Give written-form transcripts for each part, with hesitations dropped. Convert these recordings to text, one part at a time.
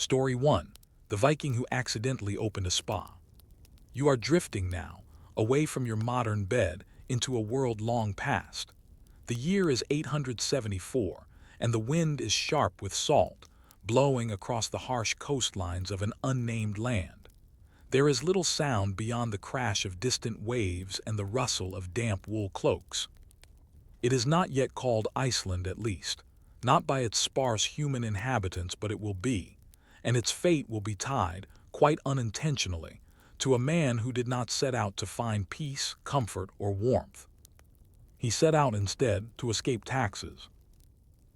Story 1. The Viking Who Accidentally Opened a Spa. You are drifting now, away from your modern bed, into a world long past. The year is 874, and the wind is sharp with salt, blowing across the harsh coastlines of an unnamed land. There is little sound beyond the crash of distant waves and the rustle of damp wool cloaks. It is not yet called Iceland, at least, not by its sparse human inhabitants, but it will be, and its fate will be tied, quite unintentionally, to a man who did not set out to find peace, comfort, or warmth. He set out instead to escape taxes.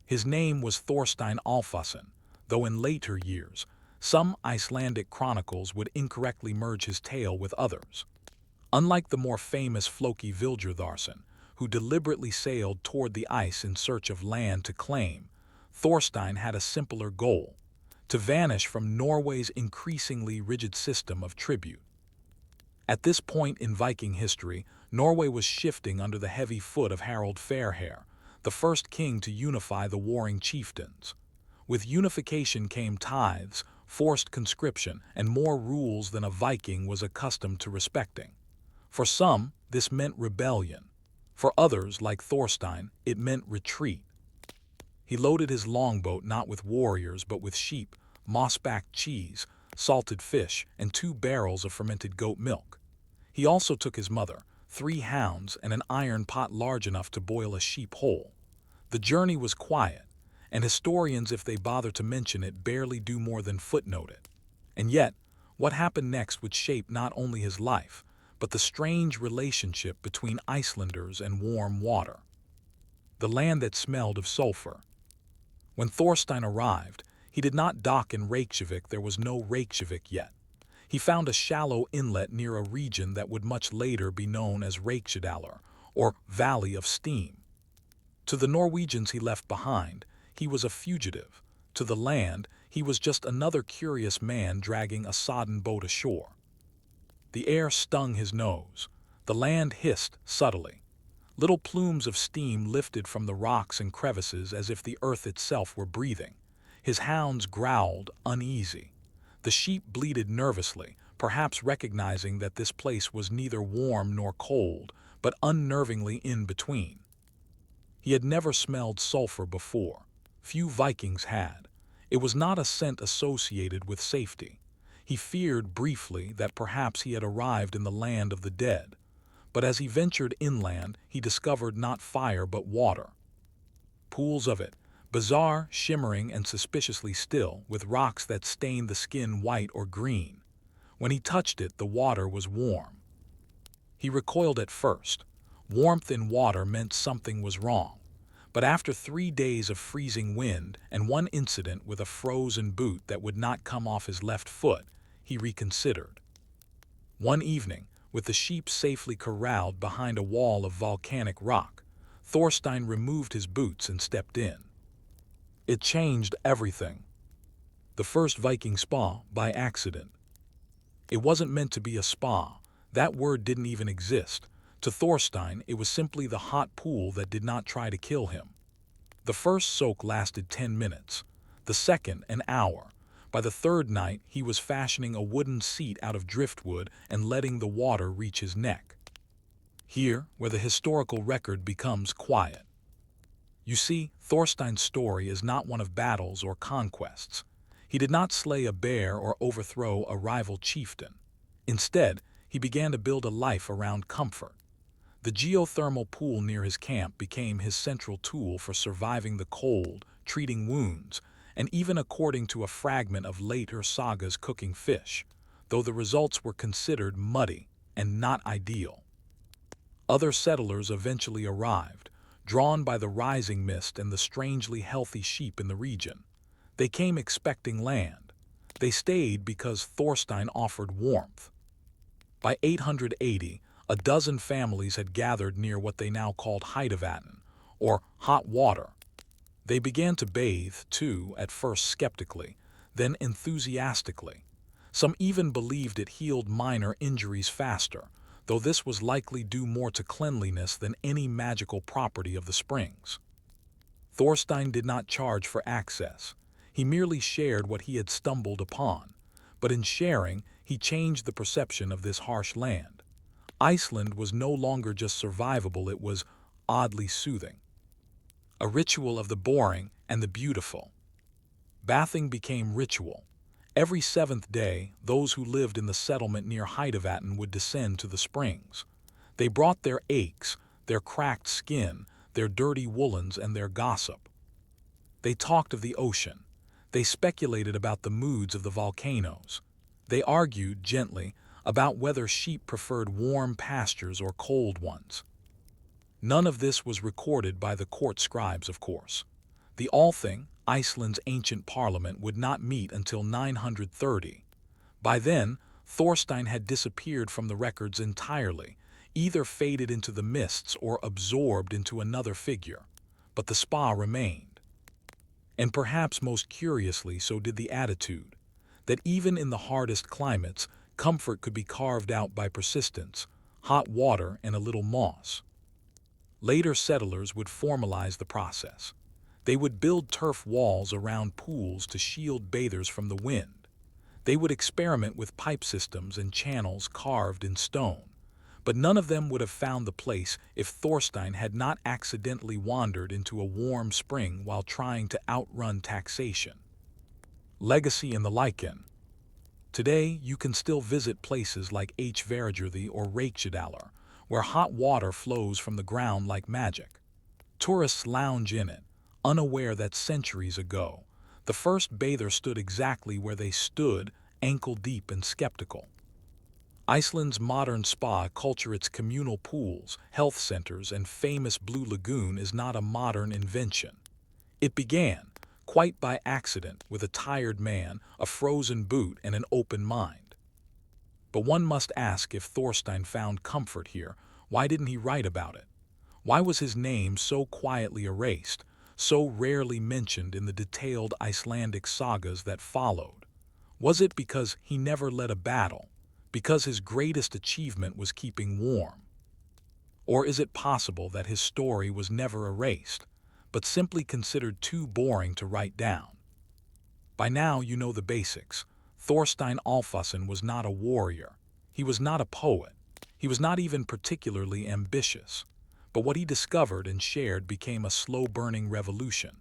His name was Thorstein Alfason, though in later years, some Icelandic chronicles would incorrectly merge his tale with others. Unlike the more famous Floki Vilgerðarson, who deliberately sailed toward the ice in search of land to claim, Thorstein had a simpler goal: to vanish from Norway's increasingly rigid system of tribute. At this point in Viking history, Norway was shifting under the heavy foot of Harald Fairhair, the first king to unify the warring chieftains. With unification came tithes, forced conscription, and more rules than a Viking was accustomed to respecting. For some, this meant rebellion. For others, like Thorstein, it meant retreat. He loaded his longboat not with warriors but with sheep, moss-backed cheese, salted fish, and 2 barrels of fermented goat milk. He also took his mother, 3 hounds, and an iron pot large enough to boil a sheep whole. The journey was quiet, and historians, if they bother to mention it, barely do more than footnote it. And yet, what happened next would shape not only his life, but the strange relationship between Icelanders and warm water. The land that smelled of sulfur. When Thorstein arrived, he did not dock in Reykjavik. There was no Reykjavik yet. He found a shallow inlet near a region that would much later be known as Reykjadalur, or Valley of Steam. To the Norwegians he left behind, he was a fugitive. To the land, he was just another curious man dragging a sodden boat ashore. The air stung his nose. The land hissed subtly. Little plumes of steam lifted from the rocks and crevices as if the earth itself were breathing. His hounds growled, uneasy. The sheep bleated nervously, perhaps recognizing that this place was neither warm nor cold, but unnervingly in between. He had never smelled sulfur before. Few Vikings had. It was not a scent associated with safety. He feared briefly that perhaps he had arrived in the land of the dead. But as he ventured inland, he discovered not fire but water. Pools of it, bizarre, shimmering, and suspiciously still, with rocks that stained the skin white or green. When he touched it, the water was warm. He recoiled at first. Warmth in water meant something was wrong. But after 3 days of freezing wind and one incident with a frozen boot that would not come off his left foot, he reconsidered. One evening, with the sheep safely corralled behind a wall of volcanic rock, Thorstein removed his boots and stepped in. It changed everything. The first Viking spa by accident. It wasn't meant to be a spa. That word didn't even exist. To Thorstein, it was simply the hot pool that did not try to kill him. The first soak lasted 10 minutes, the second an hour. By the third night, he was fashioning a wooden seat out of driftwood and letting the water reach his neck. Here, where the historical record becomes quiet. You see, Thorstein's story is not one of battles or conquests. He did not slay a bear or overthrow a rival chieftain. Instead, he began to build a life around comfort. The geothermal pool near his camp became his central tool for surviving the cold, treating wounds, and even, according to a fragment of later sagas, cooking fish, though the results were considered muddy and not ideal. Other settlers eventually arrived, drawn by the rising mist and the strangely healthy sheep in the region. They came expecting land. They stayed because Thorstein offered warmth. By 880, a dozen families had gathered near what they now called Heidevatn, or hot water. They began to bathe, too, at first skeptically, then enthusiastically. Some even believed it healed minor injuries faster, though this was likely due more to cleanliness than any magical property of the springs. Thorstein did not charge for access. He merely shared what he had stumbled upon, but in sharing, he changed the perception of this harsh land. Iceland was no longer just survivable, it was oddly soothing. A ritual of the boring and the beautiful. Bathing became ritual. Every seventh day, those who lived in the settlement near Heidevatten would descend to the springs. They brought their aches, their cracked skin, their dirty woolens, and their gossip. They talked of the ocean. They speculated about the moods of the volcanoes. They argued, gently, about whether sheep preferred warm pastures or cold ones. None of this was recorded by the court scribes, of course. The Althing, Iceland's ancient parliament, would not meet until 930. By then, Thorstein had disappeared from the records entirely, either faded into the mists or absorbed into another figure. But the spa remained. And perhaps most curiously, so did the attitude, that even in the hardest climates, comfort could be carved out by persistence, hot water, and a little moss. Later settlers would formalize the process. They would build turf walls around pools to shield bathers from the wind. They would experiment with pipe systems and channels carved in stone. But none of them would have found the place if Thorstein had not accidentally wandered into a warm spring while trying to outrun taxation. Legacy in the lichen. Today, you can still visit places like Fjords or Reykjadalur, where hot water flows from the ground like magic. Tourists lounge in it, unaware that centuries ago, the first bather stood exactly where they stood, ankle-deep and skeptical. Iceland's modern spa culture, its communal pools, health centers, and famous Blue Lagoon is not a modern invention. It began, quite by accident, with a tired man, a frozen boot, and an open mind. But one must ask, if Thorstein found comfort here, why didn't he write about it? Why was his name so quietly erased, so rarely mentioned in the detailed Icelandic sagas that followed? Was it because he never led a battle, because his greatest achievement was keeping warm? Or is it possible that his story was never erased, but simply considered too boring to write down? By now you know the basics. Thorstein Alfason was not a warrior. He was not a poet. He was not even particularly ambitious. But what he discovered and shared became a slow-burning revolution.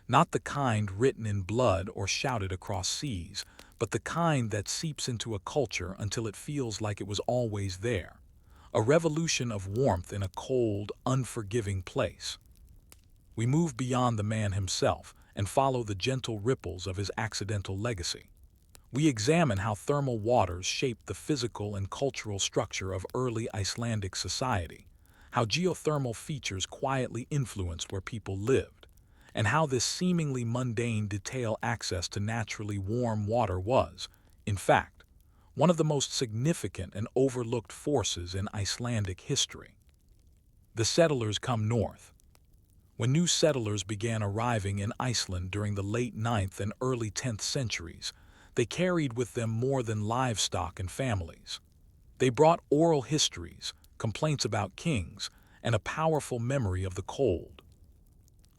Not the kind written in blood or shouted across seas, but the kind that seeps into a culture until it feels like it was always there. A revolution of warmth in a cold, unforgiving place. We move beyond the man himself and follow the gentle ripples of his accidental legacy. We examine how thermal waters shaped the physical and cultural structure of early Icelandic society, how geothermal features quietly influenced where people lived, and how this seemingly mundane detail, access to naturally warm water, was, in fact, one of the most significant and overlooked forces in Icelandic history. The settlers come north. When new settlers began arriving in Iceland during the late 9th and early 10th centuries, they carried with them more than livestock and families. They brought oral histories, complaints about kings, and a powerful memory of the cold.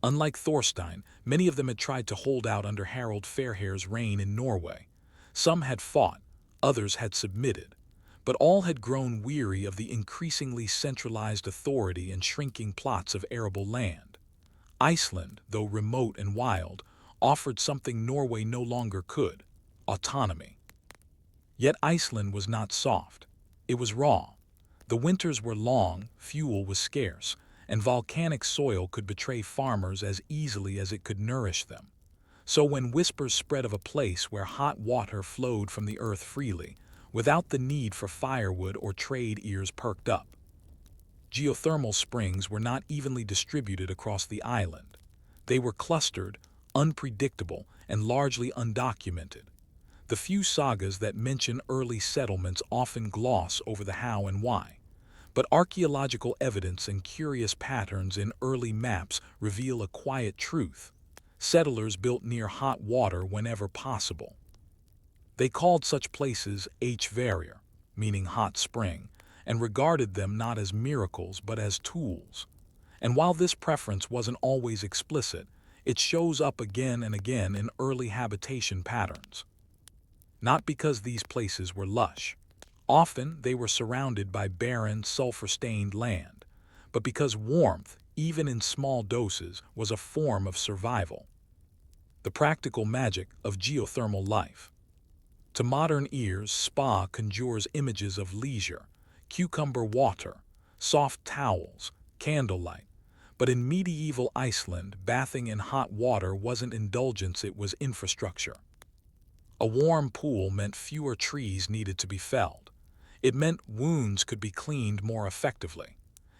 Unlike Thorstein, many of them had tried to hold out under Harald Fairhair's reign in Norway. Some had fought, others had submitted, but all had grown weary of the increasingly centralized authority and shrinking plots of arable land. Iceland, though remote and wild, offered something Norway no longer could: autonomy. Yet Iceland was not soft. It was raw. The winters were long, fuel was scarce, and volcanic soil could betray farmers as easily as it could nourish them. So when whispers spread of a place where hot water flowed from the earth freely, without the need for firewood or trade, ears perked up. Geothermal springs were not evenly distributed across the island. They were clustered, unpredictable, and largely undocumented. The few sagas that mention early settlements often gloss over the how and why, but archaeological evidence and curious patterns in early maps reveal a quiet truth. Settlers built near hot water whenever possible. They called such places Hverir, meaning hot spring, and regarded them not as miracles but as tools. And while this preference wasn't always explicit, it shows up again and again in early habitation patterns. Not because these places were lush. Often they were surrounded by barren, sulfur-stained land, but because warmth, even in small doses, was a form of survival. The practical magic of geothermal life. To modern ears, spa conjures images of leisure, cucumber water, soft towels, candlelight. But in medieval Iceland, bathing in hot water wasn't indulgence, it was infrastructure. A warm pool meant fewer trees needed to be felled. It meant wounds could be cleaned more effectively.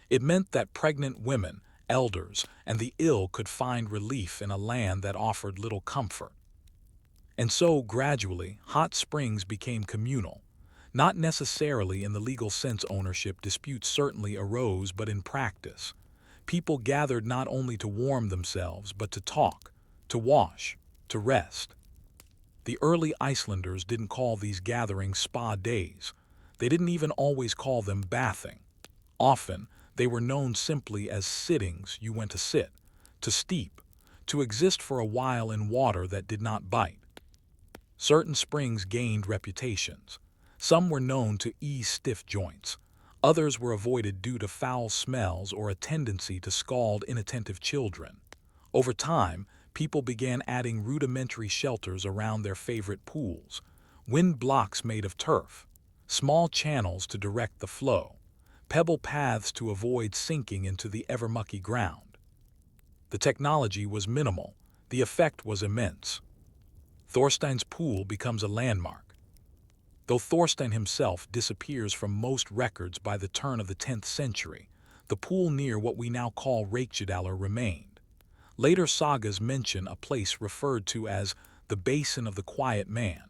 It meant that pregnant women, elders, and the ill could find relief in a land that offered little comfort. And so, gradually, hot springs became communal. Not necessarily in the legal sense, ownership disputes certainly arose, but in practice. People gathered not only to warm themselves, but to talk, to wash, to rest. The early Icelanders didn't call these gatherings spa days. They didn't even always call them bathing. Often, they were known simply as sittings. You went to sit, to steep, to exist for a while in water that did not bite. Certain springs gained reputations. Some were known to ease stiff joints. Others were avoided due to foul smells or a tendency to scald inattentive children. Over time, people began adding rudimentary shelters around their favorite pools, wind blocks made of turf, small channels to direct the flow, pebble paths to avoid sinking into the ever-mucky ground. The technology was minimal. The effect was immense. Thorstein's pool becomes a landmark. Though Thorstein himself disappears from most records by the turn of the 10th century, the pool near what we now call Reykjadalur remained. Later sagas mention a place referred to as the Basin of the Quiet Man,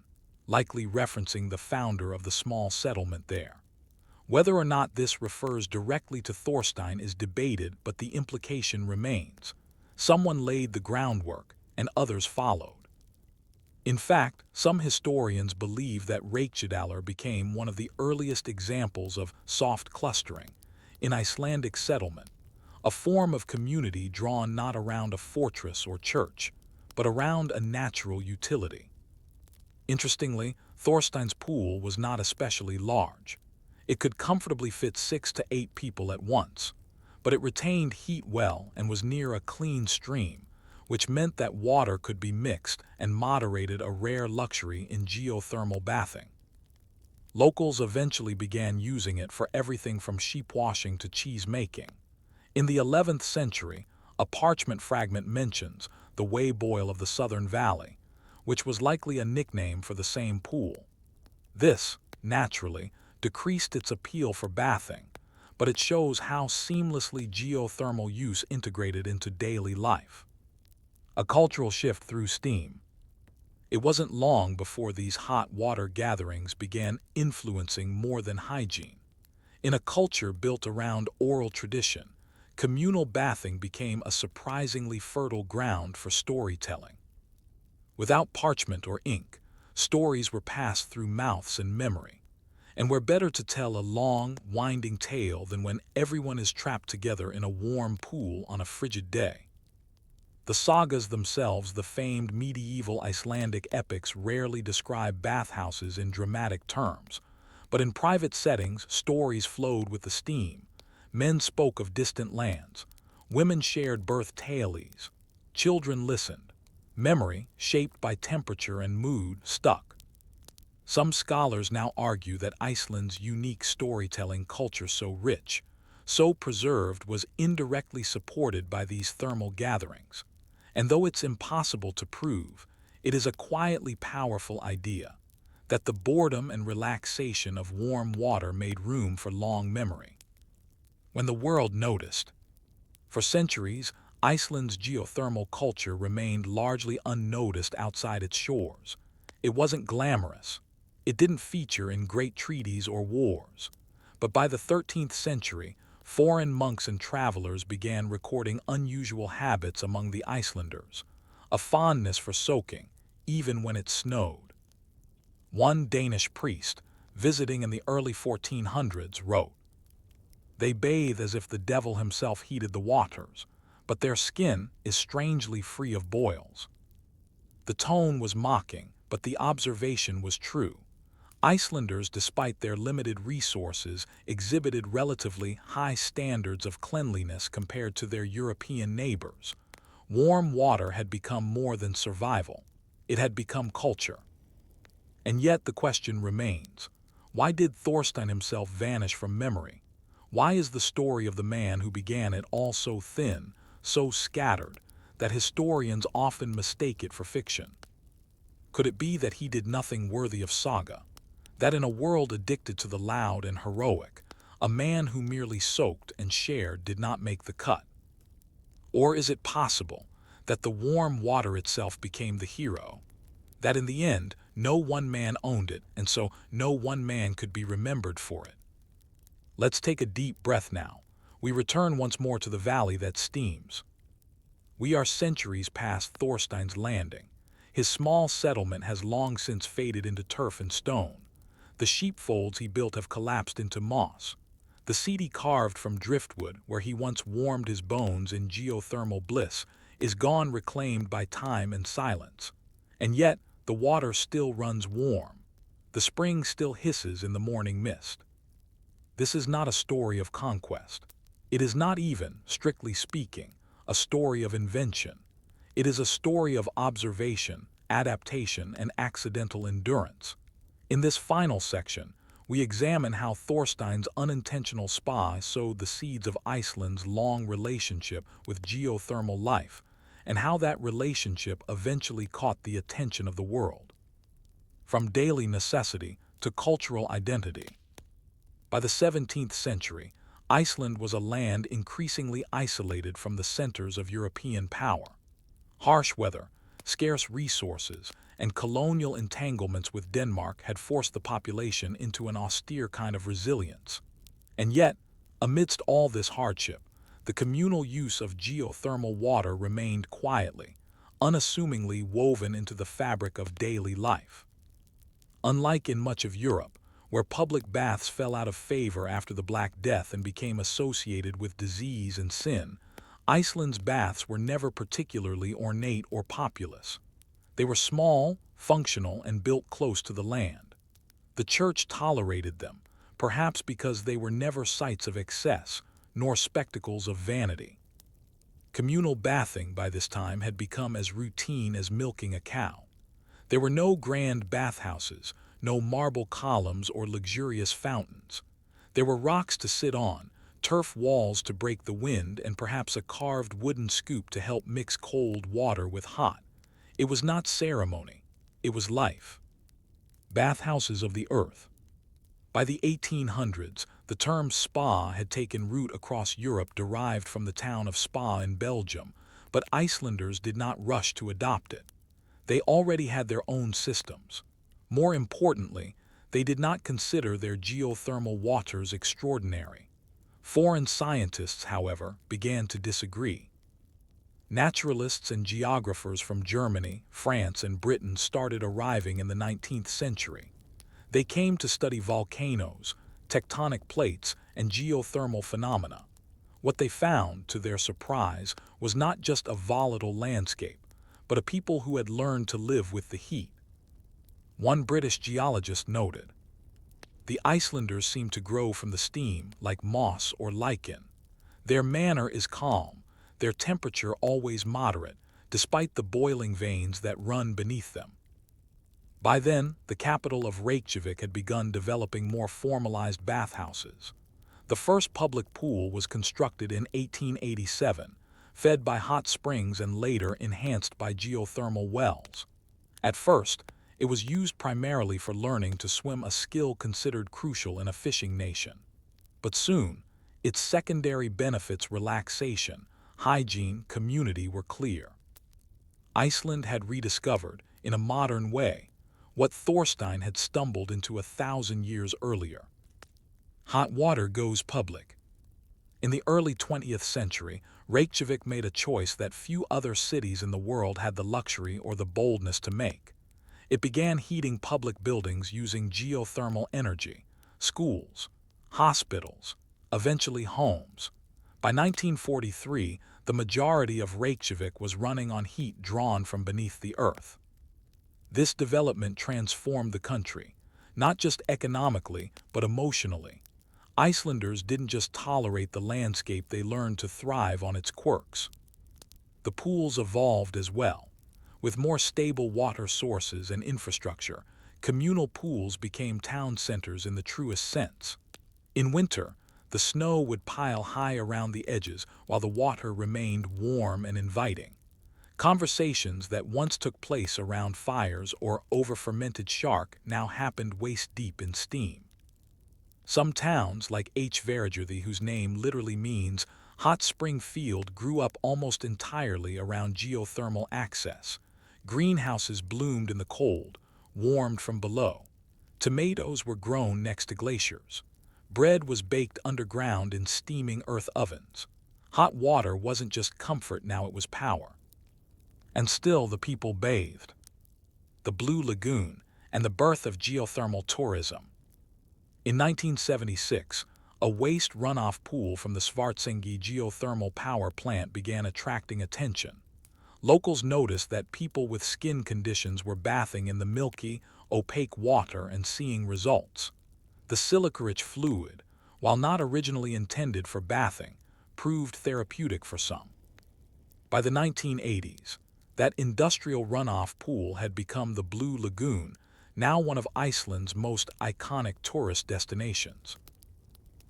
likely referencing the founder of the small settlement there. Whether or not this refers directly to Thorstein is debated, but the implication remains. Someone laid the groundwork, and others followed. In fact, some historians believe that Reykjadalur became one of the earliest examples of soft clustering in Icelandic settlement, a form of community drawn not around a fortress or church, but around a natural utility. Interestingly, Thorstein's pool was not especially large. It could comfortably fit 6 to 8 people at once, but it retained heat well and was near a clean stream, which meant that water could be mixed and moderated, a rare luxury in geothermal bathing. Locals eventually began using it for everything from sheep washing to cheese making. In the 11th century, a parchment fragment mentions the Wayboil of the Southern Valley, which was likely a nickname for the same pool. This, naturally, decreased its appeal for bathing, but it shows how seamlessly geothermal use integrated into daily life. A cultural shift through steam. It wasn't long before these hot water gatherings began influencing more than hygiene. In a culture built around oral tradition, communal bathing became a surprisingly fertile ground for storytelling. Without parchment or ink, stories were passed through mouths and memory, and we're better to tell a long, winding tale than when everyone is trapped together in a warm pool on a frigid day. The sagas themselves, the famed medieval Icelandic epics, rarely describe bathhouses in dramatic terms, but in private settings, stories flowed with the steam. Men spoke of distant lands, women shared birth tales, children listened. Memory, shaped by temperature and mood, stuck. Some scholars now argue that Iceland's unique storytelling culture, so rich, so preserved, was indirectly supported by these thermal gatherings. And though it's impossible to prove, it is a quietly powerful idea that the boredom and relaxation of warm water made room for long memory. When the world noticed. For centuries, Iceland's geothermal culture remained largely unnoticed outside its shores. It wasn't glamorous. It didn't feature in great treaties or wars. But by the 13th century, foreign monks and travelers began recording unusual habits among the Icelanders, a fondness for soaking, even when it snowed. One Danish priest, visiting in the early 1400s, wrote, "They bathe as if the devil himself heated the waters, but their skin is strangely free of boils. The tone was mocking, but the observation was true. Icelanders, despite their limited resources, exhibited relatively high standards of cleanliness compared to their European neighbors. Warm water had become more than survival. It had become culture. And yet the question remains, why did Thorstein himself vanish from memory? Why is the story of the man who began it all so thin, so scattered, that historians often mistake it for fiction? Could it be that he did nothing worthy of saga? That in a world addicted to the loud and heroic, a man who merely soaked and shared did not make the cut? Or is it possible that the warm water itself became the hero? That in the end, no one man owned it, and so no one man could be remembered for it? Let's take a deep breath now. We return once more to the valley that steams. We are centuries past Thorstein's landing. His small settlement has long since faded into turf and stone. The sheepfolds he built have collapsed into moss. The seat he carved from driftwood, where he once warmed his bones in geothermal bliss, is gone, reclaimed by time and silence. And yet, the water still runs warm. The spring still hisses in the morning mist. This is not a story of conquest. It is not even, strictly speaking, a story of invention. It is a story of observation, adaptation, and accidental endurance. In this final section, we examine how Thorstein's unintentional spa sowed the seeds of Iceland's long relationship with geothermal life, and how that relationship eventually caught the attention of the world. From daily necessity to cultural identity. By the 17th century, Iceland was a land increasingly isolated from the centers of European power. Harsh weather, scarce resources, and colonial entanglements with Denmark had forced the population into an austere kind of resilience. And yet, amidst all this hardship, the communal use of geothermal water remained quietly, unassumingly woven into the fabric of daily life. Unlike in much of Europe, where public baths fell out of favor after the Black Death and became associated with disease and sin, Iceland's baths were never particularly ornate or populous. They were small, functional, and built close to the land. The church tolerated them, perhaps because they were never sites of excess, nor spectacles of vanity. Communal bathing by this time had become as routine as milking a cow. There were no grand bathhouses, no marble columns or luxurious fountains. There were rocks to sit on, turf walls to break the wind, and perhaps a carved wooden scoop to help mix cold water with hot. It was not ceremony, it was life. Bathhouses of the earth. By the 1800s, the term spa had taken root across Europe, derived from the town of Spa in Belgium, but Icelanders did not rush to adopt it. They already had their own systems. More importantly, they did not consider their geothermal waters extraordinary. Foreign scientists, however, began to disagree. Naturalists and geographers from Germany, France, and Britain started arriving in the 19th century. They came to study volcanoes, tectonic plates, and geothermal phenomena. What they found, to their surprise, was not just a volatile landscape, but a people who had learned to live with the heat. One British geologist noted, "The Icelanders seem to grow from the steam like moss or lichen. Their manner is calm, their temperature always moderate, despite the boiling veins that run beneath them." By then, the capital of Reykjavik had begun developing more formalized bathhouses. The first public pool was constructed in 1887, fed by hot springs and later enhanced by geothermal wells. At first, it was used primarily for learning to swim, a skill considered crucial in a fishing nation. But soon, its secondary benefits, relaxation, hygiene, community, were clear. Iceland had rediscovered, in a modern way, what Thorstein had stumbled into 1,000 years earlier. Hot water goes public. In the early 20th century, Reykjavik made a choice that few other cities in the world had the luxury or the boldness to make. It began heating public buildings using geothermal energy, schools, hospitals, eventually homes. By 1943, The majority of Reykjavik was running on heat drawn from beneath the earth. This development transformed the country, not just economically, but emotionally. Icelanders didn't just tolerate the landscape, they learned to thrive on its quirks. The pools evolved as well. With more stable water sources and infrastructure, communal pools became town centers in the truest sense. In winter, the snow would pile high around the edges while the water remained warm and inviting. Conversations that once took place around fires or over fermented shark now happened waist-deep in steam. Some towns, like Fjords, whose name literally means hot spring field, grew up almost entirely around geothermal access. Greenhouses bloomed in the cold, warmed from below. Tomatoes were grown next to glaciers. Bread was baked underground in steaming earth ovens. Hot water wasn't just comfort, now it was power. And still the people bathed. The Blue Lagoon and the birth of geothermal tourism. In 1976, a waste runoff pool from the Svartsengi geothermal power plant began attracting attention. Locals noticed that people with skin conditions were bathing in the milky, opaque water and seeing results. The silica-rich fluid, while not originally intended for bathing, proved therapeutic for some. By the 1980s, that industrial runoff pool had become the Blue Lagoon, now one of Iceland's most iconic tourist destinations.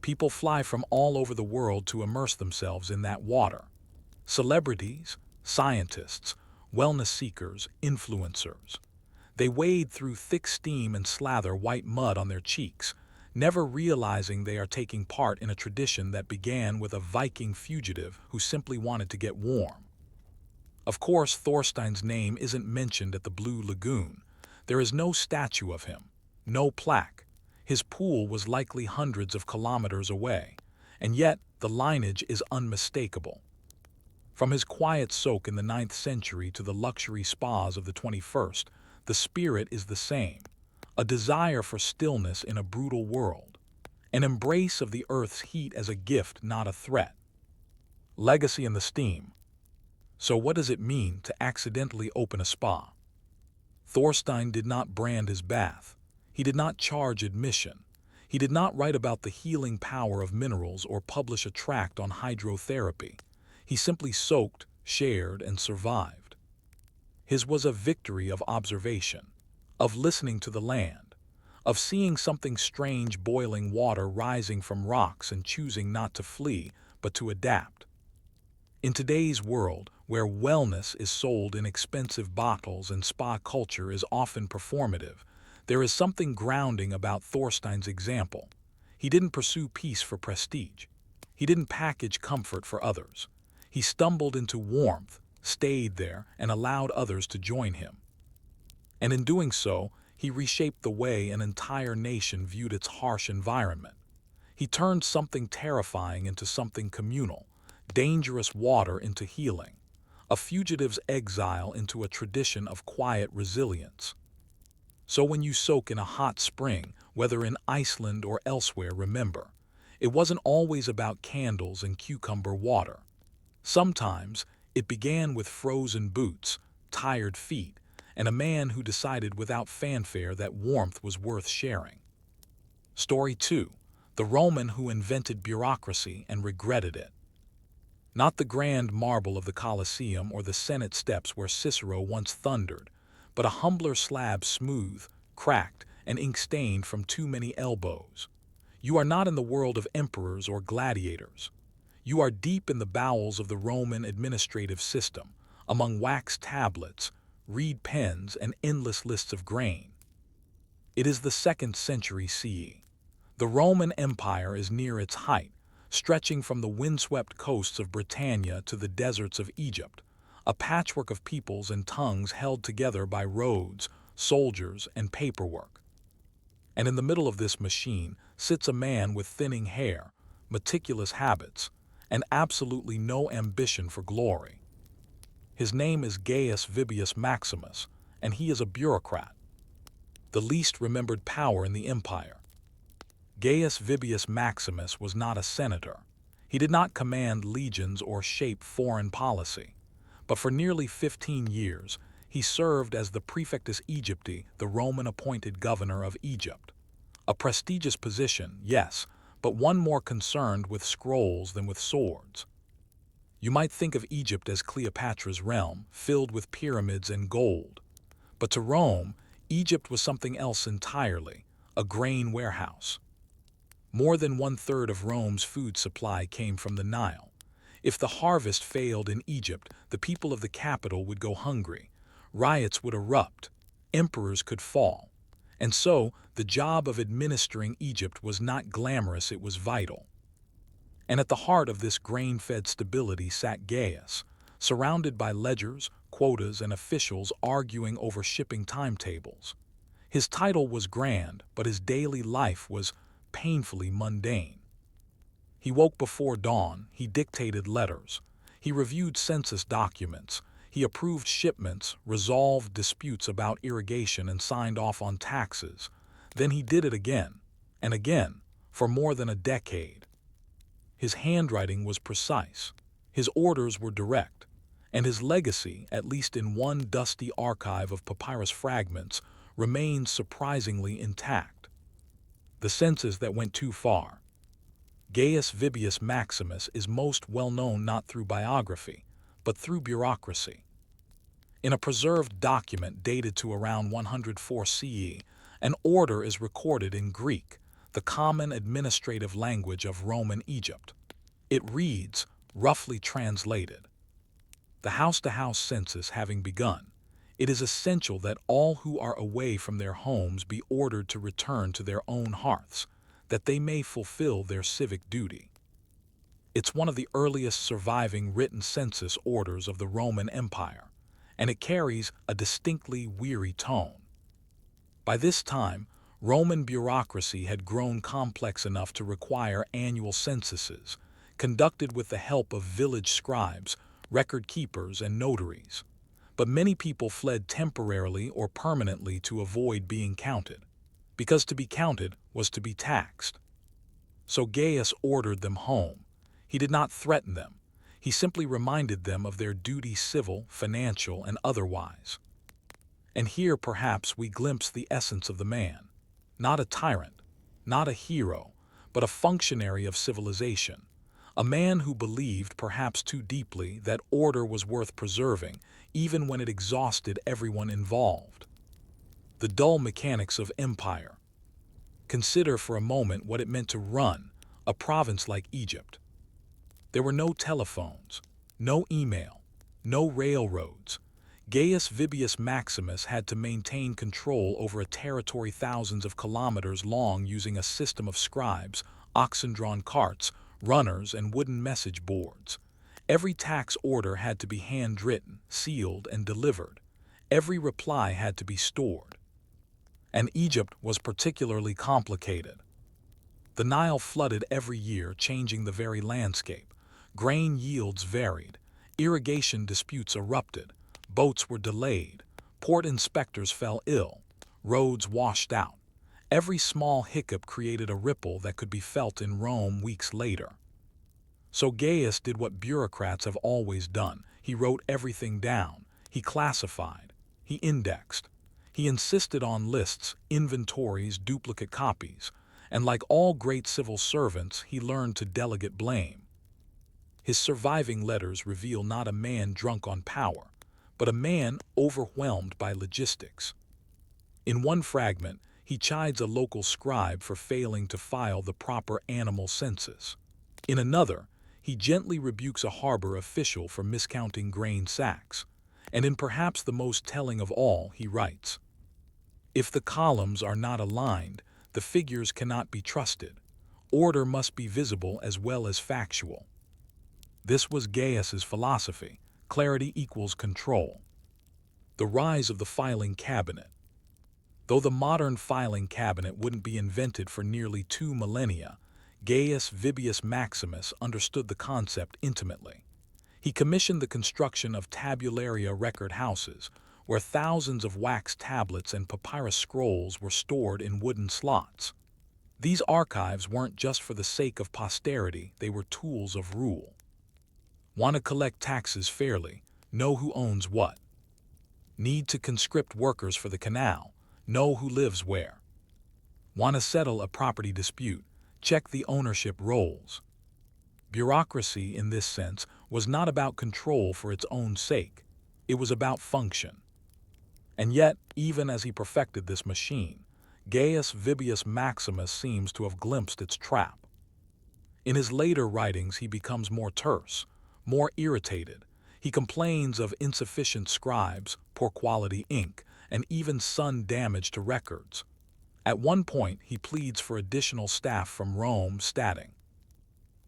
People fly from all over the world to immerse themselves in that water. Celebrities, scientists, wellness seekers, influencers. They wade through thick steam and slather white mud on their cheeks, never realizing they are taking part in a tradition that began with a Viking fugitive who simply wanted to get warm. Of course, Thorstein's name isn't mentioned at the Blue Lagoon. There is no statue of him, no plaque. His pool was likely hundreds of kilometers away, and yet the lineage is unmistakable. From his quiet soak in the 9th century to the luxury spas of the 21st, the spirit is the same: a desire for stillness in a brutal world, an embrace of the earth's heat as a gift, not a threat. Legacy in the steam. So what does it mean to accidentally open a spa? Thorstein did not brand his bath. He did not charge admission. He did not write about the healing power of minerals or publish a tract on hydrotherapy. He simply soaked, shared, and survived. His was a victory of observation, of listening to the land, of seeing something strange, boiling water rising from rocks and choosing not to flee, but to adapt. In today's world, where wellness is sold in expensive bottles and spa culture is often performative, there is something grounding about Thorstein's example. He didn't pursue peace for prestige. He didn't package comfort for others. He stumbled into warmth, stayed there, and allowed others to join him. And in doing so, he reshaped the way an entire nation viewed its harsh environment. He turned something terrifying into something communal, dangerous water into healing, a fugitive's exile into a tradition of quiet resilience. So when you soak in a hot spring, whether in Iceland or elsewhere, remember, it wasn't always about candles and cucumber water. Sometimes it began with frozen boots, tired feet, and a man who decided without fanfare that warmth was worth sharing. Story 2. The Roman who invented bureaucracy and regretted it. Not the grand marble of the Colosseum or the Senate steps where Cicero once thundered, but a humbler slab, smooth, cracked, and ink-stained from too many elbows. You are not in the world of emperors or gladiators. You are deep in the bowels of the Roman administrative system, among wax tablets, reed pens, and endless lists of grain. It is the 2nd century CE. The Roman Empire is near its height, stretching from the windswept coasts of Britannia to the deserts of Egypt, a patchwork of peoples and tongues held together by roads, soldiers, and paperwork. And in the middle of this machine sits a man with thinning hair, meticulous habits, and absolutely no ambition for glory. His name is Gaius Vibius Maximus, and he is a bureaucrat, the least remembered power in the empire. Gaius Vibius Maximus was not a senator. He did not command legions or shape foreign policy, but for nearly 15 years he served as the Praefectus Aegypti, the Roman-appointed governor of Egypt. A prestigious position, yes, but one more concerned with scrolls than with swords. You might think of Egypt as Cleopatra's realm, filled with pyramids and gold. But to Rome, Egypt was something else entirely, a grain warehouse. More than one-third of Rome's food supply came from the Nile. If the harvest failed in Egypt, the people of the capital would go hungry. Riots would erupt. Emperors could fall. And so, the job of administering Egypt was not glamorous, it was vital. And at the heart of this grain-fed stability sat Gaius, surrounded by ledgers, quotas, and officials arguing over shipping timetables. His title was grand, but his daily life was painfully mundane. He woke before dawn, he dictated letters, he reviewed census documents, he approved shipments, resolved disputes about irrigation, and signed off on taxes. Then he did it again, and again, for more than a decade. His handwriting was precise, his orders were direct, and his legacy, at least in one dusty archive of papyrus fragments, remains surprisingly intact. The census that went too far. Gaius Vibius Maximus is most well known not through biography, but through bureaucracy. In a preserved document dated to around 104 CE, an order is recorded in Greek, the common administrative language of Roman Egypt. It reads, roughly translated, "The house-to-house census having begun, it is essential that all who are away from their homes be ordered to return to their own hearths, that they may fulfill their civic duty." It's one of the earliest surviving written census orders of the Roman Empire, and it carries a distinctly weary tone. By this time, Roman bureaucracy had grown complex enough to require annual censuses, conducted with the help of village scribes, record keepers, and notaries. But many people fled temporarily or permanently to avoid being counted, because to be counted was to be taxed. So Gaius ordered them home. He did not threaten them. He simply reminded them of their duty, civil, financial, and otherwise. And here perhaps we glimpse the essence of the man. Not a tyrant, not a hero, but a functionary of civilization. A man who believed, perhaps too deeply, that order was worth preserving, even when it exhausted everyone involved. The dull mechanics of empire. Consider for a moment what it meant to run a province like Egypt. There were no telephones, no email, no railroads. Gaius Vibius Maximus had to maintain control over a territory thousands of kilometers long using a system of scribes, oxen-drawn carts, runners, and wooden message boards. Every tax order had to be handwritten, sealed, and delivered. Every reply had to be stored. And Egypt was particularly complicated. The Nile flooded every year, changing the very landscape. Grain yields varied. Irrigation disputes erupted. Boats were delayed. Port inspectors fell ill. Roads washed out. Every small hiccup created a ripple that could be felt in Rome weeks later. So Gaius did what bureaucrats have always done. He wrote everything down. He classified. He indexed. He insisted on lists, inventories, duplicate copies. And like all great civil servants, he learned to delegate blame. His surviving letters reveal not a man drunk on power, but a man overwhelmed by logistics. In one fragment, he chides a local scribe for failing to file the proper animal census. In another, he gently rebukes a harbor official for miscounting grain sacks. And in perhaps the most telling of all, he writes, "If the columns are not aligned, the figures cannot be trusted. Order must be visible as well as factual." This was Gaius's philosophy. Clarity equals control. The rise of the filing cabinet. Though the modern filing cabinet wouldn't be invented for nearly 2 millennia, Gaius Vibius Maximus understood the concept intimately. He commissioned the construction of tabularia record houses, where thousands of wax tablets and papyrus scrolls were stored in wooden slots. These archives weren't just for the sake of posterity, they were tools of rule. Want to collect taxes fairly? Know who owns what. Need to conscript workers for the canal? Know who lives where. Want to settle a property dispute? Check the ownership rolls. Bureaucracy, in this sense, was not about control for its own sake. It was about function. And yet, even as he perfected this machine, Gaius Vibius Maximus seems to have glimpsed its trap. In his later writings, he becomes more terse, more irritated. He complains of insufficient scribes, poor quality ink, and even sun damage to records. At one point, he pleads for additional staff from Rome, stating,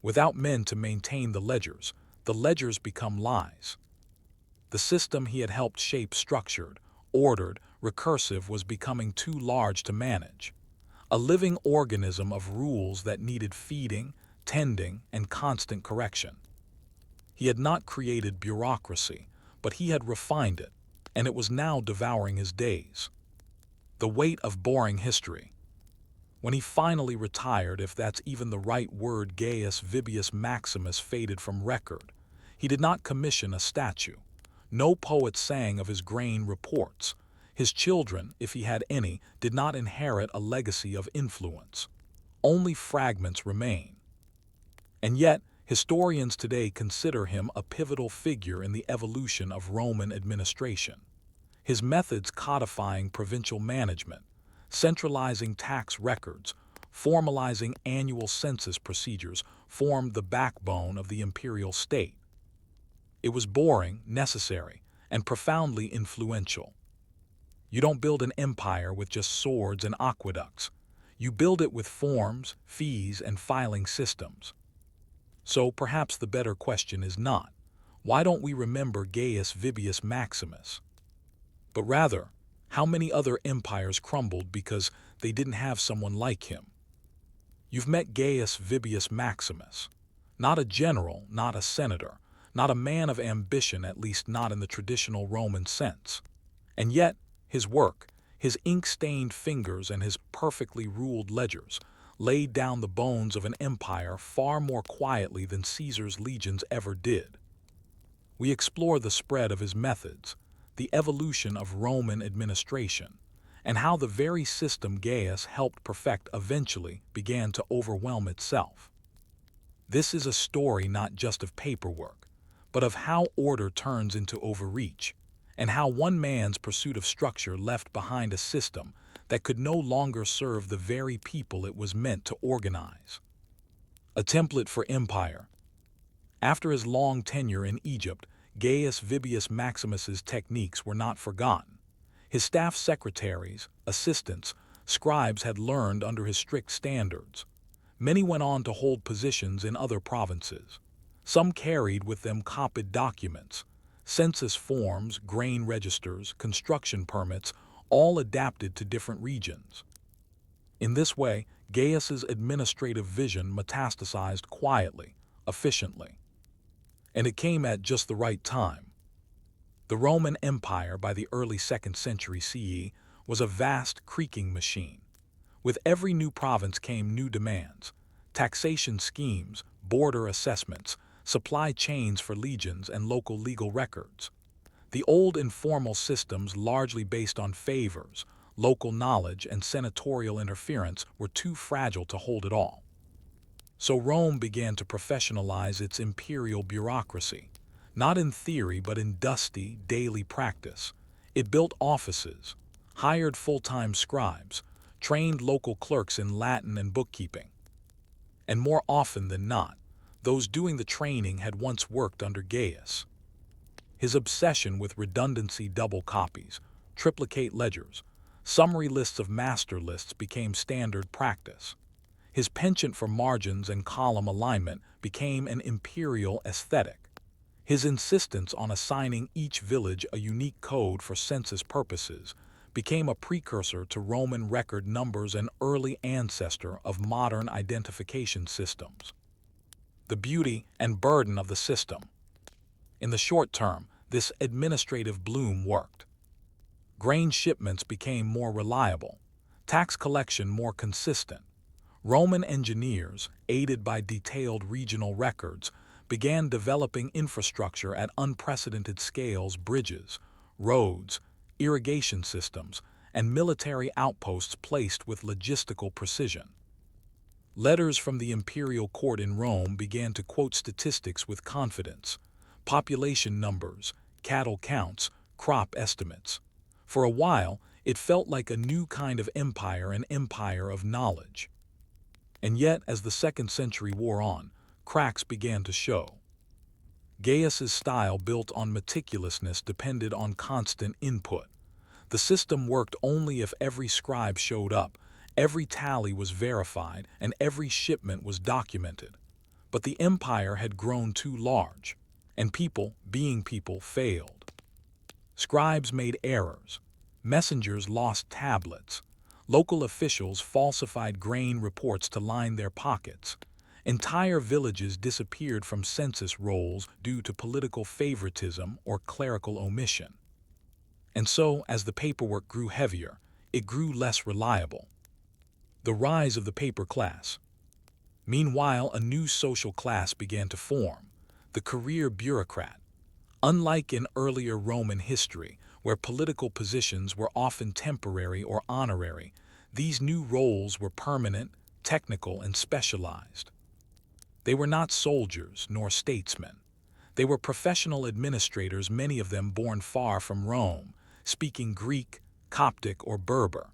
"Without men to maintain the ledgers become lies." The system he had helped shape structured, ordered, recursive was becoming too large to manage. A living organism of rules that needed feeding, tending, and constant correction. He had not created bureaucracy, but he had refined it, and it was now devouring his days. The weight of boring history. When he finally retired, if that's even the right word, Gaius Vibius Maximus faded from record. He did not commission a statue. No poet sang of his grain reports. His children, if he had any, did not inherit a legacy of influence. Only fragments remain. And yet, historians today consider him a pivotal figure in the evolution of Roman administration. His methods codifying provincial management, centralizing tax records, formalizing annual census procedures formed the backbone of the imperial state. It was boring, necessary, and profoundly influential. You don't build an empire with just swords and aqueducts. You build it with forms, fees, and filing systems. So perhaps the better question is not, why don't we remember Gaius Vibius Maximus? But rather, how many other empires crumbled because they didn't have someone like him? You've met Gaius Vibius Maximus. Not a general, not a senator, not a man of ambition, at least not in the traditional Roman sense. And yet, his work, his ink-stained fingers and his perfectly ruled ledgers, laid down the bones of an empire far more quietly than Caesar's legions ever did. We explore the spread of his methods, the evolution of Roman administration, and how the very system Gaius helped perfect eventually began to overwhelm itself. This is a story not just of paperwork, but of how order turns into overreach, and how one man's pursuit of structure left behind a system that could no longer serve the very people it was meant to organize. A template for empire. After his long tenure in Egypt, Gaius Vibius Maximus's techniques were not forgotten. His staff secretaries, assistants, scribes had learned under his strict standards. Many went on to hold positions in other provinces. Some carried with them copied documents, census forms, grain registers, construction permits, all adapted to different regions. In this way, Gaius's administrative vision metastasized quietly, efficiently. And it came at just the right time. The Roman Empire, by the early 2nd century CE, was a vast, creaking machine. With every new province came new demands, taxation schemes, border assessments, supply chains for legions, and local legal records. The old informal systems, largely based on favors, local knowledge, and senatorial interference, were too fragile to hold it all. So Rome began to professionalize its imperial bureaucracy, not in theory but in dusty, daily practice. It built offices, hired full-time scribes, trained local clerks in Latin and bookkeeping. And more often than not, those doing the training had once worked under Gaius. His obsession with redundancy double copies, triplicate ledgers, summary lists of master lists became standard practice. His penchant for margins and column alignment became an imperial aesthetic. His insistence on assigning each village a unique code for census purposes became a precursor to Roman record numbers, an early ancestor of modern identification systems. The beauty and burden of the system. In the short term, this administrative bloom worked. Grain shipments became more reliable, tax collection more consistent, Roman engineers, aided by detailed regional records, began developing infrastructure at unprecedented scales: bridges, roads, irrigation systems, and military outposts placed with logistical precision. Letters from the imperial court in Rome began to quote statistics with confidence: population numbers, cattle counts, crop estimates. For a while, it felt like a new kind of empire, an empire of knowledge. And yet, as the second century wore on, cracks began to show. Gaius's style, built on meticulousness, depended on constant input. The system worked only if every scribe showed up, every tally was verified, and every shipment was documented. But the empire had grown too large, and people, being people, failed. Scribes made errors. Messengers lost tablets. Local officials falsified grain reports to line their pockets. Entire villages disappeared from census rolls due to political favoritism or clerical omission. And so, as the paperwork grew heavier, it grew less reliable. The rise of the paper class. Meanwhile, a new social class began to form: the career bureaucrat. Unlike in earlier Roman history, where political positions were often temporary or honorary, these new roles were permanent, technical, and specialized. They were not soldiers nor statesmen. They were professional administrators, many of them born far from Rome, speaking Greek, Coptic, or Berber.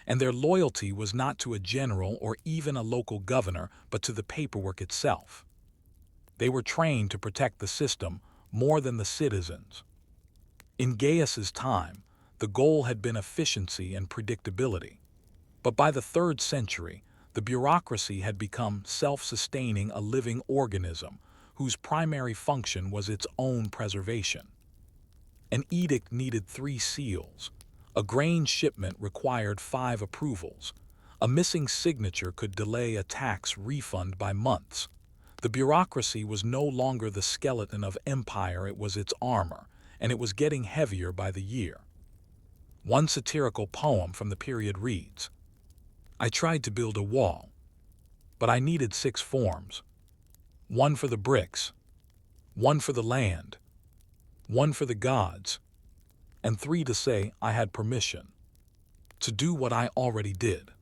And their loyalty was not to a general or even a local governor, but to the paperwork itself. They were trained to protect the system more than the citizens. In Gaius's time, the goal had been efficiency and predictability. But by the 3rd century, the bureaucracy had become self-sustaining, a living organism whose primary function was its own preservation. An edict needed 3 seals. A grain shipment required 5 approvals. A missing signature could delay a tax refund by months. The bureaucracy was no longer the skeleton of empire, it was its armor, and it was getting heavier by the year. One satirical poem from the period reads, "I tried to build a wall, but I needed 6 forms. One for the bricks, one for the land, one for the gods, and 3 to say I had permission to do what I already did."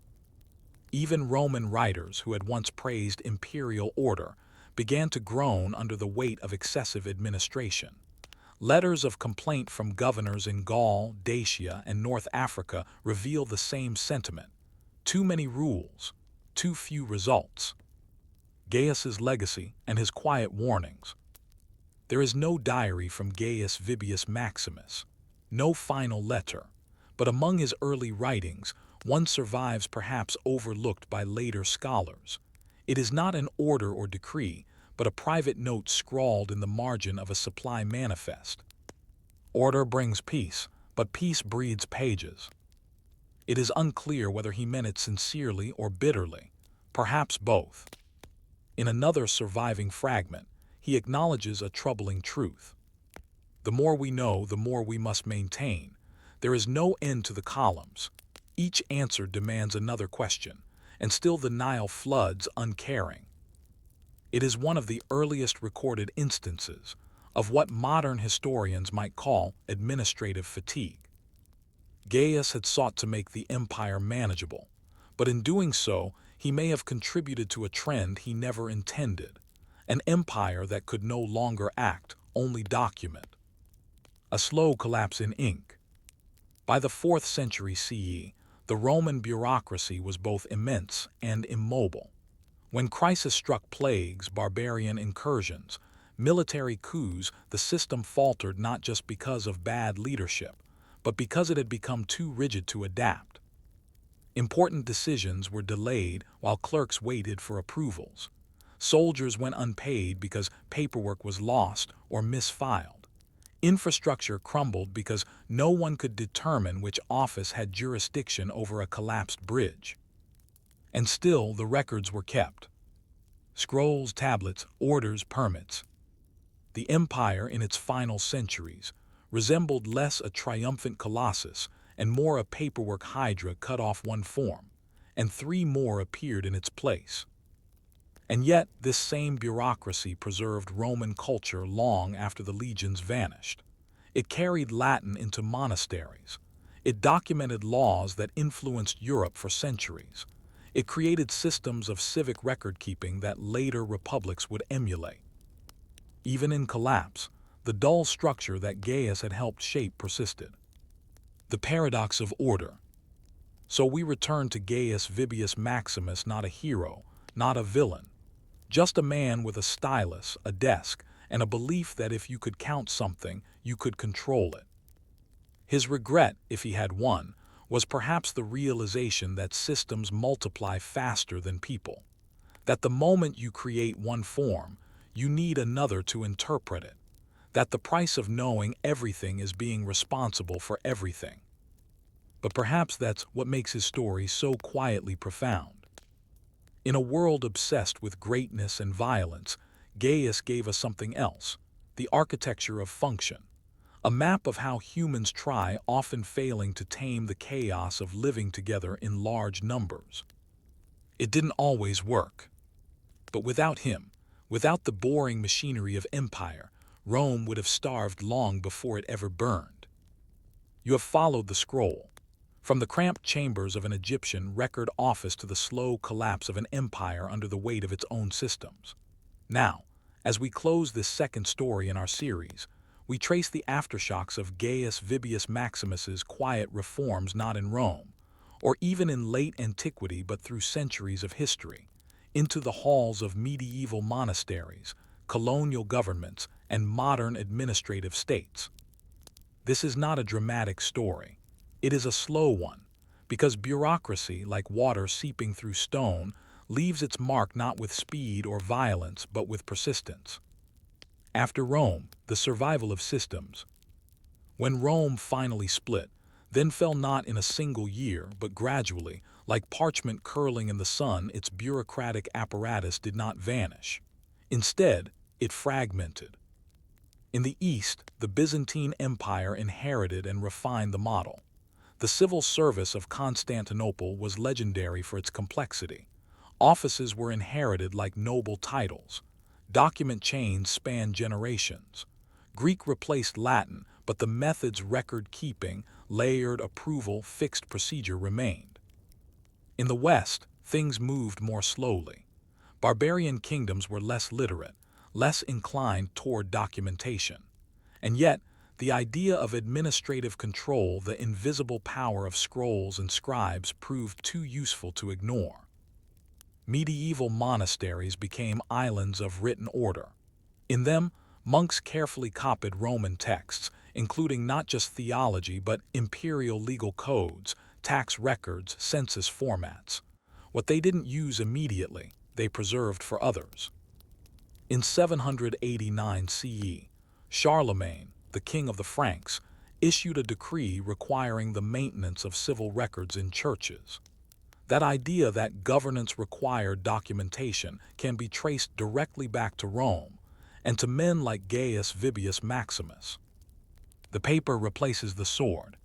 Even Roman writers who had once praised imperial order began to groan under the weight of excessive administration. Letters of complaint from governors in Gaul, Dacia, and North Africa reveal the same sentiment: too many rules, too few results. Gaius's legacy and his quiet warnings. There is no diary from Gaius Vibius Maximus, no final letter, but among his early writings, one survives, perhaps overlooked by later scholars. It is not an order or decree, but a private note scrawled in the margin of a supply manifest. Order brings peace, but peace breeds pages. It is unclear whether he meant it sincerely or bitterly, perhaps both. In another surviving fragment, he acknowledges a troubling truth. The more we know, the more we must maintain. There is no end to the columns. Each answer demands another question, and still the Nile floods uncaring. It is one of the earliest recorded instances of what modern historians might call administrative fatigue. Gaius had sought to make the empire manageable, but in doing so, he may have contributed to a trend he never intended: an empire that could no longer act, only document. A slow collapse in ink. By the 4th century CE, the Roman bureaucracy was both immense and immobile. When crisis-struck plagues, barbarian incursions, military coups, the system faltered not just because of bad leadership, but because it had become too rigid to adapt. Important decisions were delayed while clerks waited for approvals. Soldiers went unpaid because paperwork was lost or misfiled. Infrastructure crumbled because no one could determine which office had jurisdiction over a collapsed bridge. And still the records were kept. Scrolls, tablets, orders, permits. The empire in its final centuries resembled less a triumphant colossus and more a paperwork hydra cut off one form, and 3 more appeared in its place. And yet, this same bureaucracy preserved Roman culture long after the legions vanished. It carried Latin into monasteries. It documented laws that influenced Europe for centuries. It created systems of civic record-keeping that later republics would emulate. Even in collapse, the dull structure that Gaius had helped shape persisted. The paradox of order. So we return to Gaius Vibius Maximus, not a hero, not a villain, just a man with a stylus, a desk, and a belief that if you could count something, you could control it. His regret, if he had one, was perhaps the realization that systems multiply faster than people, that the moment you create one form, you need another to interpret it, that the price of knowing everything is being responsible for everything. But perhaps that's what makes his story so quietly profound. In a world obsessed with greatness and violence, Gaius gave us something else, the architecture of function, a map of how humans try, often failing to tame the chaos of living together in large numbers. It didn't always work. But without him, without the boring machinery of empire, Rome would have starved long before it ever burned. You have followed the scroll, from the cramped chambers of an Egyptian record office to the slow collapse of an empire under the weight of its own systems. Now, as we close this second story in our series, we trace the aftershocks of Gaius Vibius Maximus's quiet reforms not in Rome, or even in late antiquity but through centuries of history, into the halls of medieval monasteries, colonial governments, and modern administrative states. This is not a dramatic story. It is a slow one, because bureaucracy, like water seeping through stone, leaves its mark not with speed or violence but with persistence. After Rome, the survival of systems. When Rome finally split, then fell not in a single year, but gradually, like parchment curling in the sun, its bureaucratic apparatus did not vanish. Instead, it fragmented. In the East, the Byzantine Empire inherited and refined the model. The civil service of Constantinople was legendary for its complexity. Offices were inherited like noble titles. Document chains spanned generations. Greek replaced Latin, but the methods record-keeping, layered approval, fixed procedure remained. In the West, things moved more slowly. Barbarian kingdoms were less literate, less inclined toward documentation. And yet, the idea of administrative control, the invisible power of scrolls and scribes, proved too useful to ignore. Medieval monasteries became islands of written order. In them, monks carefully copied Roman texts, including not just theology but imperial legal codes, tax records, census formats. What they didn't use immediately, they preserved for others. In 789 CE, Charlemagne, the king of the Franks, issued a decree requiring the maintenance of civil records in churches. That idea that governance required documentation can be traced directly back to Rome and to men like Gaius Vibius Maximus. The paper replaces the sword.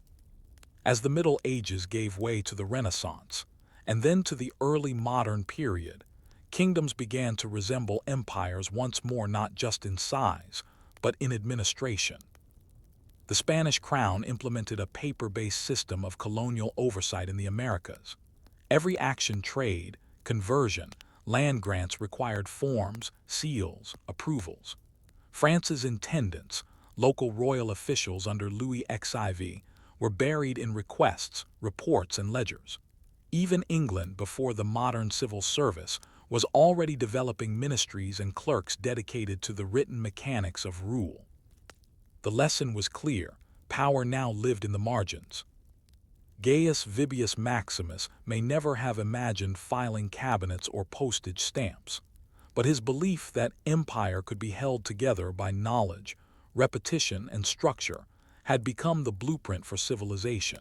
As the Middle Ages gave way to the Renaissance, and then to the early modern period, kingdoms began to resemble empires once more, not just in size, but in administration. The Spanish crown implemented a paper-based system of colonial oversight in the Americas. Every action, trade, conversion, land grants required forms, seals, approvals. France's intendants, local royal officials under Louis XIV, were buried in requests, reports, and ledgers. Even England, before the modern civil service, was already developing ministries and clerks dedicated to the written mechanics of rule. The lesson was clear: power now lived in the margins. Gaius Vibius Maximus may never have imagined filing cabinets or postage stamps, but his belief that empire could be held together by knowledge, repetition, and structure had become the blueprint for civilization.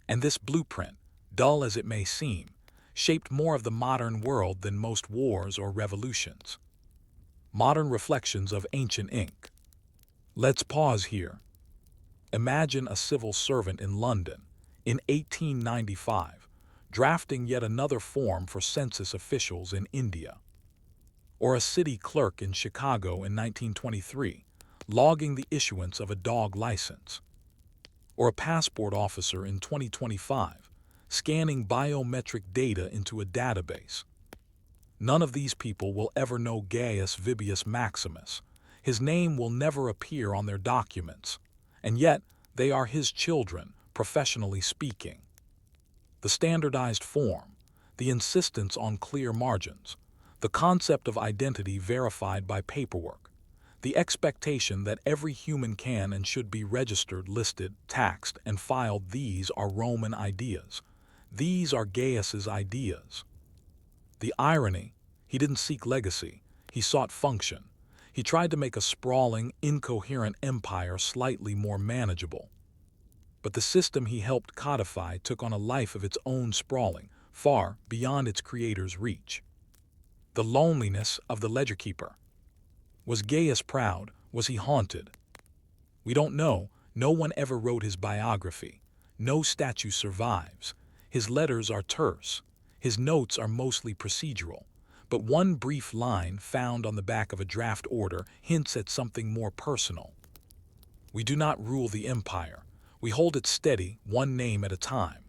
And this blueprint, dull as it may seem, shaped more of the modern world than most wars or revolutions. Modern reflections of ancient ink. Let's pause here. Imagine a civil servant in London in 1895, drafting yet another form for census officials in India. Or a city clerk in Chicago in 1923, logging the issuance of a dog license. Or a passport officer in 2025, scanning biometric data into a database. None of these people will ever know Gaius Vibius Maximus. His name will never appear on their documents, and yet they are his children, professionally speaking. The standardized form, the insistence on clear margins, the concept of identity verified by paperwork, the expectation that every human can and should be registered, listed, taxed, and filed, these are Roman ideas. These are Gaius's ideas. The irony, he didn't seek legacy, he sought function. He tried to make a sprawling, incoherent empire slightly more manageable. But the system he helped codify took on a life of its own, sprawling, far beyond its creator's reach. The loneliness of the ledger keeper. Was Gaius proud? Was he haunted? We don't know. No one ever wrote his biography. No statue survives. His letters are terse. His notes are mostly procedural. But one brief line found on the back of a draft order hints at something more personal. We do not rule the empire. We hold it steady, one name at a time.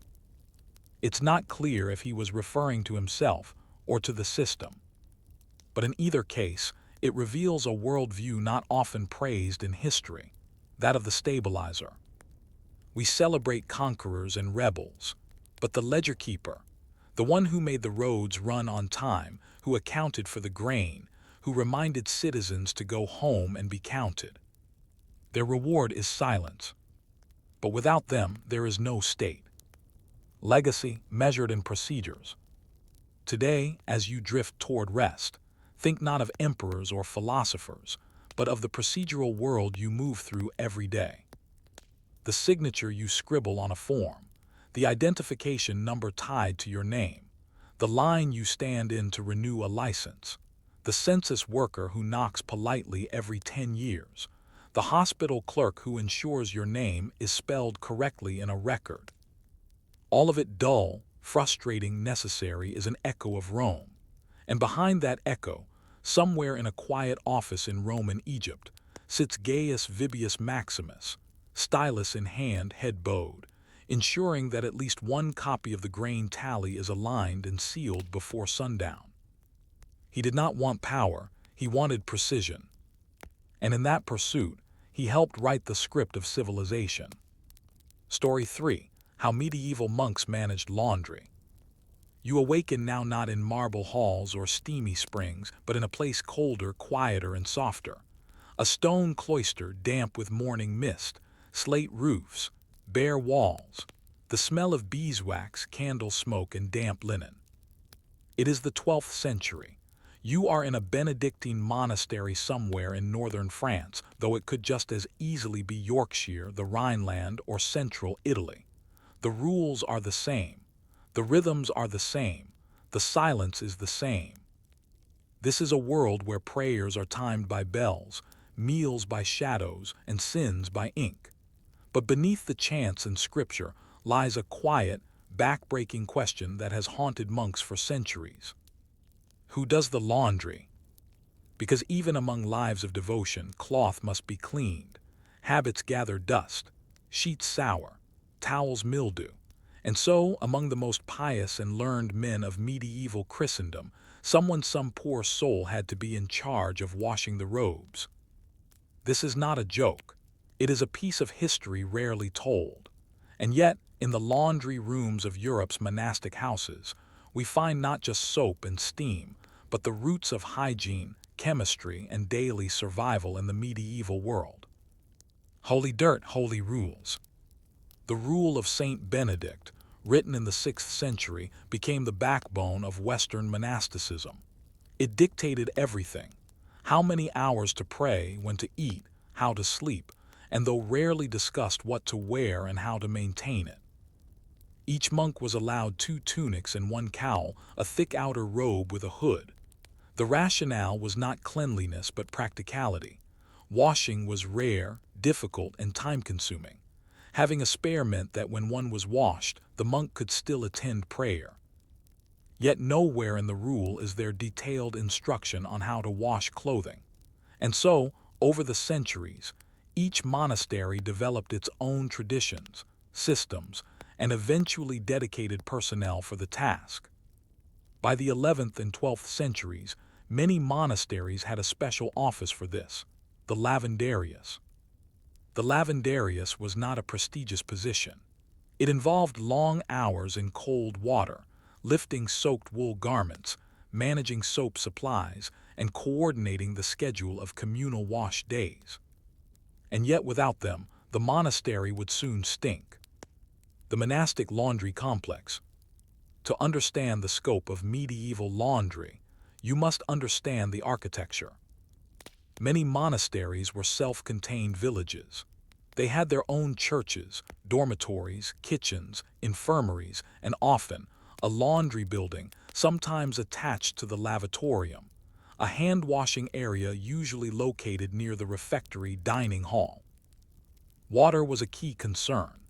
It's not clear if he was referring to himself or to the system. But in either case, it reveals a worldview not often praised in history, that of the stabilizer. We celebrate conquerors and rebels, but the ledger keeper, the one who made the roads run on time, who accounted for the grain, who reminded citizens to go home and be counted. Their reward is silence. But without them, there is no state. Legacy measured in procedures. Today, as you drift toward rest, think not of emperors or philosophers, but of the procedural world you move through every day. The signature you scribble on a form, the identification number tied to your name, the line you stand in to renew a license, the census worker who knocks politely every 10 years, the hospital clerk who ensures your name is spelled correctly in a record. All of it dull, frustrating, necessary, is an echo of Rome. And behind that echo, somewhere in a quiet office in Roman Egypt, sits Gaius Vibius Maximus, stylus in hand, head bowed, ensuring that at least one copy of the grain tally is aligned and sealed before sundown. He did not want power, he wanted precision. And in that pursuit, he helped write the script of civilization. Story 3. How medieval monks managed laundry. You awaken now not in marble halls or steamy springs, but in a place colder, quieter, and softer. A stone cloister damp with morning mist, slate roofs, bare walls, the smell of beeswax, candle smoke, and damp linen. It is the 12th century. You are in a Benedictine monastery somewhere in northern France, though it could just as easily be Yorkshire, the Rhineland, or central Italy. The rules are the same. The rhythms are the same. The silence is the same. This is a world where prayers are timed by bells, meals by shadows, and sins by ink. But beneath the chants in Scripture lies a quiet, back-breaking question that has haunted monks for centuries. Who does the laundry? Because even among lives of devotion, cloth must be cleaned, habits gather dust, sheets sour, towels mildew. And so, among the most pious and learned men of medieval Christendom, some poor soul had to be in charge of washing the robes. This is not a joke. It is a piece of history rarely told. And yet, in the laundry rooms of Europe's monastic houses, we find not just soap and steam, but the roots of hygiene, chemistry, and daily survival in the medieval world. Holy dirt, holy rules. The rule of Saint Benedict, written in the 6th century, became the backbone of Western monasticism. It dictated everything: how many hours to pray, when to eat, how to sleep, and though rarely discussed, what to wear and how to maintain it. Each monk was allowed 2 tunics and 1 cowl, a thick outer robe with a hood. The rationale was not cleanliness but practicality. Washing was rare, difficult, and time-consuming. Having a spare meant that when one was washed, the monk could still attend prayer. Yet nowhere in the rule is there detailed instruction on how to wash clothing. And so, over the centuries, each monastery developed its own traditions, systems, and eventually dedicated personnel for the task. By the 11th and 12th centuries, many monasteries had a special office for this, the lavandarius. The lavandarius was not a prestigious position. It involved long hours in cold water, lifting soaked wool garments, managing soap supplies, and coordinating the schedule of communal wash days. And yet without them, the monastery would soon stink. The monastic laundry complex. To understand the scope of medieval laundry, you must understand the architecture. Many monasteries were self-contained villages. They had their own churches, dormitories, kitchens, infirmaries, and often a laundry building, sometimes attached to the lavatorium, a hand-washing area usually located near the refectory dining hall. Water was a key concern.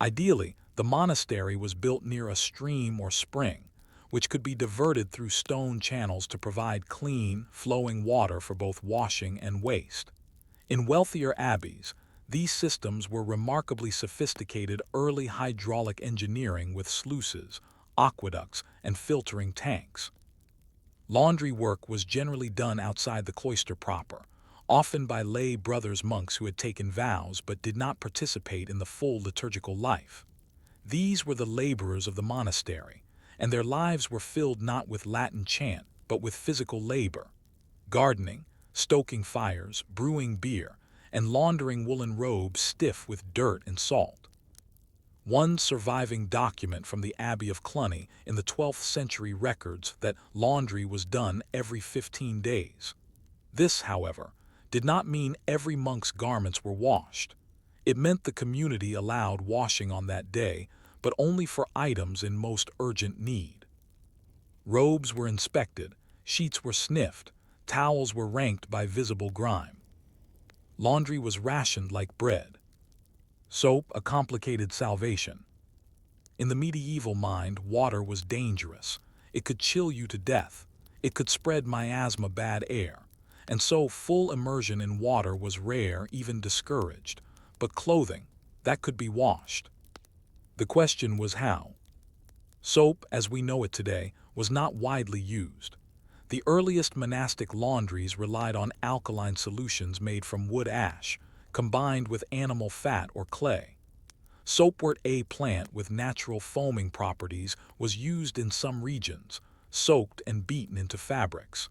Ideally, the monastery was built near a stream or spring, which could be diverted through stone channels to provide clean, flowing water for both washing and waste. In wealthier abbeys, these systems were remarkably sophisticated early hydraulic engineering with sluices, aqueducts, and filtering tanks. Laundry work was generally done outside the cloister proper, often by lay brothers monks who had taken vows but did not participate in the full liturgical life. These were the laborers of the monastery, and their lives were filled not with Latin chant, but with physical labor, gardening, stoking fires, brewing beer, and laundering woolen robes stiff with dirt and salt. One surviving document from the Abbey of Cluny in the 12th century records that laundry was done every 15 days. This, however, did not mean every monk's garments were washed. It meant the community allowed washing on that day, but only for items in most urgent need. Robes were inspected, sheets were sniffed, towels were ranked by visible grime. Laundry was rationed like bread. Soap, a complicated salvation. In the medieval mind, water was dangerous. It could chill you to death. It could spread miasma, bad air. And so full immersion in water was rare, even discouraged. But clothing, that could be washed. The question was how. Soap, as we know it today, was not widely used. The earliest monastic laundries relied on alkaline solutions made from wood ash, combined with animal fat or clay. Soapwort, a plant with natural foaming properties, was used in some regions, soaked and beaten into fabrics.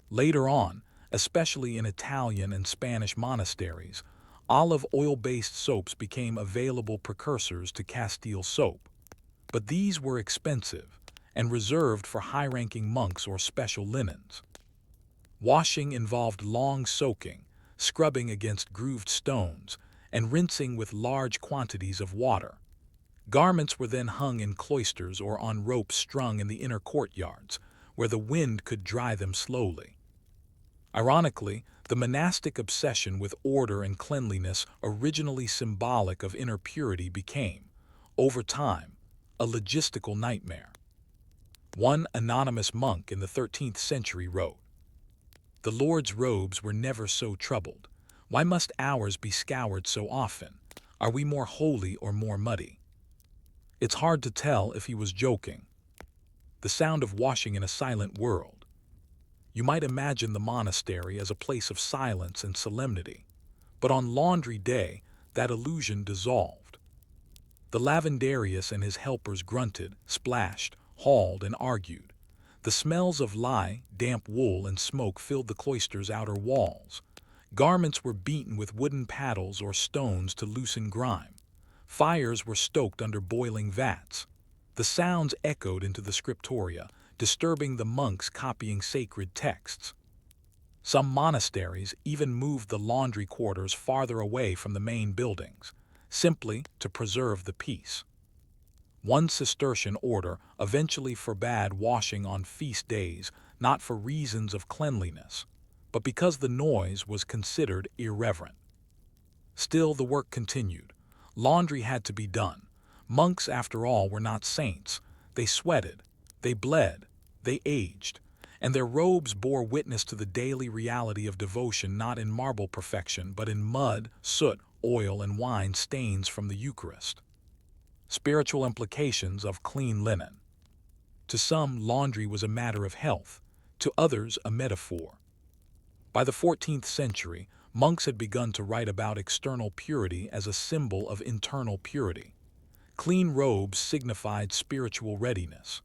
Later on, especially in Italian and Spanish monasteries, olive oil-based soaps became available precursors to Castile soap. But these were expensive and reserved for high-ranking monks or special linens. Washing involved long soaking, scrubbing against grooved stones, and rinsing with large quantities of water. Garments were then hung in cloisters or on ropes strung in the inner courtyards, where the wind could dry them slowly. Ironically, the monastic obsession with order and cleanliness, originally symbolic of inner purity, became, over time, a logistical nightmare. One anonymous monk in the 13th century wrote, "The Lord's robes were never so troubled. Why must ours be scoured so often? Are we more holy or more muddy?" It's hard to tell if he was joking. The sound of washing in a silent world. You might imagine the monastery as a place of silence and solemnity, but on laundry day, that illusion dissolved. The lavandarius and his helpers grunted, splashed, hauled, and argued. The smells of lye, damp wool, and smoke filled the cloister's outer walls. Garments were beaten with wooden paddles or stones to loosen grime. Fires were stoked under boiling vats. The sounds echoed into the scriptoria, disturbing the monks copying sacred texts. Some monasteries even moved the laundry quarters farther away from the main buildings, simply to preserve the peace. One Cistercian order eventually forbade washing on feast days, not for reasons of cleanliness, but because the noise was considered irreverent. Still, the work continued. Laundry had to be done. Monks, after all, were not saints. They sweated, they bled, they aged, and their robes bore witness to the daily reality of devotion, not in marble perfection, but in mud, soot, oil, and wine stains from the Eucharist. Spiritual implications of clean linen. To some, laundry was a matter of health, to others a metaphor. By the 14th century, monks had begun to write about external purity as a symbol of internal purity. Clean robes signified spiritual readiness.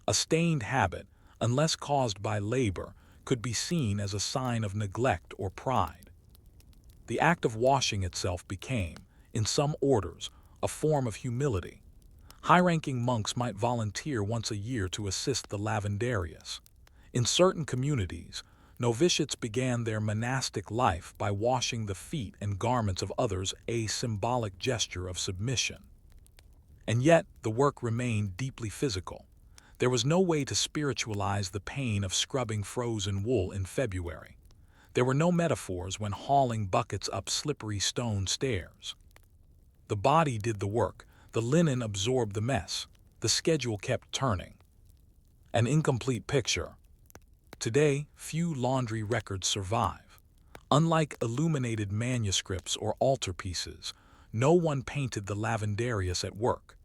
A stained habit, unless caused by labor, could be seen as a sign of neglect or pride. The act of washing itself became, in some orders, a form of humility. High-ranking monks might volunteer once a year to assist the lavandarius. In certain communities, novitiates began their monastic life by washing the feet and garments of others, a symbolic gesture of submission. And yet, the work remained deeply physical. There was no way to spiritualize the pain of scrubbing frozen wool in February. There were no metaphors when hauling buckets up slippery stone stairs. The body did the work, the linen absorbed the mess, the schedule kept turning. An incomplete picture. Today, few laundry records survive. Unlike illuminated manuscripts or altarpieces, no one painted the lavandarius at work.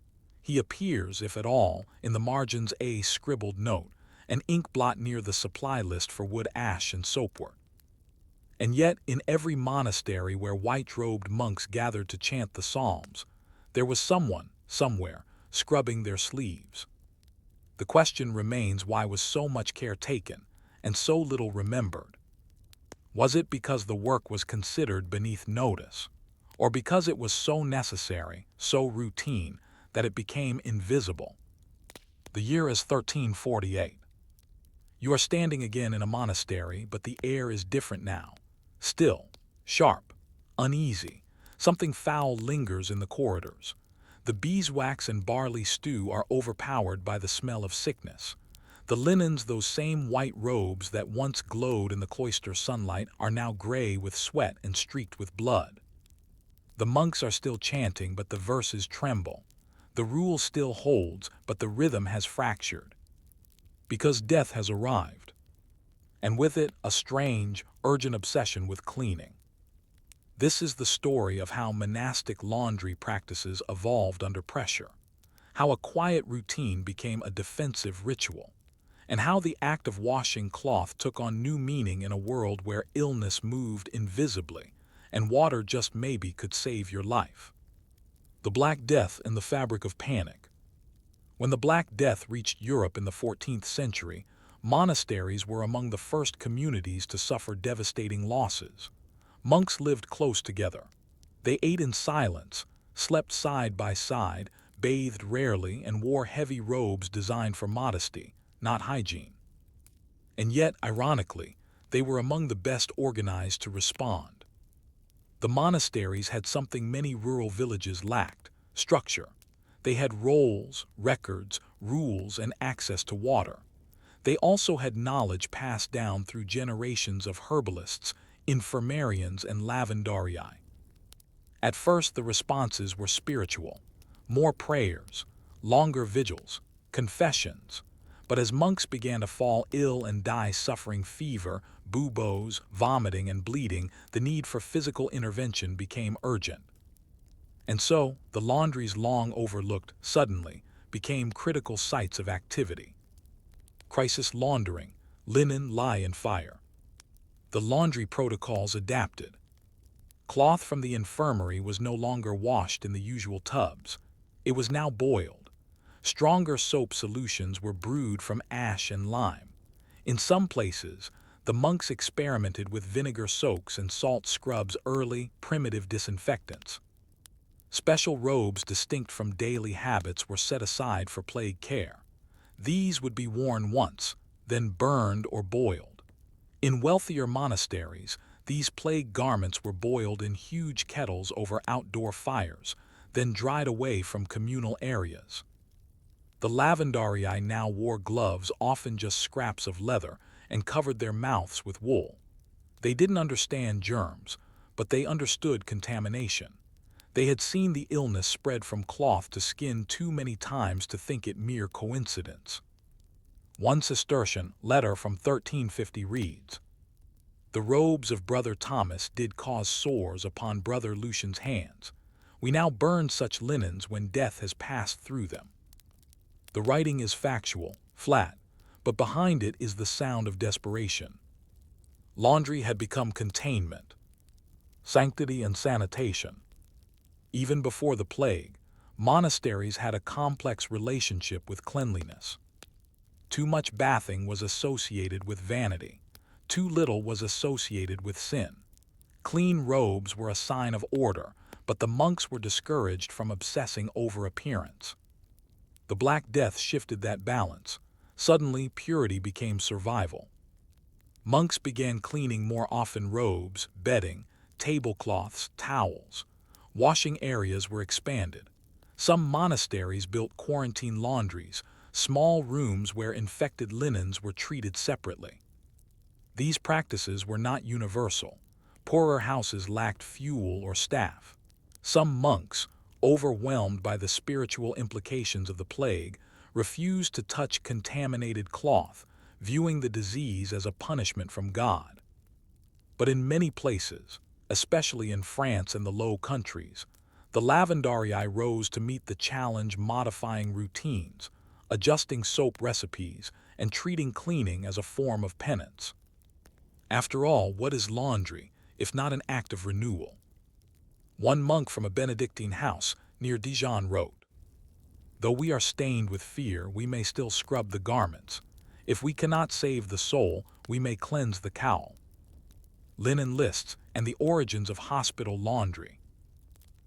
He appears, if at all, in the margins, a scribbled note, an ink blot near the supply list for wood, ash, and soapwort. And yet, in every monastery where white-robed monks gathered to chant the psalms, there was someone, somewhere, scrubbing their sleeves. The question remains, why was so much care taken, and so little remembered? Was it because the work was considered beneath notice, or because it was so necessary, so routine, that it became invisible? The year is 1348. You are standing again in a monastery, but the air is different now. Still, sharp, uneasy, something foul lingers in the corridors. The beeswax and barley stew are overpowered by the smell of sickness. The linens, those same white robes that once glowed in the cloister sunlight, are now gray with sweat and streaked with blood. The monks are still chanting, but the verses tremble. The rule still holds, but the rhythm has fractured. Because death has arrived. And with it, a strange, urgent obsession with cleaning. This is the story of how monastic laundry practices evolved under pressure, how a quiet routine became a defensive ritual, and how the act of washing cloth took on new meaning in a world where illness moved invisibly, and water just maybe could save your life. The Black Death and the Fabric of Panic. When the Black Death reached Europe in the 14th century, monasteries were among the first communities to suffer devastating losses. Monks lived close together. They ate in silence, slept side by side, bathed rarely, and wore heavy robes designed for modesty, not hygiene. And yet, ironically, they were among the best organized to respond. The monasteries had something many rural villages lacked: structure. They had rolls, records, rules, and access to water. They also had knowledge passed down through generations of herbalists, infirmarians, and lavandarii. At first, the responses were spiritual: more prayers, longer vigils, confessions. But as monks began to fall ill and die suffering fever, buboes, vomiting, and bleeding, the need for physical intervention became urgent. And so, the laundries long overlooked, suddenly, became critical sites of activity. Crisis laundering, linen lie in fire. The laundry protocols adapted. Cloth from the infirmary was no longer washed in the usual tubs. It was now boiled. Stronger soap solutions were brewed from ash and lime. In some places, the monks experimented with vinegar soaks and salt scrubs, early, primitive disinfectants. Special robes distinct from daily habits were set aside for plague care. These would be worn once, then burned or boiled. In wealthier monasteries, these plague garments were boiled in huge kettles over outdoor fires, then dried away from communal areas. The lavandarii now wore gloves, often just scraps of leather, and covered their mouths with wool. They didn't understand germs, but they understood contamination. They had seen the illness spread from cloth to skin too many times to think it mere coincidence. One Cistercian letter from 1350 reads, "The robes of Brother Thomas did cause sores upon Brother Lucian's hands. We now burn such linens when death has passed through them." The writing is factual, flat, but behind it is the sound of desperation. Laundry had become containment, sanctity and sanitation. Even before the plague, monasteries had a complex relationship with cleanliness. Too much bathing was associated with vanity. Too little was associated with sin. Clean robes were a sign of order, but the monks were discouraged from obsessing over appearance. The Black Death shifted that balance. Suddenly, purity became survival. Monks began cleaning more often robes, bedding, tablecloths, towels. Washing areas were expanded. Some monasteries built quarantine laundries, small rooms where infected linens were treated separately. These practices were not universal. Poorer houses lacked fuel or staff. Some monks, overwhelmed by the spiritual implications of the plague, refused to touch contaminated cloth, viewing the disease as a punishment from God. But in many places, especially in France and the Low Countries, the lavandarii rose to meet the challenge, modifying routines, adjusting soap recipes, and treating cleaning as a form of penance. After all, what is laundry, if not an act of renewal? One monk from a Benedictine house near Dijon wrote, "Though we are stained with fear, we may still scrub the garments. If we cannot save the soul, we may cleanse the cowl." Linen lists and the origins of hospital laundry.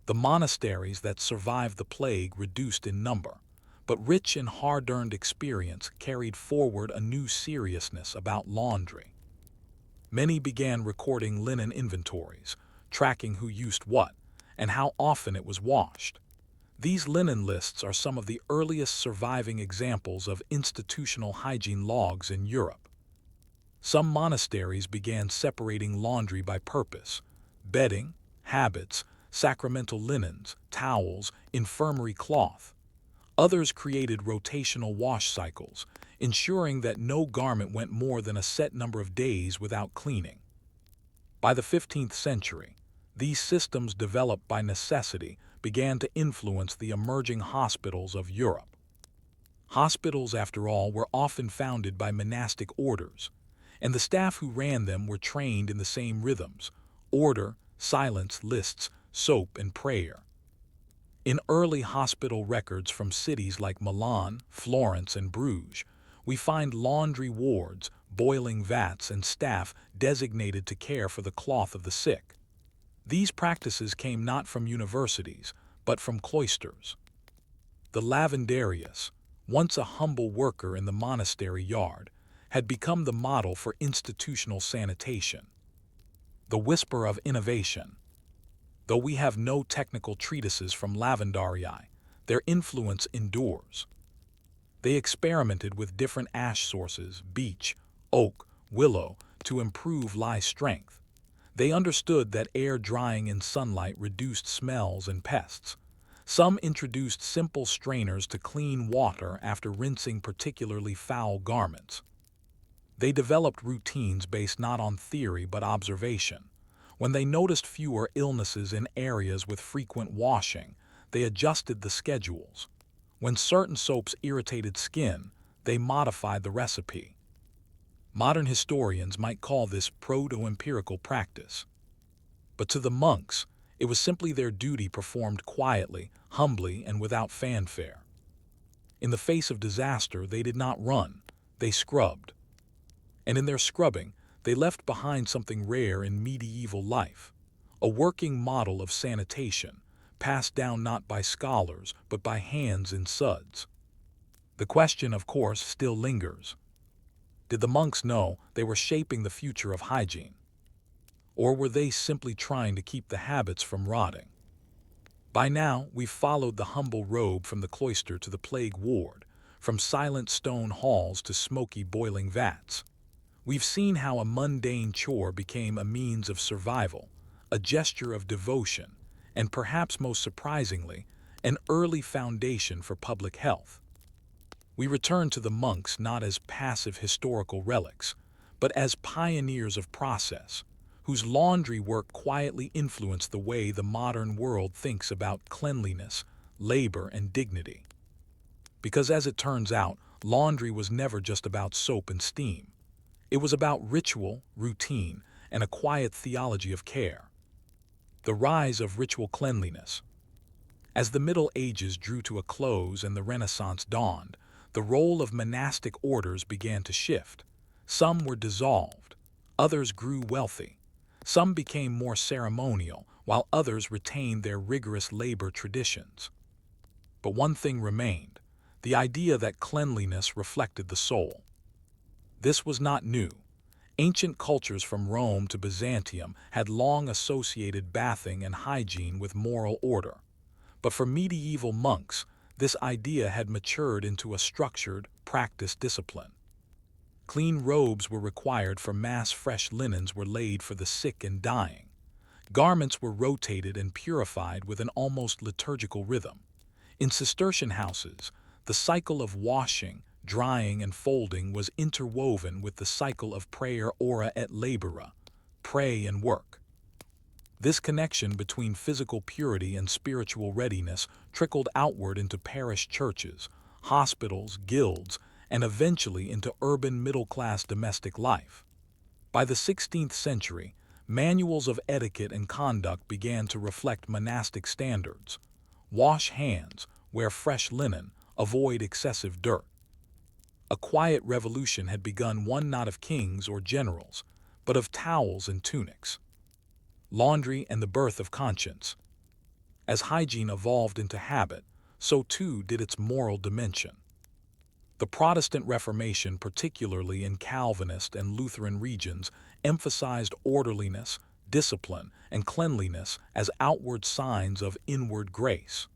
The monasteries that survived the plague reduced in number, but rich and hard-earned experience carried forward a new seriousness about laundry. Many began recording linen inventories, tracking who used what, and how often it was washed. These linen lists are some of the earliest surviving examples of institutional hygiene logs in Europe. Some monasteries began separating laundry by purpose: bedding, habits, sacramental linens, towels, infirmary cloth. Others created rotational wash cycles, ensuring that no garment went more than a set number of days without cleaning. By the 15th century, these systems, developed by necessity, began to influence the emerging hospitals of Europe. Hospitals, after all, were often founded by monastic orders, and the staff who ran them were trained in the same rhythms: order, silence, lists, soap, and prayer. In early hospital records from cities like Milan, Florence, and Bruges, we find laundry wards, boiling vats, and staff designated to care for the cloth of the sick. These practices came not from universities, but from cloisters. The lavanderius, once a humble worker in the monastery yard, had become the model for institutional sanitation. The whisper of innovation. Though we have no technical treatises from lavandarii, their influence endures. They experimented with different ash sources, beech, oak, willow, to improve lye strength. They understood that air drying in sunlight reduced smells and pests. Some introduced simple strainers to clean water after rinsing particularly foul garments. They developed routines based not on theory but observation. When they noticed fewer illnesses in areas with frequent washing, they adjusted the schedules. When certain soaps irritated skin, they modified the recipe. Modern historians might call this proto-empirical practice. But to the monks, it was simply their duty performed quietly, humbly, and without fanfare. In the face of disaster, they did not run, they scrubbed. And in their scrubbing, they left behind something rare in medieval life: a working model of sanitation, passed down not by scholars but by hands in suds. The question, of course, still lingers. Did the monks know they were shaping the future of hygiene? Or were they simply trying to keep the habits from rotting? By now, we've followed the humble robe from the cloister to the plague ward, from silent stone halls to smoky boiling vats. We've seen how a mundane chore became a means of survival, a gesture of devotion, and perhaps most surprisingly, an early foundation for public health. We return to the monks not as passive historical relics, but as pioneers of process, whose laundry work quietly influenced the way the modern world thinks about cleanliness, labor, and dignity. Because as it turns out, laundry was never just about soap and steam. It was about ritual, routine, and a quiet theology of care. The rise of ritual cleanliness. As the Middle Ages drew to a close and the Renaissance dawned, the role of monastic orders began to shift. Some were dissolved, others grew wealthy. Some became more ceremonial, while others retained their rigorous labor traditions. But one thing remained, the idea that cleanliness reflected the soul. This was not new. Ancient cultures from Rome to Byzantium had long associated bathing and hygiene with moral order. But for medieval monks, this idea had matured into a structured, practiced discipline. Clean robes were required for mass, fresh linens were laid for the sick and dying. Garments were rotated and purified with an almost liturgical rhythm. In Cistercian houses, the cycle of washing, drying, and folding was interwoven with the cycle of prayer, ora et labora, pray and work. This connection between physical purity and spiritual readiness trickled outward into parish churches, hospitals, guilds, and eventually into urban middle-class domestic life. By the 16th century, manuals of etiquette and conduct began to reflect monastic standards. Wash hands, wear fresh linen, avoid excessive dirt. A quiet revolution had begun, one not of kings or generals, but of towels and tunics. Laundry and the birth of conscience. As hygiene evolved into habit, so too did its moral dimension. The Protestant Reformation, particularly in Calvinist and Lutheran regions, emphasized orderliness, discipline, and cleanliness as outward signs of inward grace.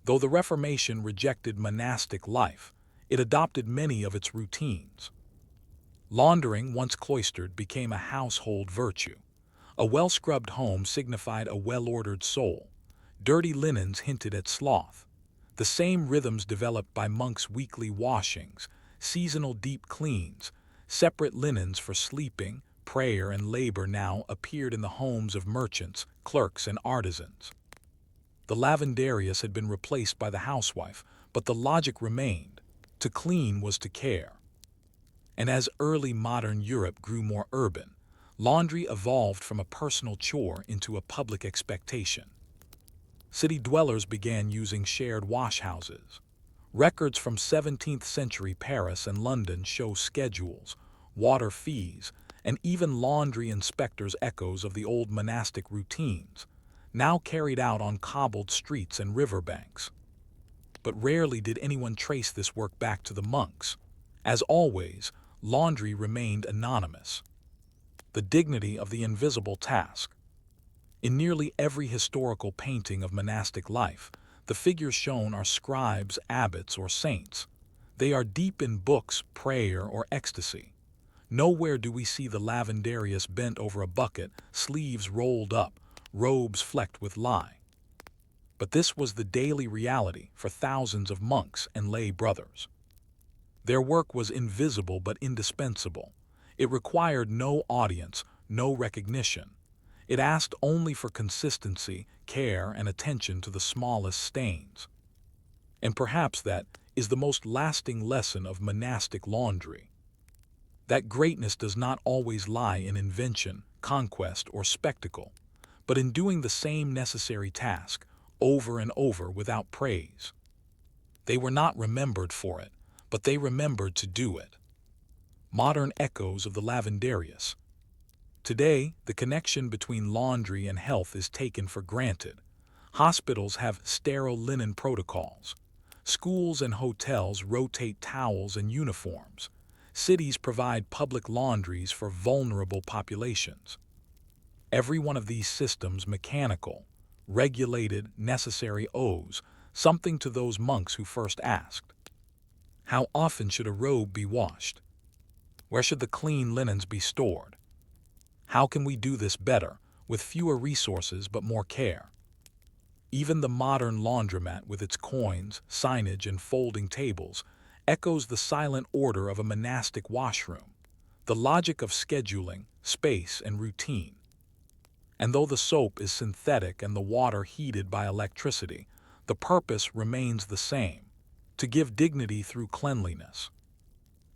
Though the Reformation rejected monastic life, it adopted many of its routines. Laundering, once cloistered, became a household virtue. A well-scrubbed home signified a well-ordered soul. Dirty linens hinted at sloth. The same rhythms developed by monks' weekly washings, seasonal deep cleans, separate linens for sleeping, prayer, and labor now appeared in the homes of merchants, clerks, and artisans. The lavanderius had been replaced by the housewife, but the logic remained. To clean was to care. And as early modern Europe grew more urban, laundry evolved from a personal chore into a public expectation. City dwellers began using shared washhouses. Records from 17th century Paris and London show schedules, water fees, and even laundry inspectors' echoes of the old monastic routines, now carried out on cobbled streets and riverbanks. But rarely did anyone trace this work back to the monks. As always, laundry remained anonymous. The dignity of the invisible task. In nearly every historical painting of monastic life, the figures shown are scribes, abbots, or saints. They are deep in books, prayer, or ecstasy. Nowhere do we see the lavanderius bent over a bucket, sleeves rolled up, robes flecked with lye. But this was the daily reality for thousands of monks and lay brothers. Their work was invisible but indispensable. It required no audience, no recognition. It asked only for consistency, care, and attention to the smallest stains. And perhaps that is the most lasting lesson of monastic laundry. That greatness does not always lie in invention, conquest, or spectacle, but in doing the same necessary task over and over without praise. They were not remembered for it, but they remembered to do it. Modern echoes of the lavanderius. Today, the connection between laundry and health is taken for granted. Hospitals have sterile linen protocols. Schools and hotels rotate towels and uniforms. Cities provide public laundries for vulnerable populations. Every one of these systems, mechanical, regulated, necessary, owes something to those monks who first asked, how often should a robe be washed? Where should the clean linens be stored? How can we do this better, with fewer resources but more care? Even the modern laundromat with its coins, signage, and folding tables echoes the silent order of a monastic washroom, the logic of scheduling, space, and routine. And though the soap is synthetic and the water heated by electricity, the purpose remains the same: to give dignity through cleanliness.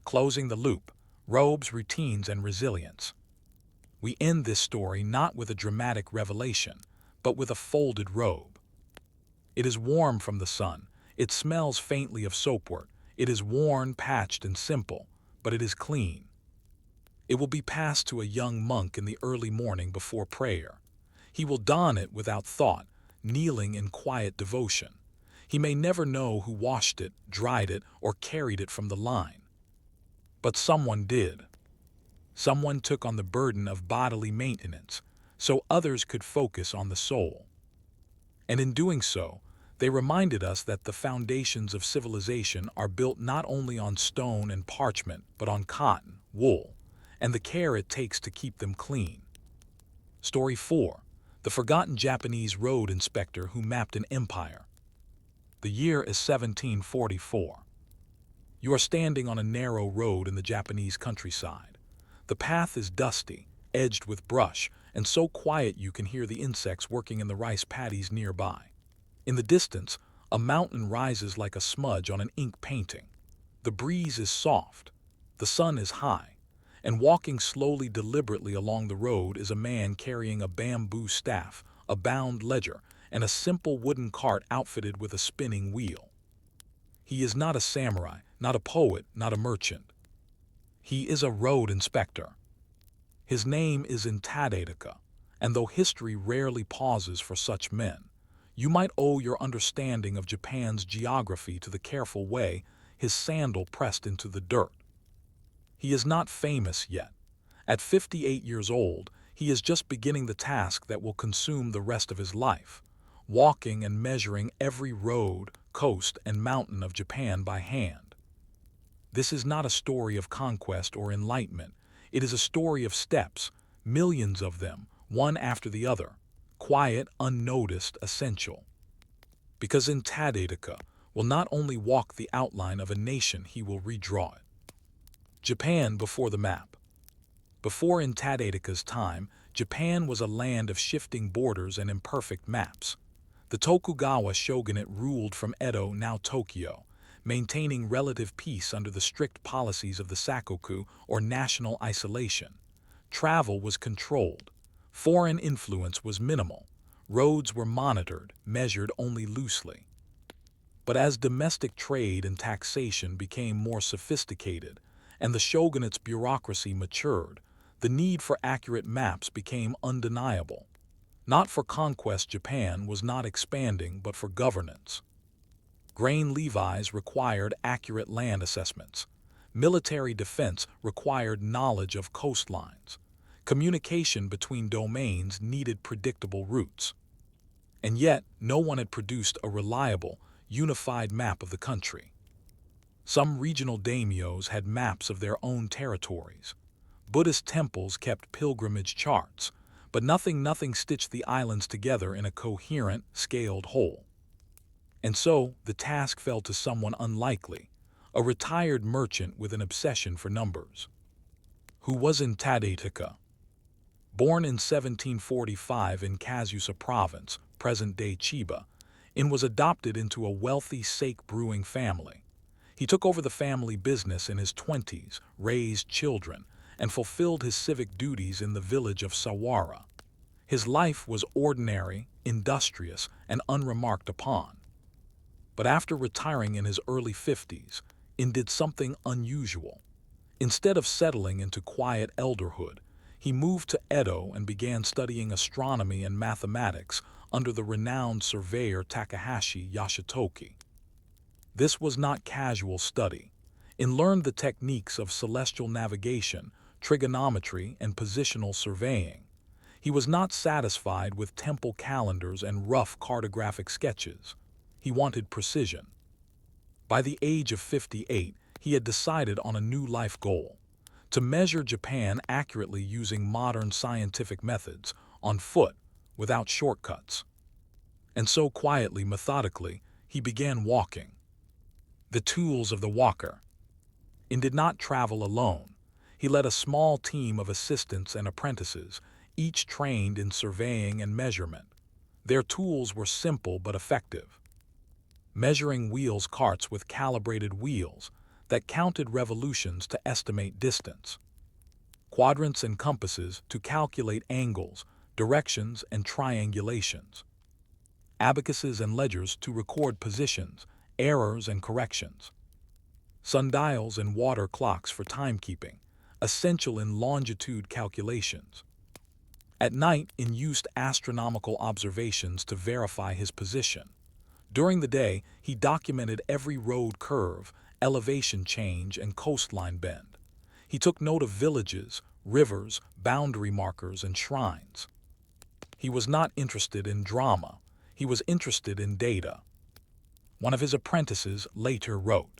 Closing the loop, robes, routines, and resilience. We end this story not with a dramatic revelation, but with a folded robe. It is warm from the sun, it smells faintly of soapwort, it is worn, patched, and simple, but it is clean. It will be passed to a young monk in the early morning before prayer. He will don it without thought, kneeling in quiet devotion. He may never know who washed it, dried it, or carried it from the line. But someone did. Someone took on the burden of bodily maintenance, so others could focus on the soul. And in doing so, they reminded us that the foundations of civilization are built not only on stone and parchment, but on cotton, wool, and the care it takes to keep them clean. Story 4. The Forgotten Japanese Road Inspector Who Mapped an Empire. The year is 1744. You are standing on a narrow road in the Japanese countryside. The path is dusty, edged with brush, and so quiet you can hear the insects working in the rice paddies nearby. In the distance, a mountain rises like a smudge on an ink painting. The breeze is soft, the sun is high, and walking slowly, deliberately along the road is a man carrying a bamboo staff, a bound ledger, and a simple wooden cart outfitted with a spinning wheel. He is not a samurai, not a poet, not a merchant. He is a road inspector. His name is Tadedeka, and though history rarely pauses for such men, you might owe your understanding of Japan's geography to the careful way his sandal pressed into the dirt. He is not famous yet. At 58 years old, he is just beginning the task that will consume the rest of his life, walking and measuring every road, coast, and mountain of Japan by hand. This is not a story of conquest or enlightenment. It is a story of steps, millions of them, one after the other, quiet, unnoticed, essential. Because Tadedeka will not only walk the outline of a nation, he will redraw it. Japan before the map. Before Tadedeka's time, Japan was a land of shifting borders and imperfect maps. The Tokugawa shogunate ruled from Edo, now Tokyo, maintaining relative peace under the strict policies of the Sakoku, or national isolation. Travel was controlled. Foreign influence was minimal. Roads were monitored, measured only loosely. But as domestic trade and taxation became more sophisticated, and the shogunate's bureaucracy matured, the need for accurate maps became undeniable. Not for conquest, Japan was not expanding, but for governance. Grain levies required accurate land assessments. Military defense required knowledge of coastlines. Communication between domains needed predictable routes. And yet, no one had produced a reliable, unified map of the country. Some regional daimyos had maps of their own territories. Buddhist temples kept pilgrimage charts, but nothing stitched the islands together in a coherent, scaled whole. And so, the task fell to someone unlikely, a retired merchant with an obsession for numbers. Who was Tadedeka? Born in 1745 in Kazusa Province, present-day Chiba, was adopted into a wealthy sake brewing family. He took over the family business in his 20s, raised children, and fulfilled his civic duties in the village of Sawara. His life was ordinary, industrious, and unremarked upon. But after retiring in his early 50s, did something unusual. Instead of settling into quiet elderhood, he moved to Edo and began studying astronomy and mathematics under the renowned surveyor Takahashi Yashitoki. This was not casual study. He learned the techniques of celestial navigation, trigonometry, and positional surveying. He was not satisfied with temple calendars and rough cartographic sketches. He wanted precision. By the age of 58, he had decided on a new life goal: to measure Japan accurately using modern scientific methods, on foot, without shortcuts. And so quietly, methodically, he began walking. The tools of the walker. He did not travel alone. He led a small team of assistants and apprentices, each trained in surveying and measurement. Their tools were simple but effective. Measuring wheels carts with calibrated wheels that counted revolutions to estimate distance. Quadrants and compasses to calculate angles, directions, and triangulations. Abacuses and ledgers to record positions, errors, and corrections. Sundials and water clocks for timekeeping, essential in longitude calculations. At night, in used astronomical observations to verify his position. During the day, he documented every road curve, elevation change, and coastline bend. He took note of villages, rivers, boundary markers, and shrines. He was not interested in drama. He was interested in data. One of his apprentices later wrote,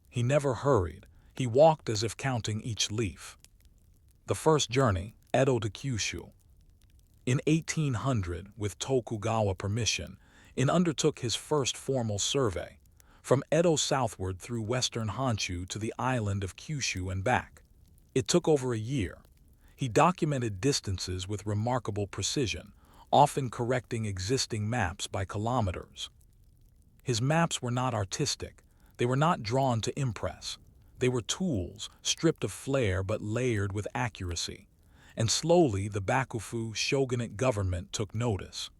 "He never hurried. He walked as if counting each leaf." The first journey, Edo to Kyushu. In 1800, with Tokugawa permission, undertook his first formal survey, from Edo southward through western Honshu to the island of Kyushu and back. It took over a year. He documented distances with remarkable precision, often correcting existing maps by kilometers. His maps were not artistic. They were not drawn to impress. They were tools, stripped of flair but layered with accuracy. And slowly the Bakufu shogunate government took notice.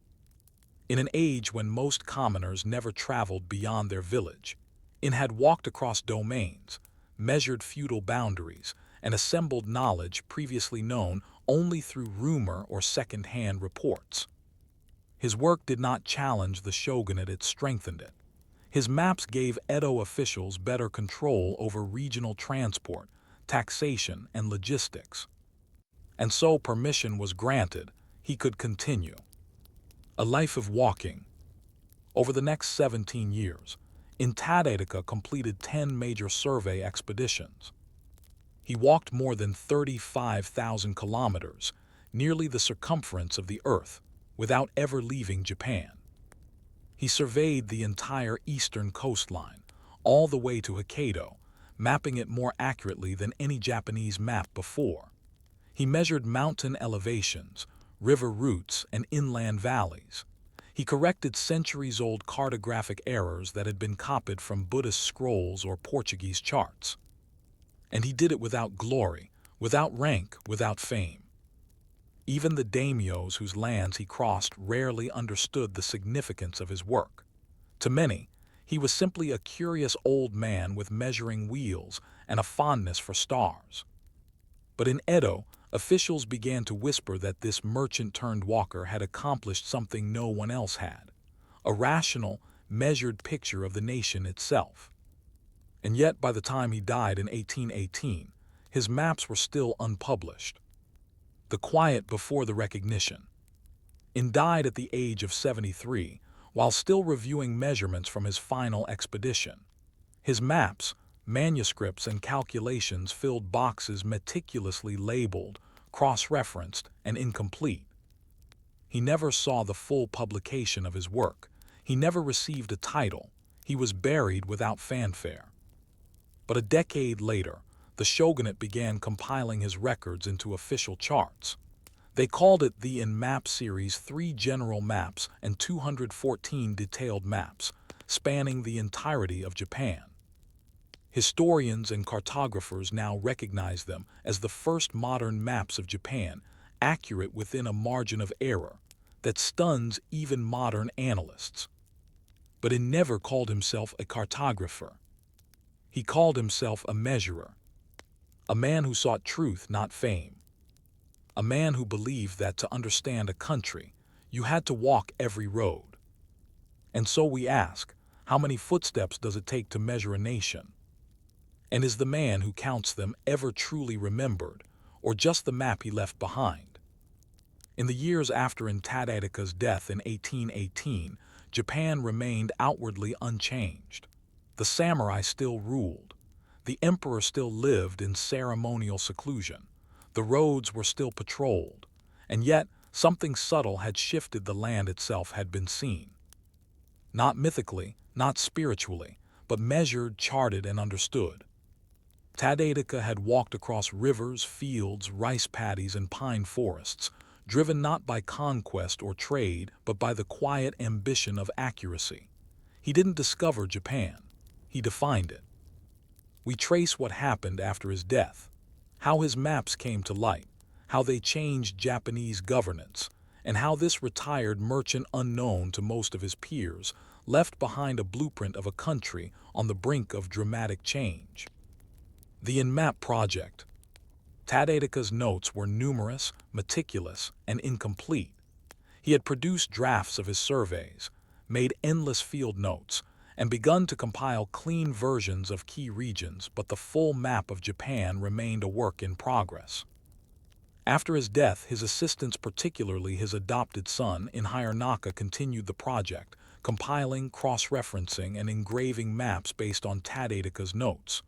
In an age when most commoners never traveled beyond their village, it had walked across domains, measured feudal boundaries, and assembled knowledge previously known only through rumor or second-hand reports. His work did not challenge the shogunate, it strengthened it. His maps gave Edo officials better control over regional transport, taxation, and logistics. And so permission was granted. He could continue. A life of walking. Over the next 17 years, Tadedeka completed 10 major survey expeditions. He walked more than 35,000 kilometers, nearly the circumference of the Earth, without ever leaving Japan. He surveyed the entire eastern coastline, all the way to Hokkaido, mapping it more accurately than any Japanese map before. He measured mountain elevations, river routes, and inland valleys. He corrected centuries-old cartographic errors that had been copied from Buddhist scrolls or Portuguese charts. And he did it without glory, without rank, without fame. Even the daimyos whose lands he crossed rarely understood the significance of his work. To many, he was simply a curious old man with measuring wheels and a fondness for stars. But in Edo, officials began to whisper that this merchant-turned-walker had accomplished something no one else had, a rational, measured picture of the nation itself. And yet, by the time he died in 1818, his maps were still unpublished. The quiet before the recognition. Died at the age of 73, while still reviewing measurements from his final expedition. His maps, manuscripts, and calculations filled boxes meticulously labeled, cross-referenced, and incomplete. He never saw the full publication of his work. He never received a title. He was buried without fanfare. But a decade later, the shogunate began compiling his records into official charts. They called it the In Map Series, 3 general maps and 214 detailed maps, spanning the entirety of Japan. Historians and cartographers now recognize them as the first modern maps of Japan, accurate within a margin of error that stuns even modern analysts. But he never called himself a cartographer. He called himself a measurer, a man who sought truth, not fame, a man who believed that to understand a country, you had to walk every road. And so we ask, how many footsteps does it take to measure a nation? And is the man who counts them ever truly remembered, or just the map he left behind? In the years after Tadedeka's death in 1818, Japan remained outwardly unchanged. The samurai still ruled. The emperor still lived in ceremonial seclusion. The roads were still patrolled. And yet, something subtle had shifted. The land itself had been seen. Not mythically, not spiritually, but measured, charted, and understood. Tadadeka had walked across rivers, fields, rice paddies, and pine forests, driven not by conquest or trade, but by the quiet ambition of accuracy. He didn't discover Japan. He defined it. We trace what happened after his death, how his maps came to light, how they changed Japanese governance, and how this retired merchant, unknown to most of his peers, left behind a blueprint of a country on the brink of dramatic change. The InMap project. Tadadeka's notes were numerous, meticulous, and incomplete. He had produced drafts of his surveys, made endless field notes, and begun to compile clean versions of key regions, but the full map of Japan remained a work in progress. After his death, his assistants, particularly his adopted son in Hironaka, continued the project, compiling, cross-referencing, and engraving maps based on Tadadeka's notes.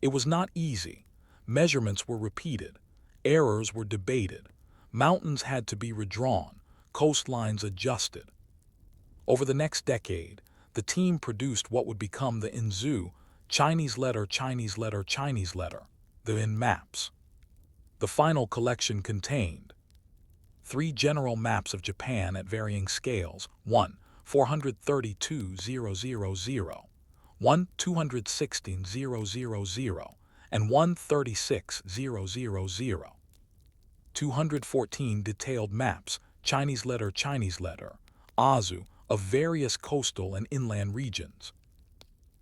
It was not easy. Measurements were repeated, errors were debated, mountains had to be redrawn, coastlines adjusted. Over the next decade, the team produced what would become the Inzu, Chinese letter, Chinese letter, Chinese letter, the In Maps. The final collection contained 3 general maps of Japan at varying scales: 1. 432,000, 1. 216,000, and 1. 36,000. 214 detailed maps, Chinese letter, Azu, of various coastal and inland regions.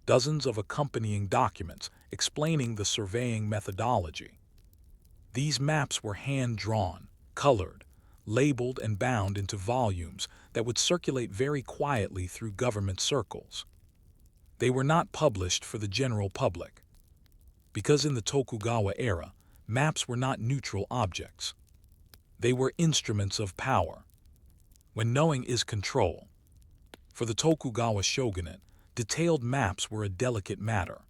Dozens of accompanying documents explaining the surveying methodology. These maps were hand-drawn, colored, labeled, and bound into volumes that would circulate very quietly through government circles. They were not published for the general public, because in the Tokugawa era, maps were not neutral objects. They were instruments of power. When knowing is control. For the Tokugawa shogunate, detailed maps were a delicate matter.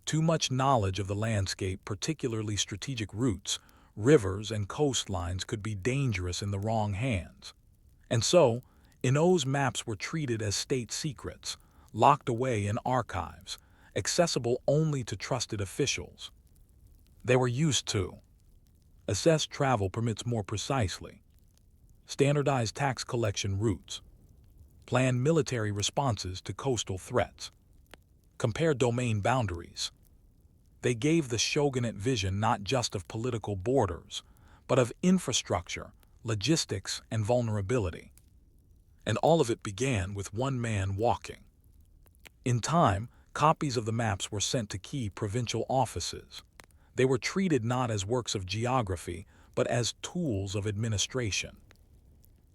Too much knowledge of the landscape, particularly strategic routes, rivers, and coastlines, could be dangerous in the wrong hands. And so, Ino's maps were treated as state secrets, locked away in archives, accessible only to trusted officials. They were used to assess travel permits more precisely, standardize tax collection routes, plan military responses to coastal threats, compare domain boundaries. They gave the shogunate vision not just of political borders, but of infrastructure, logistics, and vulnerability. And all of it began with one man walking. In time, copies of the maps were sent to key provincial offices. They were treated not as works of geography, but as tools of administration.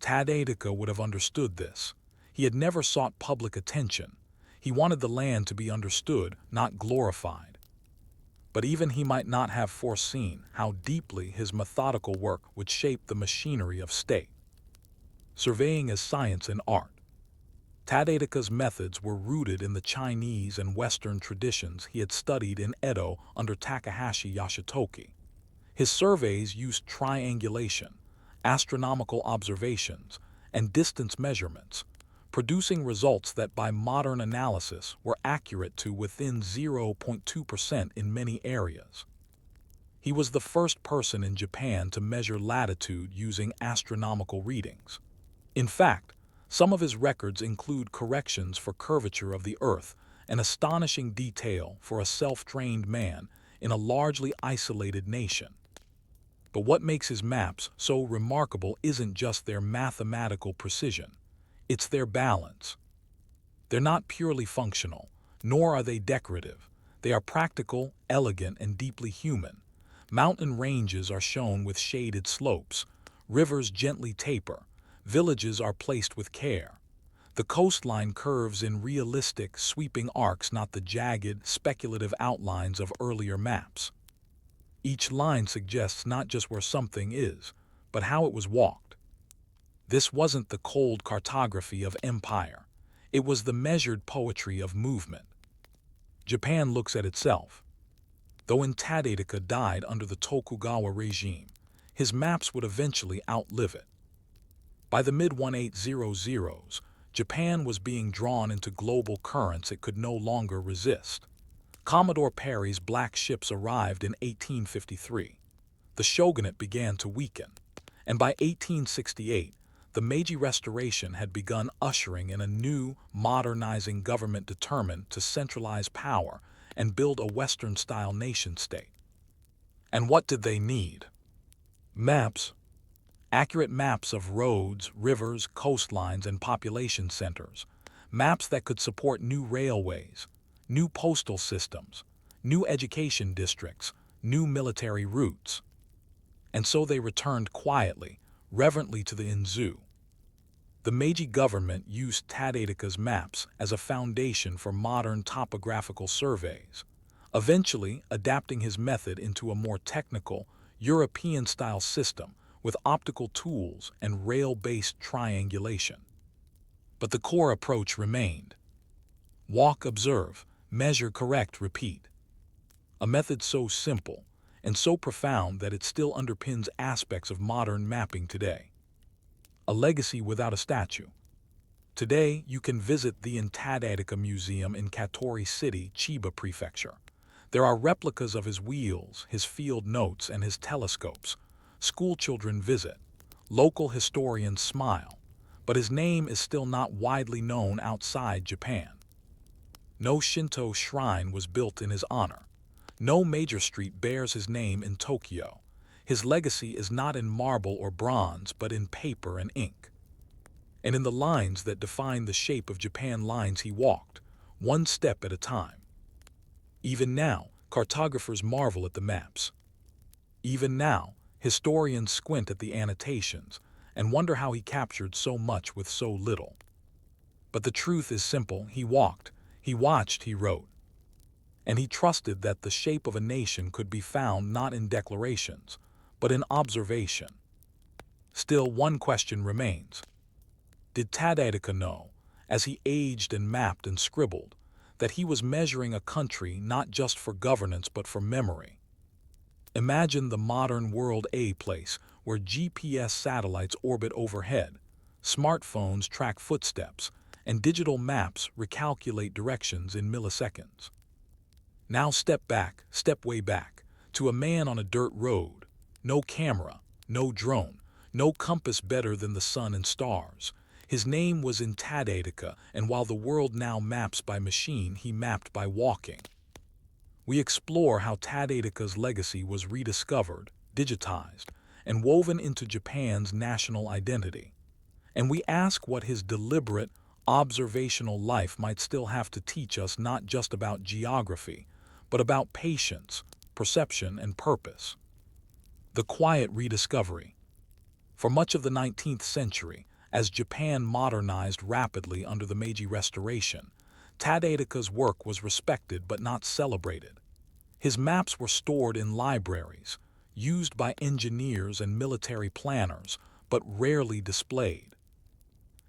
Tadadeka would have understood this. He had never sought public attention. He wanted the land to be understood, not glorified. But even he might not have foreseen how deeply his methodical work would shape the machinery of state. Surveying as science and art. Tadadeka's methods were rooted in the Chinese and Western traditions he had studied in Edo under Takahashi Yashitoki. His surveys used triangulation, astronomical observations, and distance measurements, producing results that by modern analysis were accurate to within 0.2% in many areas. He was the first person in Japan to measure latitude using astronomical readings. In fact, some of his records include corrections for curvature of the Earth, an astonishing detail for a self-trained man in a largely isolated nation. But what makes his maps so remarkable isn't just their mathematical precision. It's their balance. They're not purely functional, nor are they decorative. They are practical, elegant, and deeply human. Mountain ranges are shown with shaded slopes. Rivers gently taper. Villages are placed with care. The coastline curves in realistic, sweeping arcs, not the jagged, speculative outlines of earlier maps. Each line suggests not just where something is, but how it was walked. This wasn't the cold cartography of empire. It was the measured poetry of movement. Japan looks at itself. Though Tadadeka died under the Tokugawa regime, his maps would eventually outlive it. By the mid-1800s, Japan was being drawn into global currents it could no longer resist. Commodore Perry's black ships arrived in 1853. The shogunate began to weaken, and by 1868, the Meiji Restoration had begun ushering in a new, modernizing government determined to centralize power and build a Western-style nation-state. And what did they need? Maps. Accurate maps of roads, rivers, coastlines, and population centers. Maps that could support new railways, new postal systems, new education districts, new military routes. And so they returned quietly, reverently to the Inzu. The Meiji government used Tadetaka's maps as a foundation for modern topographical surveys, eventually adapting his method into a more technical, European-style system with optical tools and rail-based triangulation. But the core approach remained. Walk, observe, measure, correct, repeat. A method so simple and so profound that it still underpins aspects of modern mapping today. A legacy without a statue. Today, you can visit the Tadetaka Museum in Katori City, Chiba Prefecture. There are replicas of his wheels, his field notes, and his telescopes. Schoolchildren visit. Local historians smile. But his name is still not widely known outside Japan. No Shinto shrine was built in his honor. No major street bears his name in Tokyo. His legacy is not in marble or bronze, but in paper and ink. And in the lines that define the shape of Japan, lines he walked, one step at a time. Even now, cartographers marvel at the maps. Even now, historians squint at the annotations and wonder how he captured so much with so little. But the truth is simple: he walked, he watched, he wrote. And he trusted that the shape of a nation could be found not in declarations, but in observation. Still, one question remains. Did Tadetaka know, as he aged and mapped and scribbled, that he was measuring a country not just for governance but for memory? Imagine the modern world, a place where GPS satellites orbit overhead, smartphones track footsteps, and digital maps recalculate directions in milliseconds. Now step back, step way back, to a man on a dirt road. No camera, no drone, no compass better than the sun and stars. His name was in Tadetaka, and while the world now maps by machine, he mapped by walking. We explore how Tadetaka's legacy was rediscovered, digitized, and woven into Japan's national identity. And we ask what his deliberate, observational life might still have to teach us, not just about geography, but about patience, perception, and purpose. The quiet rediscovery. For much of the 19th century, as Japan modernized rapidly under the Meiji Restoration, Tadetaka's work was respected but not celebrated. His maps were stored in libraries, used by engineers and military planners, but rarely displayed.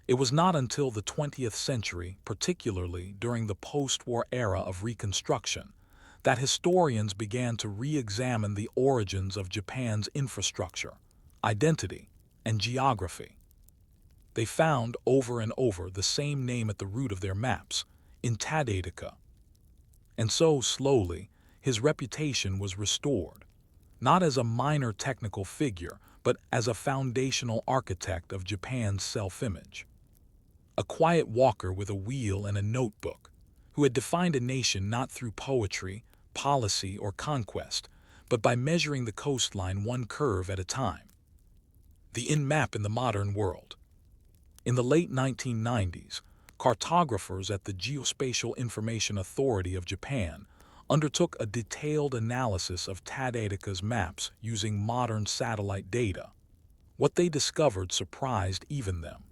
It was not until the 20th century, particularly during the post-war era of Reconstruction, that historians began to re-examine the origins of Japan's infrastructure, identity, and geography. They found over and over the same name at the root of their maps, in Tadetaka. And so, slowly, his reputation was restored, not as a minor technical figure, but as a foundational architect of Japan's self-image. A quiet walker with a wheel and a notebook, who had defined a nation not through poetry, policy, or conquest, but by measuring the coastline one curve at a time. The map in the modern world. In the late 1990s, cartographers at the Geospatial Information Authority of Japan undertook a detailed analysis of Tadetaka's maps using modern satellite data. What they discovered surprised even them.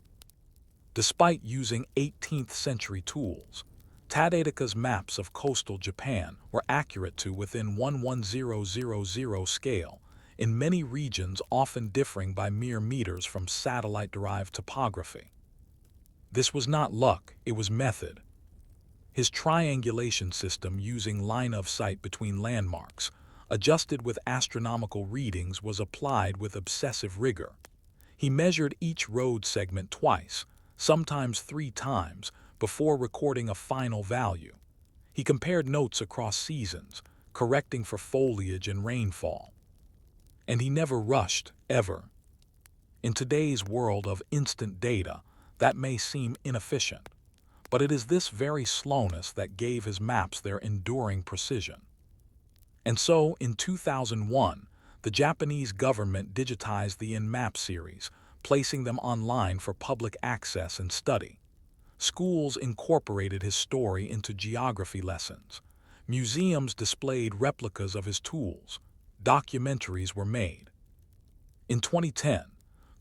Despite using 18th century tools, Tadetaka's maps of coastal Japan were accurate to within 1/1000 scale, in many regions often differing by mere meters from satellite-derived topography. This was not luck, it was method. His triangulation system, using line of sight between landmarks, adjusted with astronomical readings, was applied with obsessive rigor. He measured each road segment twice, sometimes 3 times, before recording a final value. He compared notes across seasons, correcting for foliage and rainfall. And he never rushed, ever. In today's world of instant data, that may seem inefficient, but it is this very slowness that gave his maps their enduring precision. And so, in 2001, the Japanese government digitized the InMap series, placing them online for public access and study. Schools incorporated his story into geography lessons. Museums displayed replicas of his tools. Documentaries were made. In 2010,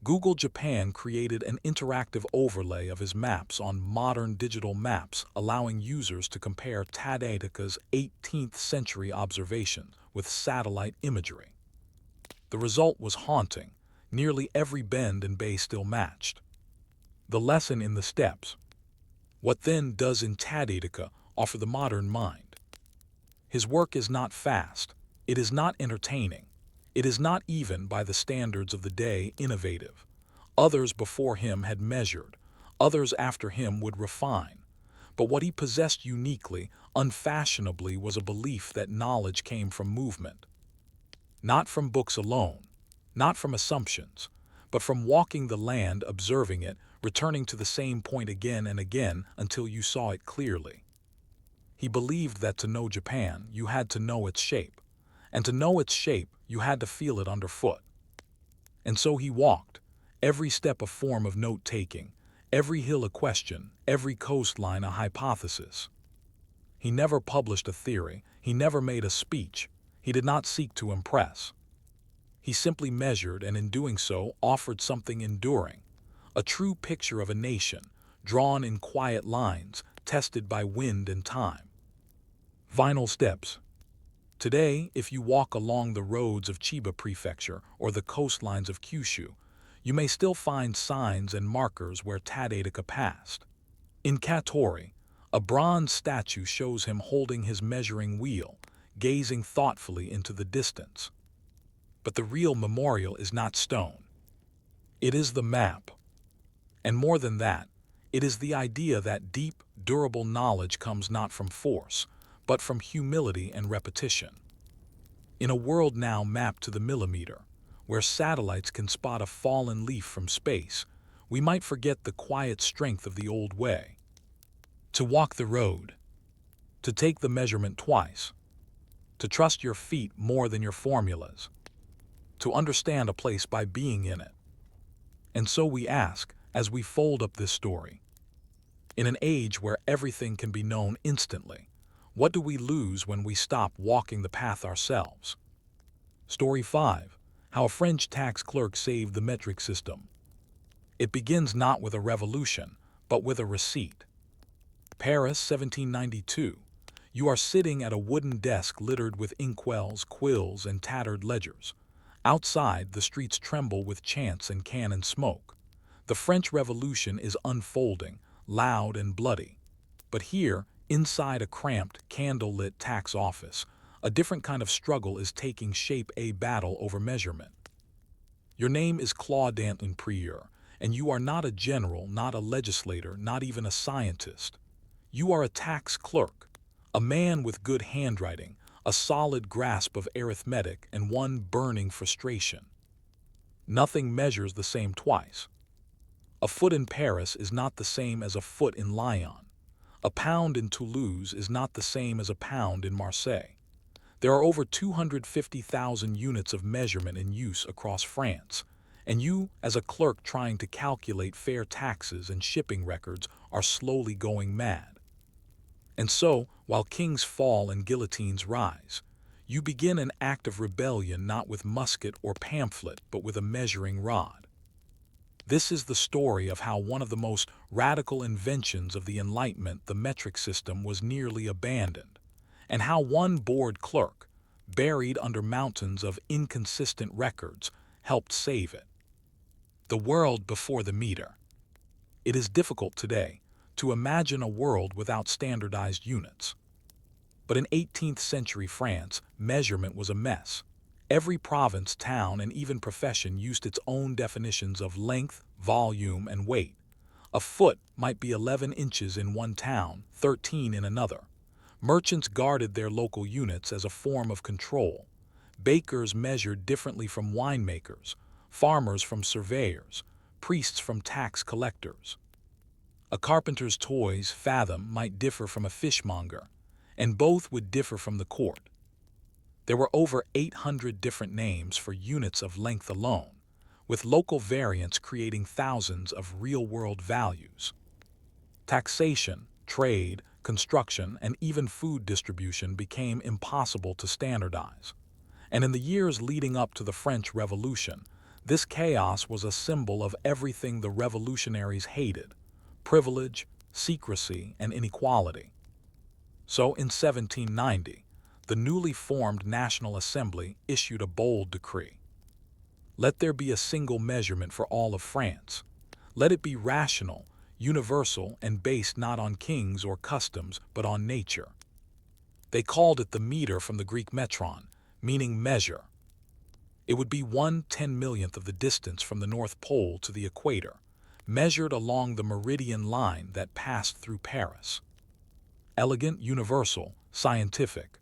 Google Japan created an interactive overlay of his maps on modern digital maps, allowing users to compare Tadetaka's 18th century observations with satellite imagery. The result was haunting. Nearly every bend and bay still matched. The lesson in the steps. What then does in Tadetaka offer the modern mind? His work is not fast. It is not entertaining. It is not even, by the standards of the day, innovative. Others before him had measured. Others after him would refine. But what he possessed uniquely, unfashionably, was a belief that knowledge came from movement. Not from books alone, not from assumptions, but from walking the land, observing it, returning to the same point again and again until you saw it clearly. He believed that to know Japan, you had to know its shape. And to know its shape, you had to feel it underfoot. And so he walked, every step a form of note-taking, every hill a question, every coastline a hypothesis. He never published a theory, he never made a speech, he did not seek to impress. He simply measured, and in doing so offered something enduring, a true picture of a nation, drawn in quiet lines, tested by wind and time. Vinyl steps. Today, if you walk along the roads of Chiba Prefecture or the coastlines of Kyushu, you may still find signs and markers where Tadetaka passed. In Katori, a bronze statue shows him holding his measuring wheel, gazing thoughtfully into the distance. But the real memorial is not stone. It is the map. And more than that, it is the idea that deep, durable knowledge comes not from force, but from humility and repetition. In a world now mapped to the millimeter, where satellites can spot a fallen leaf from space, we might forget the quiet strength of the old way. To walk the road, to take the measurement twice, to trust your feet more than your formulas, to understand a place by being in it. And so we ask, as we fold up this story, in an age where everything can be known instantly, what do we lose when we stop walking the path ourselves? Story 5. How a French tax clerk saved the metric system. It begins not with a revolution, but with a receipt. Paris, 1792. You are sitting at a wooden desk littered with inkwells, quills, and tattered ledgers. Outside, the streets tremble with chants and cannon smoke. The French Revolution is unfolding, loud and bloody. But here, inside a cramped, candlelit tax office, a different kind of struggle is taking shape, a battle over measurement. Your name is Claude Danton Prieur, and you are not a general, not a legislator, not even a scientist. You are a tax clerk, a man with good handwriting, a solid grasp of arithmetic, and one burning frustration. Nothing measures the same twice. A foot in Paris is not the same as a foot in Lyon. A pound in Toulouse is not the same as a pound in Marseille. There are over 250,000 units of measurement in use across France, and you, as a clerk trying to calculate fair taxes and shipping records, are slowly going mad. And so, while kings fall and guillotines rise, you begin an act of rebellion not with musket or pamphlet, but with a measuring rod. This is the story of how one of the most radical inventions of the Enlightenment, the metric system, was nearly abandoned, and how one bored clerk, buried under mountains of inconsistent records, helped save it. The world before the meter. It is difficult today to imagine a world without standardized units. But in 18th century France, measurement was a mess. Every province, town, and even profession used its own definitions of length, volume, and weight. A foot might be 11 inches in one town, 13 in another. Merchants guarded their local units as a form of control. Bakers measured differently from winemakers, farmers from surveyors, priests from tax collectors. A carpenter's toys, fathom, might differ from a fishmonger, and both would differ from the court. There were over 800 different names for units of length alone, with local variants creating thousands of real-world values. Taxation, trade, construction, and even food distribution became impossible to standardize. And in the years leading up to the French Revolution, this chaos was a symbol of everything the revolutionaries hated: privilege, secrecy, and inequality. So in 1790, the newly formed National Assembly issued a bold decree. Let there be a single measurement for all of France. Let it be rational, universal, and based not on kings or customs, but on nature. They called it the meter, from the Greek metron, meaning measure. It would be 1/10,000,000th of the distance from the North Pole to the equator, measured along the meridian line that passed through Paris. Elegant, universal, scientific.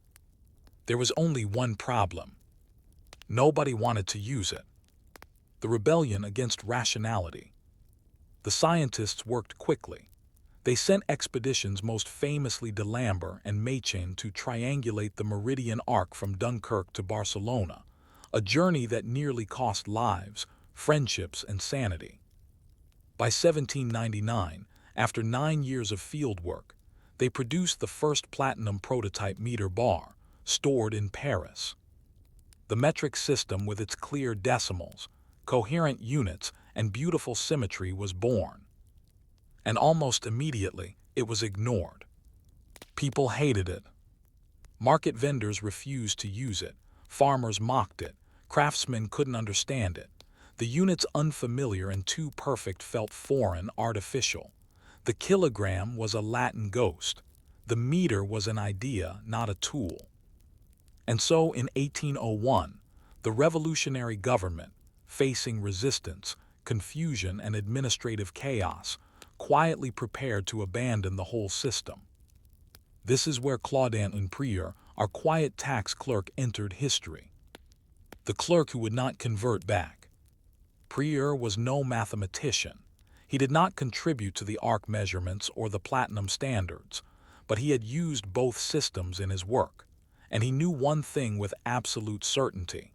There was only one problem. Nobody wanted to use it. The rebellion against rationality. The scientists worked quickly. They sent expeditions, most famously de Lambert and Machen, to triangulate the meridian arc from Dunkirk to Barcelona, a journey that nearly cost lives, friendships, and sanity. By 1799, after 9 years of field work, they produced the first platinum prototype meter bar, stored in Paris. The metric system, with its clear decimals, coherent units, and beautiful symmetry, was born. And almost immediately, it was ignored. People hated it. Market vendors refused to use it. Farmers mocked it. Craftsmen couldn't understand it. The units, unfamiliar and too perfect, felt foreign, artificial. The kilogram was a Latin ghost. The meter was an idea, not a tool. And so, in 1801, the revolutionary government, facing resistance, confusion, and administrative chaos, quietly prepared to abandon the whole system. This is where Claudin Prieur, our quiet tax clerk, entered history. The clerk who would not convert back. Prieur was no mathematician. He did not contribute to the arc measurements or the platinum standards, but he had used both systems in his work, and he knew one thing with absolute certainty.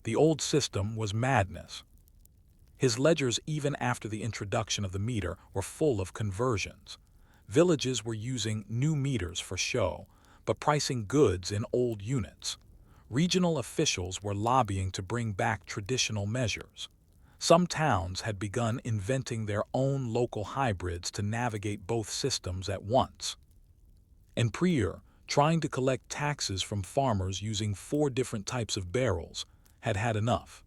The old system was madness. His ledgers, even after the introduction of the meter, were full of conversions. Villages were using new meters for show, but pricing goods in old units. Regional officials were lobbying to bring back traditional measures. Some towns had begun inventing their own local hybrids to navigate both systems at once. And Prieur, trying to collect taxes from farmers using 4 different types of barrels, had had enough.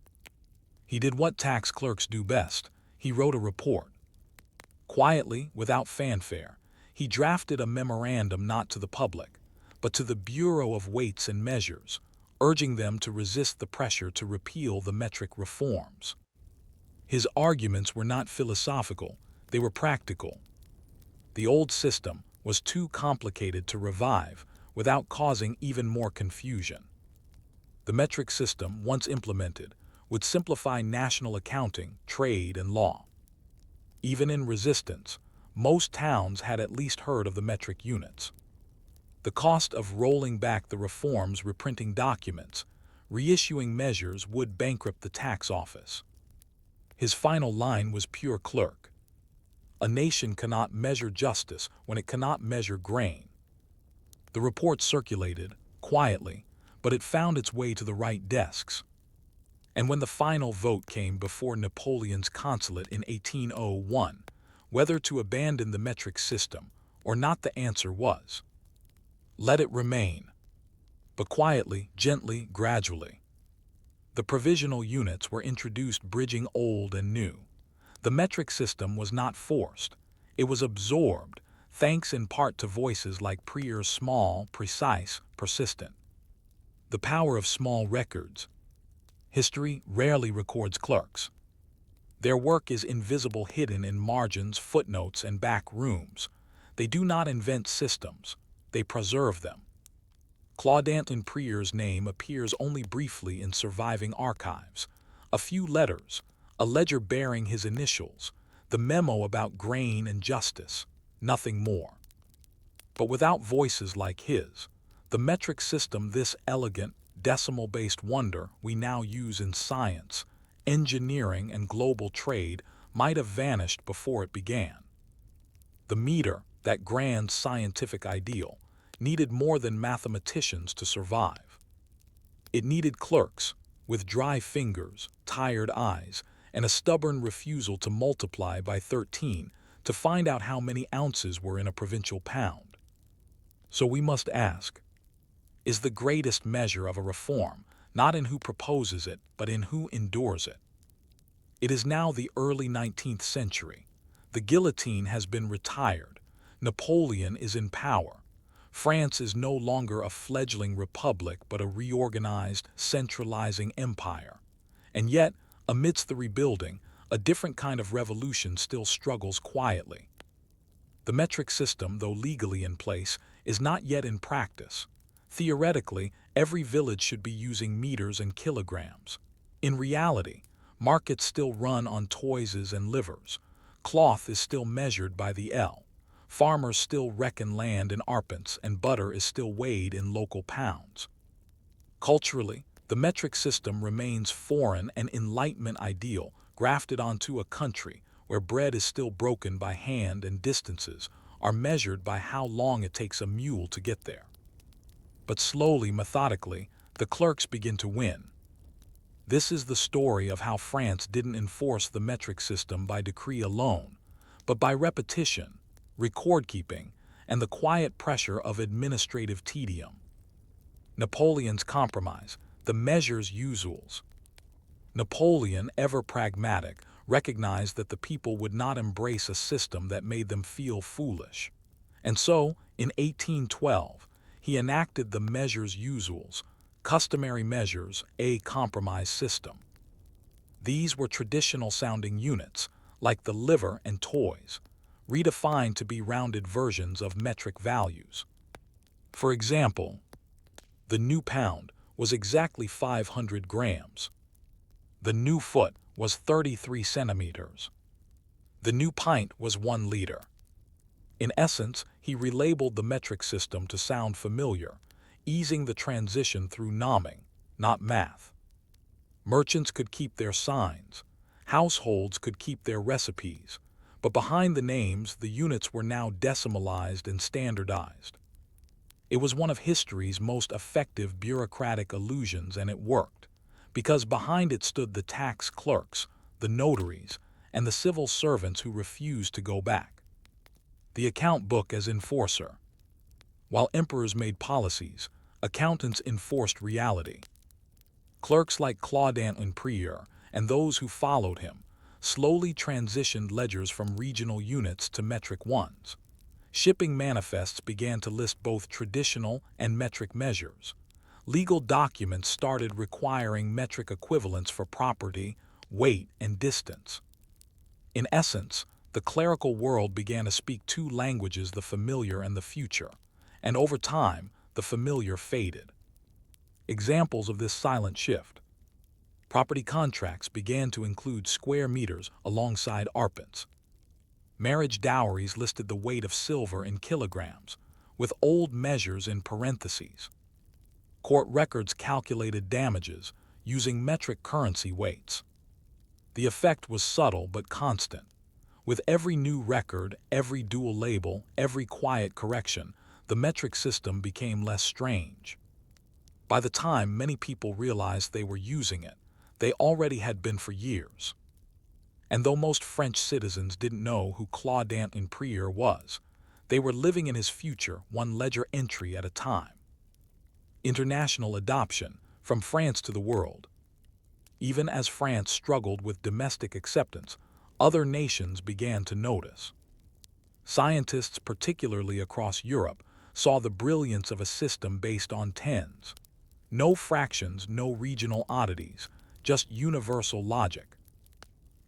He did what tax clerks do best. He wrote a report. Quietly, without fanfare, he drafted a memorandum not to the public, but to the Bureau of Weights and Measures, urging them to resist the pressure to repeal the metric reforms. His arguments were not philosophical, they were practical. The old system was too complicated to revive without causing even more confusion. The metric system, once implemented, would simplify national accounting, trade, and law. Even in resistance, most towns had at least heard of the metric units. The cost of rolling back the reforms, reprinting documents, reissuing measures, would bankrupt the tax office. His final line was pure clerk. A nation cannot measure justice when it cannot measure grain. The report circulated, quietly, but it found its way to the right desks. And when the final vote came before Napoleon's consulate in 1801, whether to abandon the metric system or not, the answer was, let it remain. But quietly, gently, gradually. The provisional units were introduced, bridging old and new. The metric system was not forced. It was absorbed, thanks in part to voices like Prieur's, small, precise, persistent. The power of small records. History rarely records clerks. Their work is invisible, hidden in margins, footnotes, and back rooms. They do not invent systems, they preserve them. Claudant Prier's name appears only briefly in surviving archives. A few letters, a ledger bearing his initials, the memo about grain and justice, nothing more. But without voices like his, the metric system, this elegant, decimal-based wonder we now use in science, engineering, and global trade, might have vanished before it began. The meter, that grand scientific ideal, needed more than mathematicians to survive. It needed clerks, with dry fingers, tired eyes, and a stubborn refusal to multiply by 13 to find out how many ounces were in a provincial pound. So we must ask, is the greatest measure of a reform not in who proposes it, but in who endures it? It is now the early 19th century. The guillotine has been retired. Napoleon is in power. France is no longer a fledgling republic, but a reorganized, centralizing empire. And yet, amidst the rebuilding, a different kind of revolution still struggles quietly. The metric system, though legally in place, is not yet in practice. Theoretically, every village should be using meters and kilograms. In reality, markets still run on toises and livers. Cloth is still measured by the ell. Farmers still reckon land in arpents, and butter is still weighed in local pounds. Culturally, the metric system remains foreign, an Enlightenment ideal grafted onto a country where bread is still broken by hand and distances are measured by how long it takes a mule to get there. But slowly, methodically, the clerks begin to win. This is the story of how France didn't enforce the metric system by decree alone, but by repetition, record-keeping, and the quiet pressure of administrative tedium. Napoleon's compromise, the measures usuals. Napoleon, ever pragmatic, recognized that the people would not embrace a system that made them feel foolish. And so, in 1812, he enacted the measures usuals, customary measures, a compromise system. These were traditional-sounding units, like the liver and toys, redefined to be rounded versions of metric values. For example, the new pound was exactly 500 grams. The new foot was 33 centimeters. The new pint was 1 liter. In essence, he relabeled the metric system to sound familiar, easing the transition through nomming, not math. Merchants could keep their signs. Households could keep their recipes. But behind the names, the units were now decimalized and standardized. It was one of history's most effective bureaucratic illusions, and it worked, because behind it stood the tax clerks, the notaries, and the civil servants who refused to go back. The account book as enforcer. While emperors made policies, accountants enforced reality. Clerks like Claudant Prieur and those who followed him slowly transitioned ledgers from regional units to metric ones. Shipping manifests began to list both traditional and metric measures. Legal documents started requiring metric equivalents for property, weight, and distance. In essence, the clerical world began to speak two languages, the familiar and the future, and over time, the familiar faded. Examples of this silent shift. Property contracts began to include square meters alongside arpents. Marriage dowries listed the weight of silver in kilograms, with old measures in parentheses. Court records calculated damages using metric currency weights. The effect was subtle but constant. With every new record, every dual label, every quiet correction, the metric system became less strange. By the time many people realized they were using it, they already had been for years. And though most French citizens didn't know who Claudant Prieur was, they were living in his future, one ledger entry at a time. International adoption, from France to the world. Even as France struggled with domestic acceptance, other nations began to notice. Scientists, particularly across Europe, saw the brilliance of a system based on tens. No fractions, no regional oddities, just universal logic.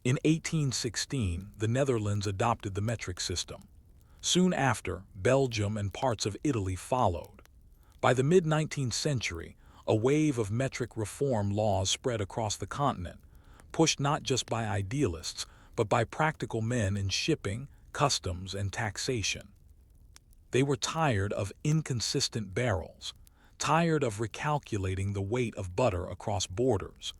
In 1816, the Netherlands adopted the metric system. Soon after, Belgium and parts of Italy followed. By the mid-19th century, a wave of metric reform laws spread across the continent, pushed not just by idealists, but by practical men in shipping, customs, and taxation. They were tired of inconsistent barrels, tired of recalculating the weight of butter across borders,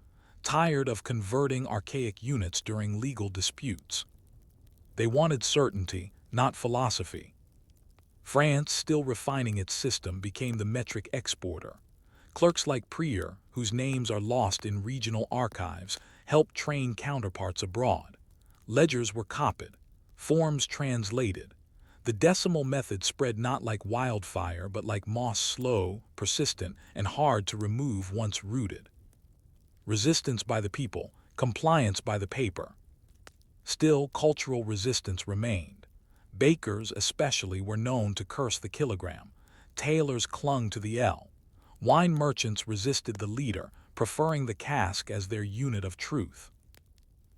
tired of converting archaic units during legal disputes. They wanted certainty, not philosophy. France, still refining its system, became the metric exporter. Clerks like Prieur, whose names are lost in regional archives, helped train counterparts abroad. Ledgers were copied, forms translated. The decimal method spread not like wildfire, but like moss, slow, persistent, and hard to remove once rooted. Resistance by the people, compliance by the paper. Still, cultural resistance remained. Bakers especially were known to curse the kilogram. Tailors clung to the ell. Wine merchants resisted the liter, preferring the cask as their unit of truth.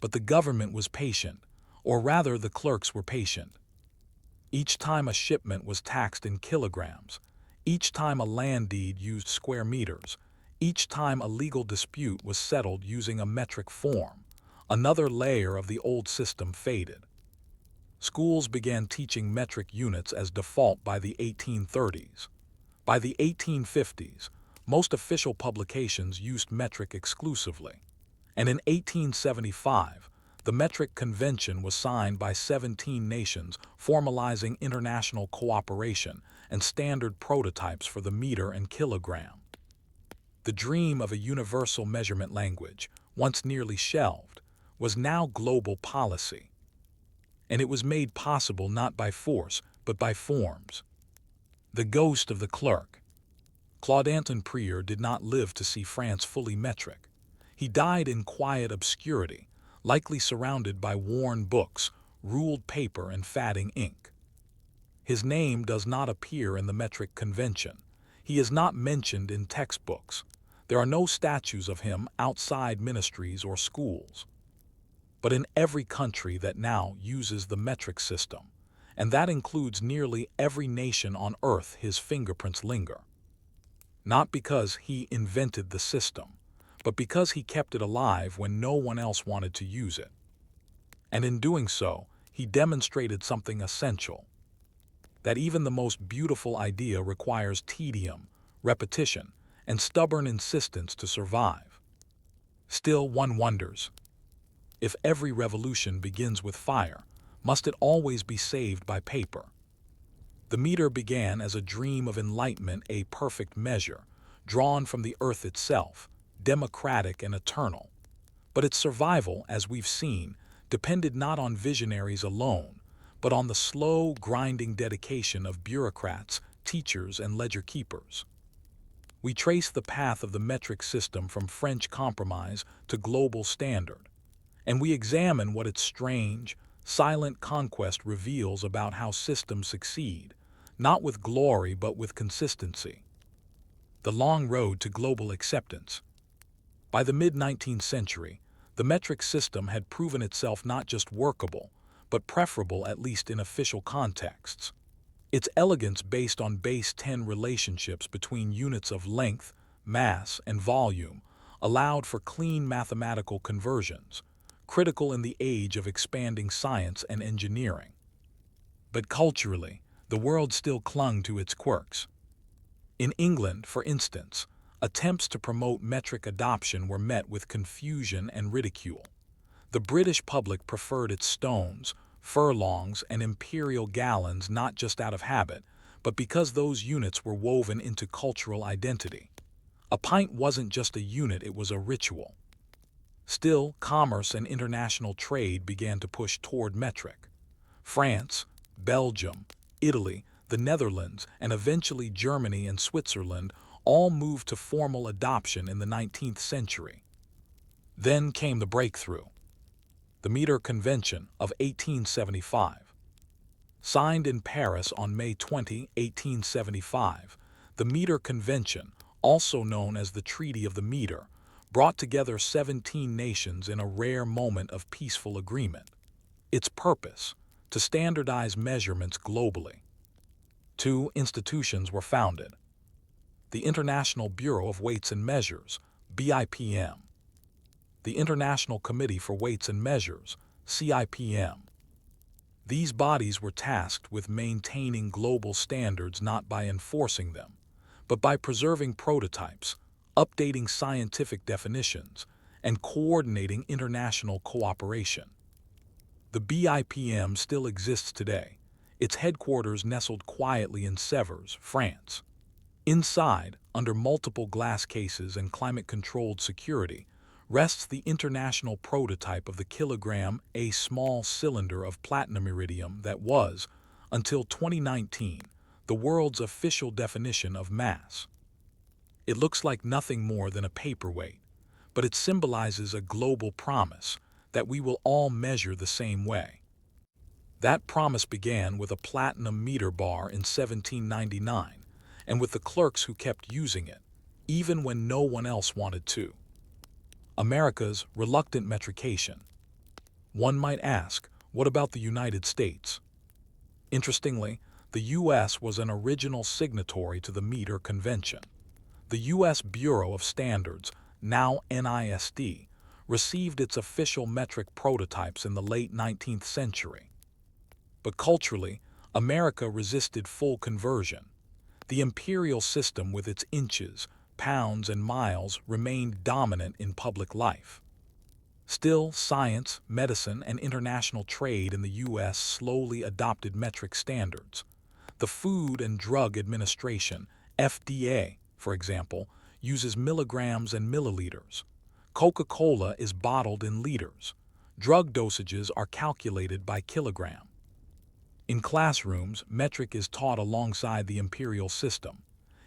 But the government was patient, or rather the clerks were patient. Each time a shipment was taxed in kilograms, each time a land deed used square meters, each time a legal dispute was settled using a metric form, another layer of the old system faded. Schools began teaching metric units as default by the 1830s. By the 1850s, most official publications used metric exclusively. And in 1875, the Metric Convention was signed by 17 nations, formalizing international cooperation and standard prototypes for the meter and kilogram. The dream of a universal measurement language, once nearly shelved, was now global policy. And it was made possible not by force, but by forms. The ghost of the clerk. Claude-Anton Prieur did not live to see France fully metric. He died in quiet obscurity, likely surrounded by worn books, ruled paper, and fatting ink. His name does not appear in the metric convention. He is not mentioned in textbooks. There are no statues of him outside ministries or schools. But in every country that now uses the metric system, and that includes nearly every nation on earth, his fingerprints linger. Not because he invented the system, but because he kept it alive when no one else wanted to use it. And in doing so, he demonstrated something essential: that even the most beautiful idea requires tedium, repetition, and stubborn insistence to survive. Still, one wonders, if every revolution begins with fire, must it always be saved by paper? The meter began as a dream of enlightenment, a perfect measure, drawn from the earth itself, democratic and eternal. But its survival, as we've seen, depended not on visionaries alone, but on the slow, grinding dedication of bureaucrats, teachers, and ledger keepers. We trace the path of the metric system from French compromise to global standard, and we examine what its strange, silent conquest reveals about how systems succeed, not with glory but with consistency. The long road to global acceptance. By the mid-19th century, the metric system had proven itself not just workable, but preferable, at least in official contexts. Its elegance, based on base 10 relationships between units of length, mass, and volume, allowed for clean mathematical conversions, critical in the age of expanding science and engineering. But culturally, the world still clung to its quirks. In England, for instance, attempts to promote metric adoption were met with confusion and ridicule. The British public preferred its stones, furlongs, and imperial gallons not just out of habit, but because those units were woven into cultural identity. A pint wasn't just a unit, it was a ritual. Still, commerce and international trade began to push toward metric. France, Belgium, Italy, the Netherlands, and eventually Germany and Switzerland all moved to formal adoption in the 19th century. Then came the breakthrough. The Meter Convention of 1875. Signed in Paris on May 20, 1875, the Meter Convention, also known as the Treaty of the Meter, brought together 17 nations in a rare moment of peaceful agreement. Its purpose: to standardize measurements globally. Two institutions were founded: the International Bureau of Weights and Measures, BIPM, the International Committee for Weights and Measures, CIPM. These bodies were tasked with maintaining global standards not by enforcing them, but by preserving prototypes, updating scientific definitions, and coordinating international cooperation. The BIPM still exists today, its headquarters nestled quietly in Sèvres, France. Inside, under multiple glass cases and climate-controlled security, rests the international prototype of the kilogram, a small cylinder of platinum iridium that was, until 2019, the world's official definition of mass. It looks like nothing more than a paperweight, but it symbolizes a global promise that we will all measure the same way. That promise began with a platinum meter bar in 1799, and with the clerks who kept using it, even when no one else wanted to. America's reluctant metrication. One might ask, what about the United States? Interestingly, the U.S. was an original signatory to the Meter Convention. The U.S. Bureau of Standards, now NISD, received its official metric prototypes in the late 19th century. But culturally, America resisted full conversion. The imperial system with its inches, pounds, and miles remained dominant in public life. Still, science, medicine, and international trade in the U.S. slowly adopted metric standards. The Food and Drug Administration, FDA, for example, uses milligrams and milliliters. Coca-Cola is bottled in liters. Drug dosages are calculated by kilogram. In classrooms, metric is taught alongside the imperial system.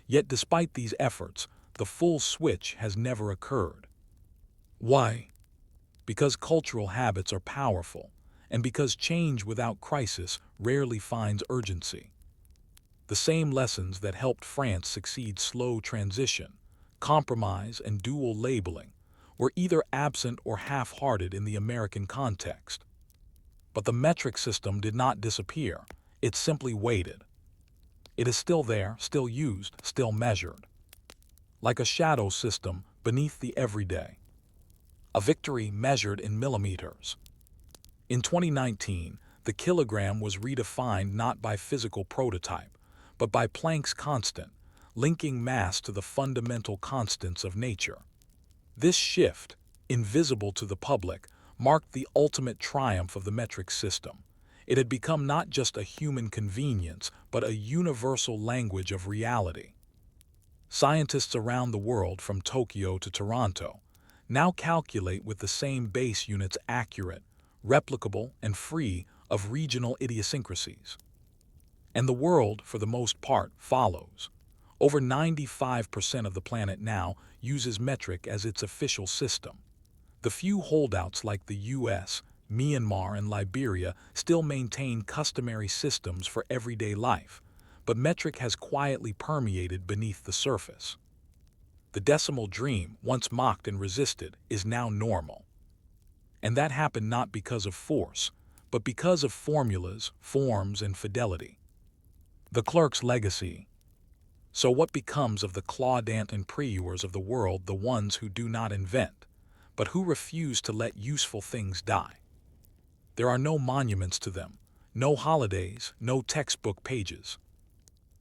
Yet despite these efforts, the full switch has never occurred. Why? Because cultural habits are powerful, and because change without crisis rarely finds urgency. The same lessons that helped France succeed slow transition, compromise, and dual labeling were either absent or half-hearted in the American context. But the metric system did not disappear, it simply waited. It is still there, still used, still measured. Like a shadow system beneath the everyday. A victory measured in millimeters. In 2019, the kilogram was redefined not by physical prototype, but by Planck's constant, linking mass to the fundamental constants of nature. This shift, invisible to the public, marked the ultimate triumph of the metric system. It had become not just a human convenience, but a universal language of reality. Scientists around the world, from Tokyo to Toronto, now calculate with the same base units, accurate, replicable, and free of regional idiosyncrasies. And the world, for the most part, follows. Over 95% of the planet now uses metric as its official system. The few holdouts like the US, Myanmar, and Liberia still maintain customary systems for everyday life, but metric has quietly permeated beneath the surface. The decimal dream, once mocked and resisted, is now normal. And that happened not because of force, but because of formulas, forms, and fidelity. The clerk's legacy. So what becomes of the Claudant and Prieurs of the world, the ones who do not invent, but who refuse to let useful things die? There are no monuments to them, no holidays, no textbook pages.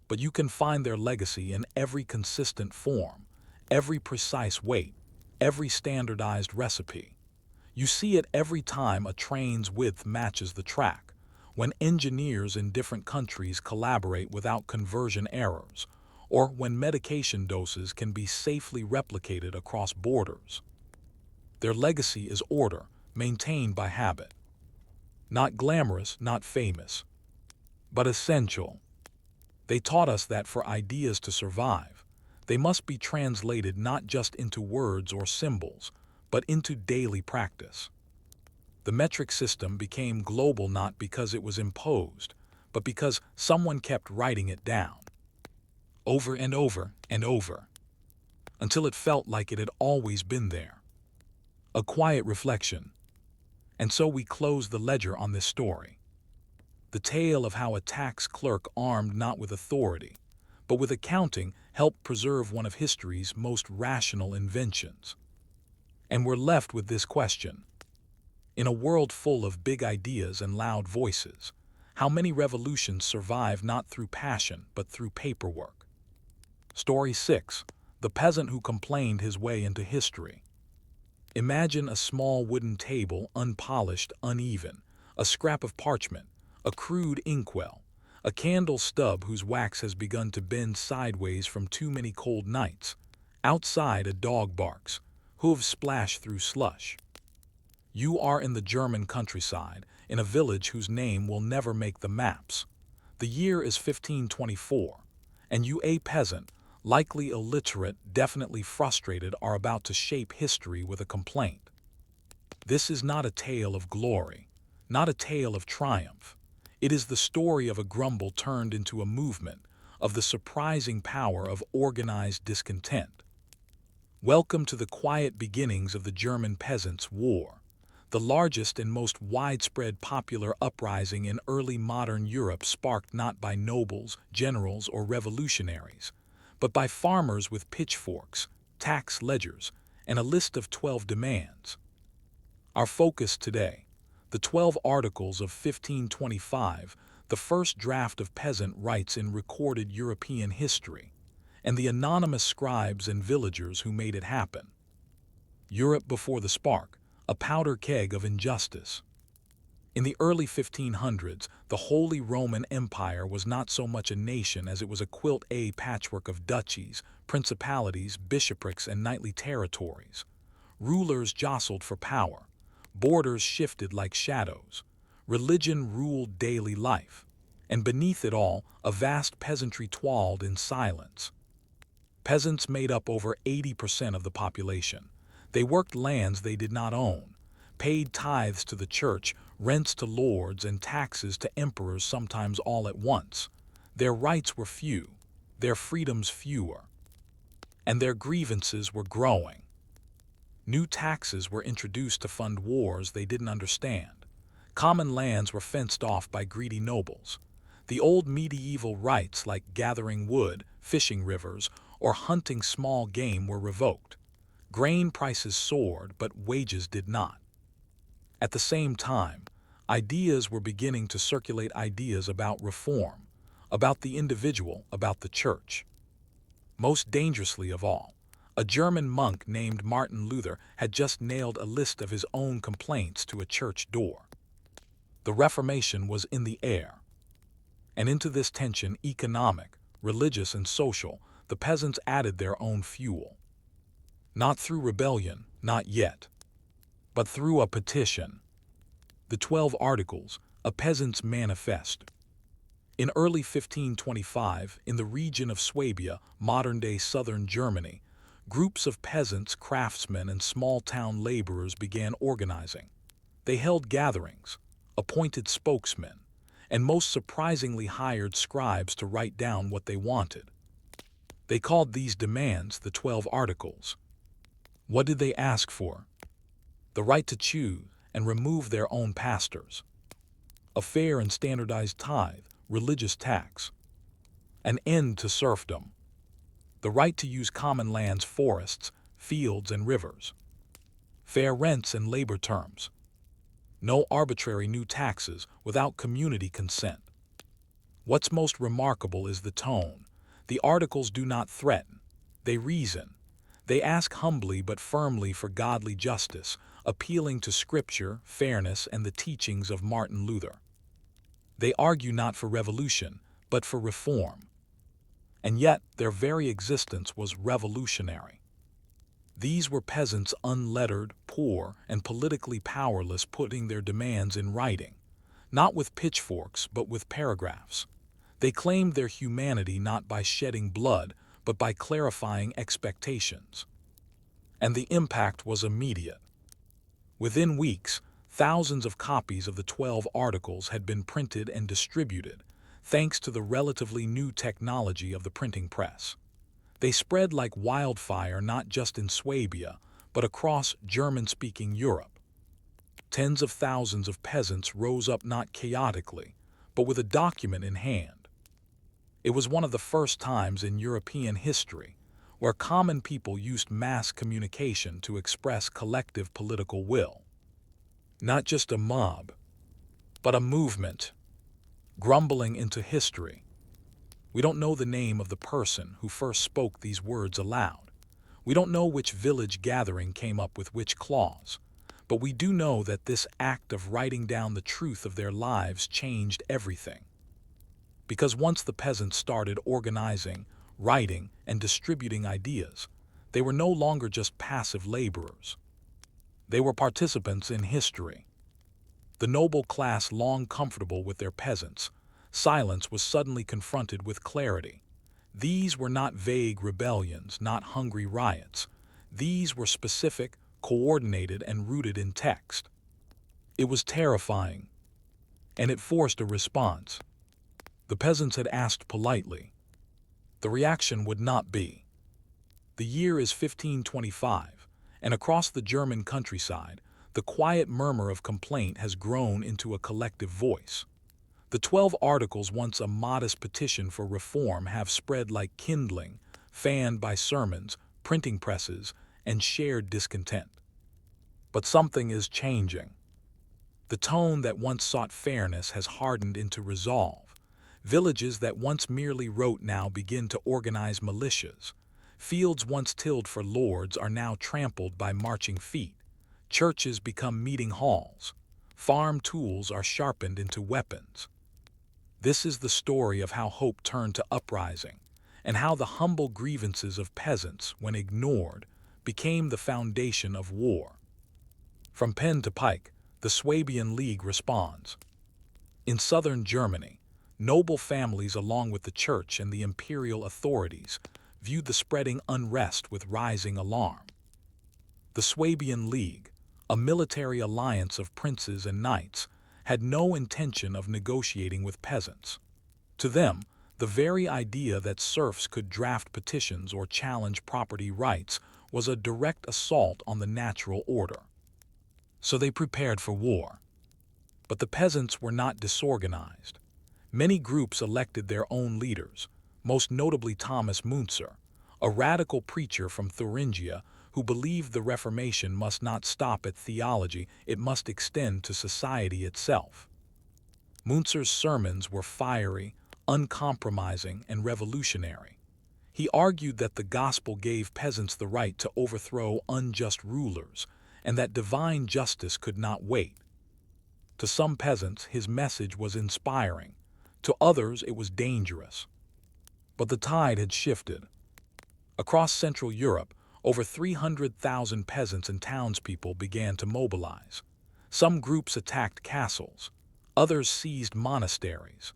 But you can find their legacy in every consistent form, every precise weight, every standardized recipe. You see it every time a train's width matches the track, when engineers in different countries collaborate without conversion errors, or when medication doses can be safely replicated across borders. Their legacy is order, maintained by habit. Not glamorous, not famous, but essential. They taught us that for ideas to survive, they must be translated not just into words or symbols, but into daily practice. The metric system became global not because it was imposed, but because someone kept writing it down. Over and over and over. until it felt like it had always been there. A quiet reflection. And so we close the ledger on this story. The tale of how a tax clerk armed not with authority, but with accounting helped preserve one of history's most rational inventions. And we're left with this question. In a world full of big ideas and loud voices, how many revolutions survive not through passion but through paperwork? Story 6. The Peasant Who Complained His Way into History. Imagine a small wooden table, unpolished, uneven, a scrap of parchment, a crude inkwell, a candle stub whose wax has begun to bend sideways from too many cold nights. Outside, a dog barks, hooves splash through slush. You are in the German countryside, in a village whose name will never make the maps. The year is 1524, and you, a peasant, likely illiterate, definitely frustrated, are about to shape history with a complaint. This is not a tale of glory, not a tale of triumph. It is the story of a grumble turned into a movement, of the surprising power of organized discontent. Welcome to the quiet beginnings of the German Peasants' War, the largest and most widespread popular uprising in early modern Europe, sparked not by nobles, generals, or revolutionaries, but by farmers with pitchforks, tax ledgers, and a list of 12 demands. Our focus today: the 12 Articles of 1525, the first draft of peasant rights in recorded European history, and the anonymous scribes and villagers who made it happen. Europe before the spark, a powder keg of injustice. In the early 1500s, the Holy Roman Empire was not so much a nation as it was a patchwork of duchies, principalities, bishoprics, and knightly territories. Rulers jostled for power. Borders shifted like shadows. Religion ruled daily life. And beneath it all, a vast peasantry toiled in silence. Peasants made up over 80% of the population. They worked lands they did not own, paid tithes to the church, rents to lords, and taxes to emperors, sometimes all at once. Their rights were few, their freedoms fewer, and their grievances were growing. New taxes were introduced to fund wars they didn't understand. Common lands were fenced off by greedy nobles. The old medieval rights like gathering wood, fishing rivers, or hunting small game were revoked. Grain prices soared, but wages did not. At the same time, ideas were beginning to circulate, ideas about reform, about the individual, about the church. Most dangerously of all, a German monk named Martin Luther had just nailed a list of his own complaints to a church door. The Reformation was in the air. And into this tension, economic, religious, and social, the peasants added their own fuel. Not through rebellion, not yet, but through a petition. The 12 Articles, a peasant's manifesto. In early 1525, in the region of Swabia, modern-day southern Germany, groups of peasants, craftsmen, and small-town laborers began organizing. They held gatherings, appointed spokesmen, and most surprisingly hired scribes to write down what they wanted. They called these demands the 12 Articles. What did they ask for? The right to choose and remove their own pastors. A fair and standardized tithe, religious tax. An end to serfdom. The right to use common lands, forests, fields, and rivers. Fair rents and labor terms. No arbitrary new taxes without community consent. What's most remarkable is the tone. The Articles do not threaten. They reason. They ask humbly but firmly for godly justice, appealing to Scripture, fairness, and the teachings of Martin Luther. They argue not for revolution, but for reform. And yet, their very existence was revolutionary. These were peasants, unlettered, poor, and politically powerless, putting their demands in writing, not with pitchforks, but with paragraphs. They claimed their humanity not by shedding blood, but by clarifying expectations. And the impact was immediate. Within weeks, thousands of copies of the 12 Articles had been printed and distributed, thanks to the relatively new technology of the printing press. They spread like wildfire not just in Swabia, but across German-speaking Europe. Tens of thousands of peasants rose up not chaotically, but with a document in hand. It was one of the first times in European history where common people used mass communication to express collective political will. Not just a mob, but a movement, grumbling into history. We don't know the name of the person who first spoke these words aloud. We don't know which village gathering came up with which clause, but we do know that this act of writing down the truth of their lives changed everything. Because once the peasants started organizing, writing, and distributing ideas, they were no longer just passive laborers. They were participants in history. The noble class, long comfortable with their peasants' silence, was suddenly confronted with clarity. These were not vague rebellions, not hungry riots. These were specific, coordinated, and rooted in text. It was terrifying, and it forced a response. The peasants had asked politely. The reaction would not be. The year is 1525, and across the German countryside, the quiet murmur of complaint has grown into a collective voice. The 12 articles, once a modest petition for reform, have spread like kindling, fanned by sermons, printing presses, and shared discontent. But something is changing. The tone that once sought fairness has hardened into resolve. Villages that once merely wrote now begin to organize militias. Fields once tilled for lords are now trampled by marching feet. Churches become meeting halls. Farm tools are sharpened into weapons. This is the story of how hope turned to uprising, and how the humble grievances of peasants, when ignored, became the foundation of war. From pen to pike, the Swabian League responds. In southern Germany, noble families along with the church and the imperial authorities viewed the spreading unrest with rising alarm. The Swabian League, a military alliance of princes and knights, had no intention of negotiating with peasants. To them, the very idea that serfs could draft petitions or challenge property rights was a direct assault on the natural order. So they prepared for war. But the peasants were not disorganized. Many groups elected their own leaders, most notably Thomas Müntzer, a radical preacher from Thuringia who believed the Reformation must not stop at theology, it must extend to society itself. Müntzer's sermons were fiery, uncompromising, and revolutionary. He argued that the gospel gave peasants the right to overthrow unjust rulers, and that divine justice could not wait. To some peasants, his message was inspiring. To others, it was dangerous. But the tide had shifted. Across Central Europe, over 300,000 peasants and townspeople began to mobilize. Some groups attacked castles. Others seized monasteries.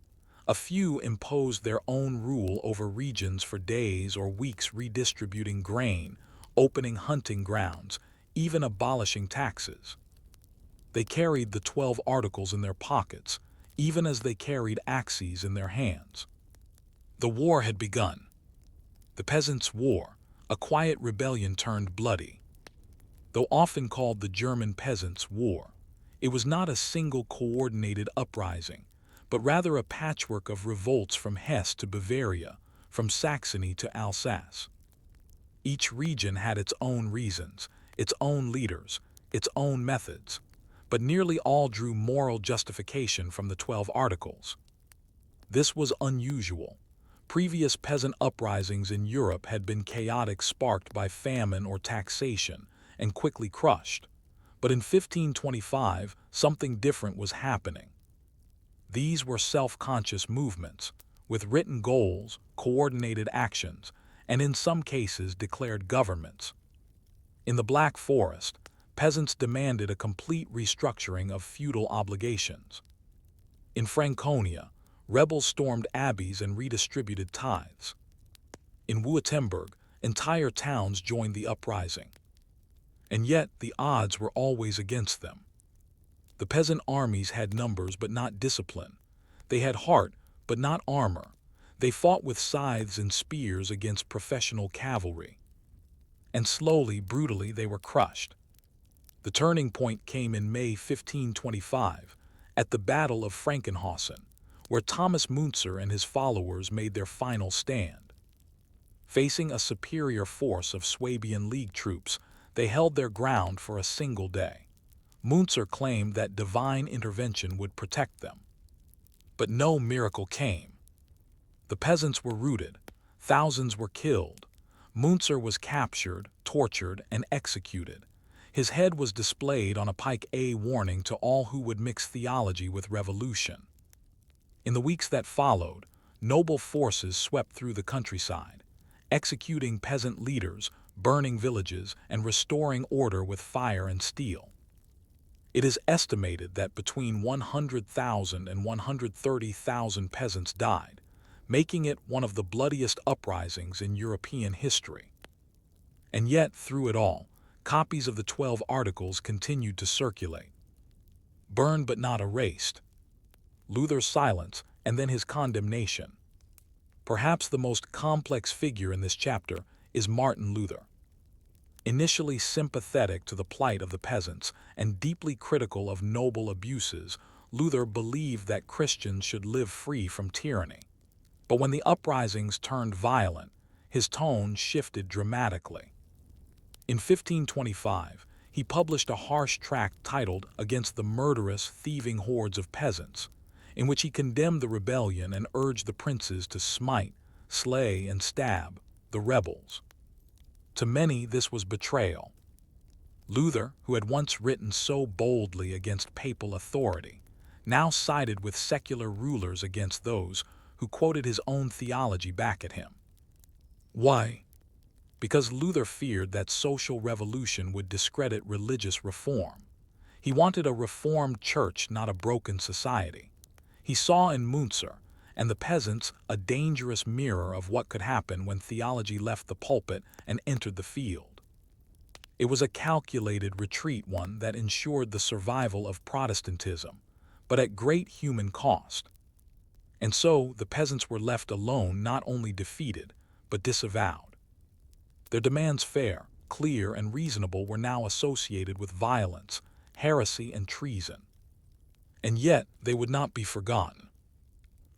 A few imposed their own rule over regions for days or weeks, redistributing grain, opening hunting grounds, even abolishing taxes. They carried the 12 articles in their pockets, even as they carried axes in their hands. The war had begun. The Peasants' War, a quiet rebellion turned bloody. Though often called the German Peasants' War, it was not a single coordinated uprising, but rather a patchwork of revolts from Hesse to Bavaria, from Saxony to Alsace. Each region had its own reasons, its own leaders, its own methods, but nearly all drew moral justification from the 12 articles. This was unusual. Previous peasant uprisings in Europe had been chaotic, sparked by famine or taxation, and quickly crushed. But in 1525, something different was happening. These were self-conscious movements, with written goals, coordinated actions, and in some cases declared governments. In the Black Forest, peasants demanded a complete restructuring of feudal obligations. In Franconia, rebels stormed abbeys and redistributed tithes. In Württemberg, entire towns joined the uprising. And yet the odds were always against them. The peasant armies had numbers but not discipline. They had heart but not armor. They fought with scythes and spears against professional cavalry. And slowly, brutally, they were crushed. The turning point came in May 1525, at the Battle of Frankenhausen, where Thomas Müntzer and his followers made their final stand. Facing a superior force of Swabian League troops, they held their ground for a single day. Müntzer claimed that divine intervention would protect them. But no miracle came. The peasants were routed, thousands were killed. Müntzer was captured, tortured, and executed. His head was displayed on a pike, a warning to all who would mix theology with revolution. In the weeks that followed, noble forces swept through the countryside, executing peasant leaders, burning villages, and restoring order with fire and steel. It is estimated that between 100,000 and 130,000 peasants died, making it one of the bloodiest uprisings in European history. And yet, through it all, copies of the 12 Articles continued to circulate. Burned but not erased. Luther's silence and then his condemnation. Perhaps the most complex figure in this chapter is Martin Luther. Initially sympathetic to the plight of the peasants and deeply critical of noble abuses, Luther believed that Christians should live free from tyranny. But when the uprisings turned violent, his tone shifted dramatically. In 1525, he published a harsh tract titled Against the Murderous, Thieving Hordes of Peasants, in which he condemned the rebellion and urged the princes to smite, slay, and stab the rebels. To many, this was betrayal. Luther, who had once written so boldly against papal authority, now sided with secular rulers against those who quoted his own theology back at him. Why? Because Luther feared that social revolution would discredit religious reform. He wanted a reformed church, not a broken society. He saw in Müntzer and the peasants a dangerous mirror of what could happen when theology left the pulpit and entered the field. It was a calculated retreat, one that ensured the survival of Protestantism, but at great human cost. And so the peasants were left alone, not only defeated, but disavowed. Their demands, fair, clear, and reasonable, were now associated with violence, heresy, and treason. And yet they would not be forgotten.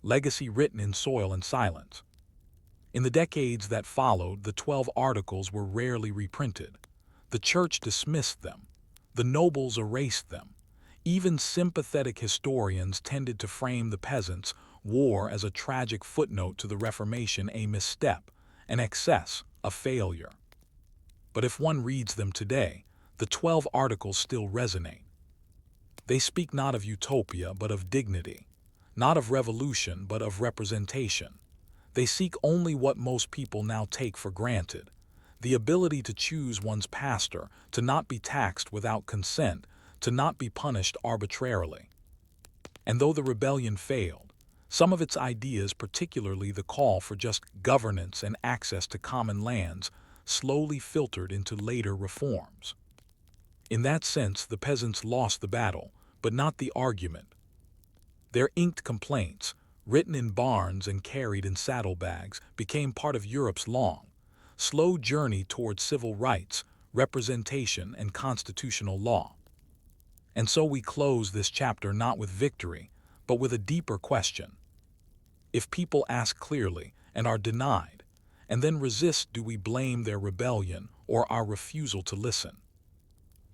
Legacy written in soil and silence. In the decades that followed, the 12 Articles were rarely reprinted. The church dismissed them. The nobles erased them. Even sympathetic historians tended to frame the peasants' war as a tragic footnote to the Reformation, a misstep, an excess, a failure. But if one reads them today, the 12 Articles still resonate. They speak not of utopia, but of dignity, not of revolution, but of representation. They seek only what most people now take for granted: the ability to choose one's pastor, to not be taxed without consent, to not be punished arbitrarily. And though the rebellion failed, some of its ideas, particularly the call for just governance and access to common lands, slowly filtered into later reforms. In that sense, the peasants lost the battle, but not the argument. Their inked complaints, written in barns and carried in saddlebags, became part of Europe's long, slow journey toward civil rights, representation, and constitutional law. And so we close this chapter not with victory, but with a deeper question. If people ask clearly and are denied, and then resist, do we blame their rebellion or our refusal to listen?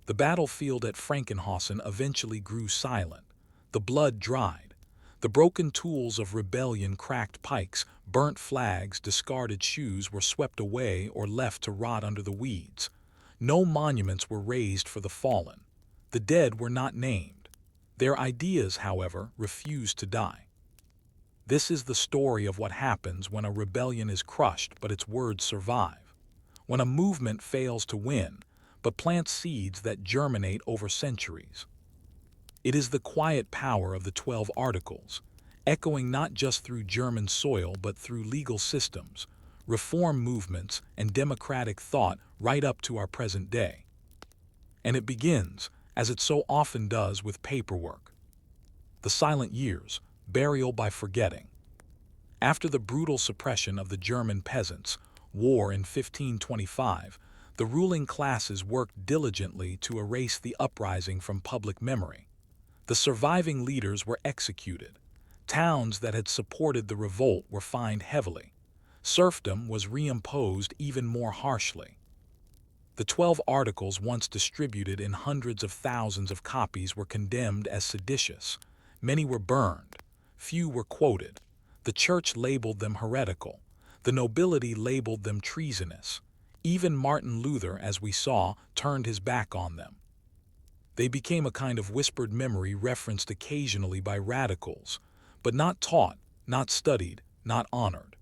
The battlefield at Frankenhausen eventually grew silent. The blood dried. The broken tools of rebellion, cracked pikes, burnt flags, discarded shoes, were swept away or left to rot under the weeds. No monuments were raised for the fallen. The dead were not named. Their ideas, however, refused to die. This is the story of what happens when a rebellion is crushed but its words survive. When a movement fails to win, but plants seeds that germinate over centuries. It is the quiet power of the 12 Articles, echoing not just through German soil but through legal systems, reform movements, and democratic thought right up to our present day. And it begins, as it so often does, with paperwork. The silent years, burial by forgetting. After the brutal suppression of the German peasants' war in 1525, the ruling classes worked diligently to erase the uprising from public memory. The surviving leaders were executed. Towns that had supported the revolt were fined heavily. Serfdom was reimposed even more harshly. The 12 articles, once distributed in hundreds of thousands of copies, were condemned as seditious. Many were burned. Few were quoted. The church labeled them heretical. The nobility labeled them treasonous. Even Martin Luther, as we saw, turned his back on them. They became a kind of whispered memory referenced occasionally by radicals, but not taught, not studied, not honored.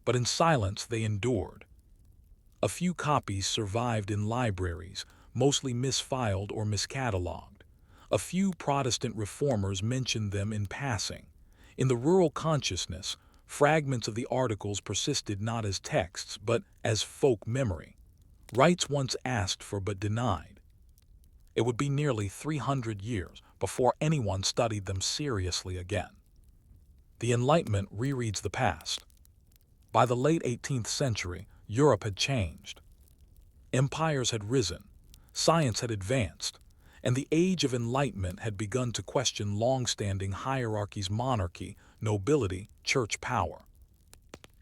But in silence they endured. A few copies survived in libraries, mostly misfiled or miscatalogued. A few Protestant reformers mentioned them in passing. In the rural consciousness, fragments of the articles persisted not as texts, but as folk memory. Rights once asked for but denied. It would be nearly 300 years before anyone studied them seriously again. The Enlightenment rereads the past. By the late 18th century, Europe had changed. Empires had risen, science had advanced, and the age of enlightenment had begun to question long-standing hierarchies: monarchy, nobility, church power.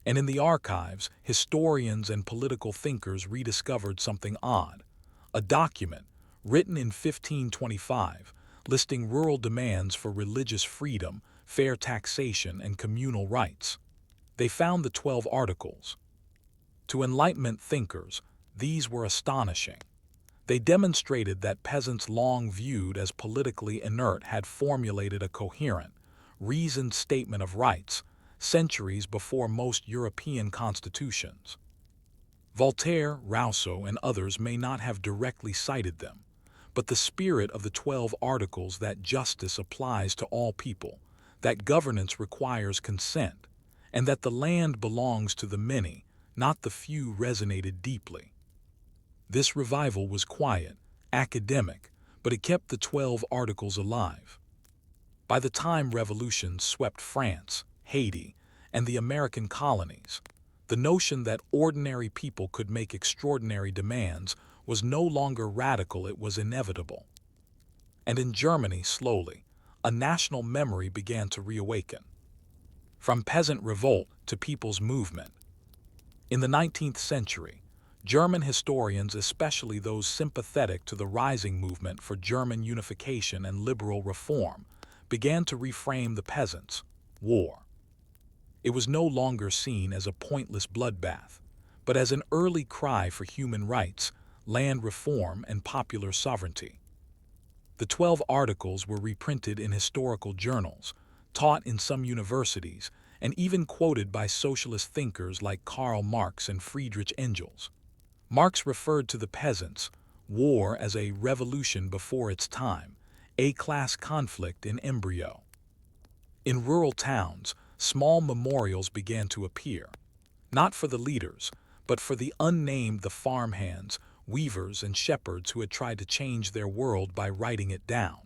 And in the archives, historians and political thinkers rediscovered something odd: a document, written in 1525, listing rural demands for religious freedom, fair taxation, and communal rights. They found the 12 articles. To Enlightenment thinkers, these were astonishing. They demonstrated that peasants long viewed as politically inert had formulated a coherent, reasoned statement of rights, centuries before most European constitutions. Voltaire, Rousseau, and others may not have directly cited them, but the spirit of the 12 articles, that justice applies to all people, that governance requires consent, and that the land belongs to the many, not the few, resonated deeply. This revival was quiet, academic, but it kept the 12 articles alive. By the time revolutions swept France, Haiti, and the American colonies, the notion that ordinary people could make extraordinary demands was no longer radical, it was inevitable. And in Germany, slowly, a national memory began to reawaken. From peasant revolt to people's movement. In the 19th century, German historians, especially those sympathetic to the rising movement for German unification and liberal reform, began to reframe the peasants' war. It was no longer seen as a pointless bloodbath, but as an early cry for human rights, land reform, and popular sovereignty. The 12 articles were reprinted in historical journals, taught in some universities, and even quoted by socialist thinkers like Karl Marx and Friedrich Engels. Marx referred to the peasants' war as a revolution before its time, a class conflict in embryo. In rural towns, small memorials began to appear, not for the leaders, but for the unnamed, the farmhands, weavers, and shepherds who had tried to change their world by writing it down.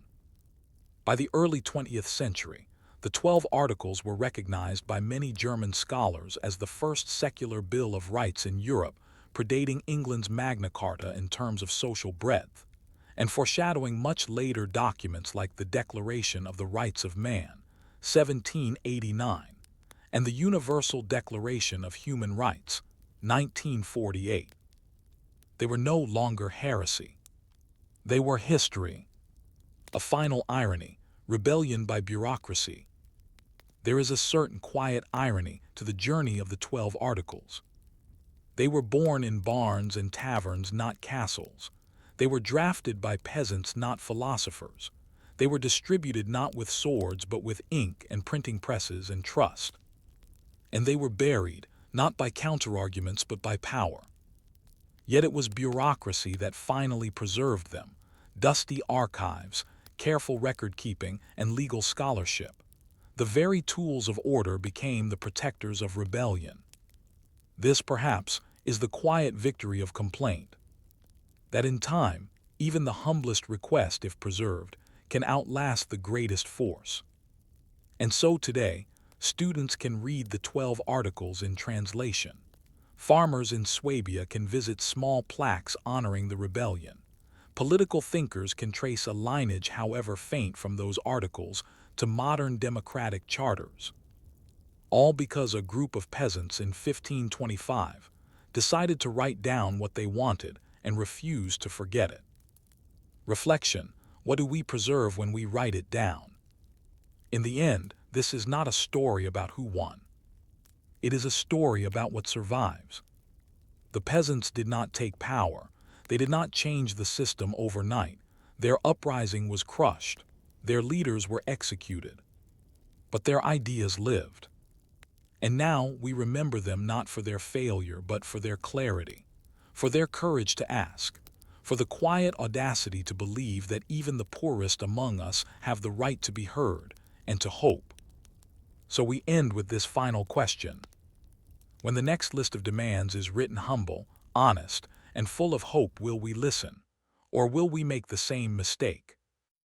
By the early 20th century, the 12 articles were recognized by many German scholars as the first secular Bill of Rights in Europe, predating England's Magna Carta in terms of social breadth, and foreshadowing much later documents like the Declaration of the Rights of Man, 1789, and the Universal Declaration of Human Rights, 1948. They were no longer heresy. They were history. A final irony: rebellion by bureaucracy. There is a certain quiet irony to the journey of the 12 articles. They were born in barns and taverns, not castles. They were drafted by peasants, not philosophers. They were distributed not with swords, but with ink and printing presses and trust. And they were buried, not by counterarguments, but by power. Yet it was bureaucracy that finally preserved them: dusty archives, careful record-keeping, and legal scholarship. The very tools of order became the protectors of rebellion. This, perhaps, is the quiet victory of complaint. That in time, even the humblest request, if preserved, can outlast the greatest force. And so today, Students can read the 12 articles in translation. Farmers in Swabia can visit small plaques honoring the rebellion. Political thinkers can trace a lineage, however faint, from those articles to modern democratic charters. All because a group of peasants in 1525 decided to write down what they wanted and refused to forget it. Reflection: what do we preserve when we write it down? In the end, this is not a story about who won. It is a story about what survives. The peasants did not take power. They did not change the system overnight. Their uprising was crushed. Their leaders were executed. But their ideas lived. And now we remember them not for their failure, but for their clarity, for their courage to ask, for the quiet audacity to believe that even the poorest among us have the right to be heard and to hope. So we end with this final question. When the next list of demands is written humble, honest, and full of hope, will we listen? Or will we make the same mistake?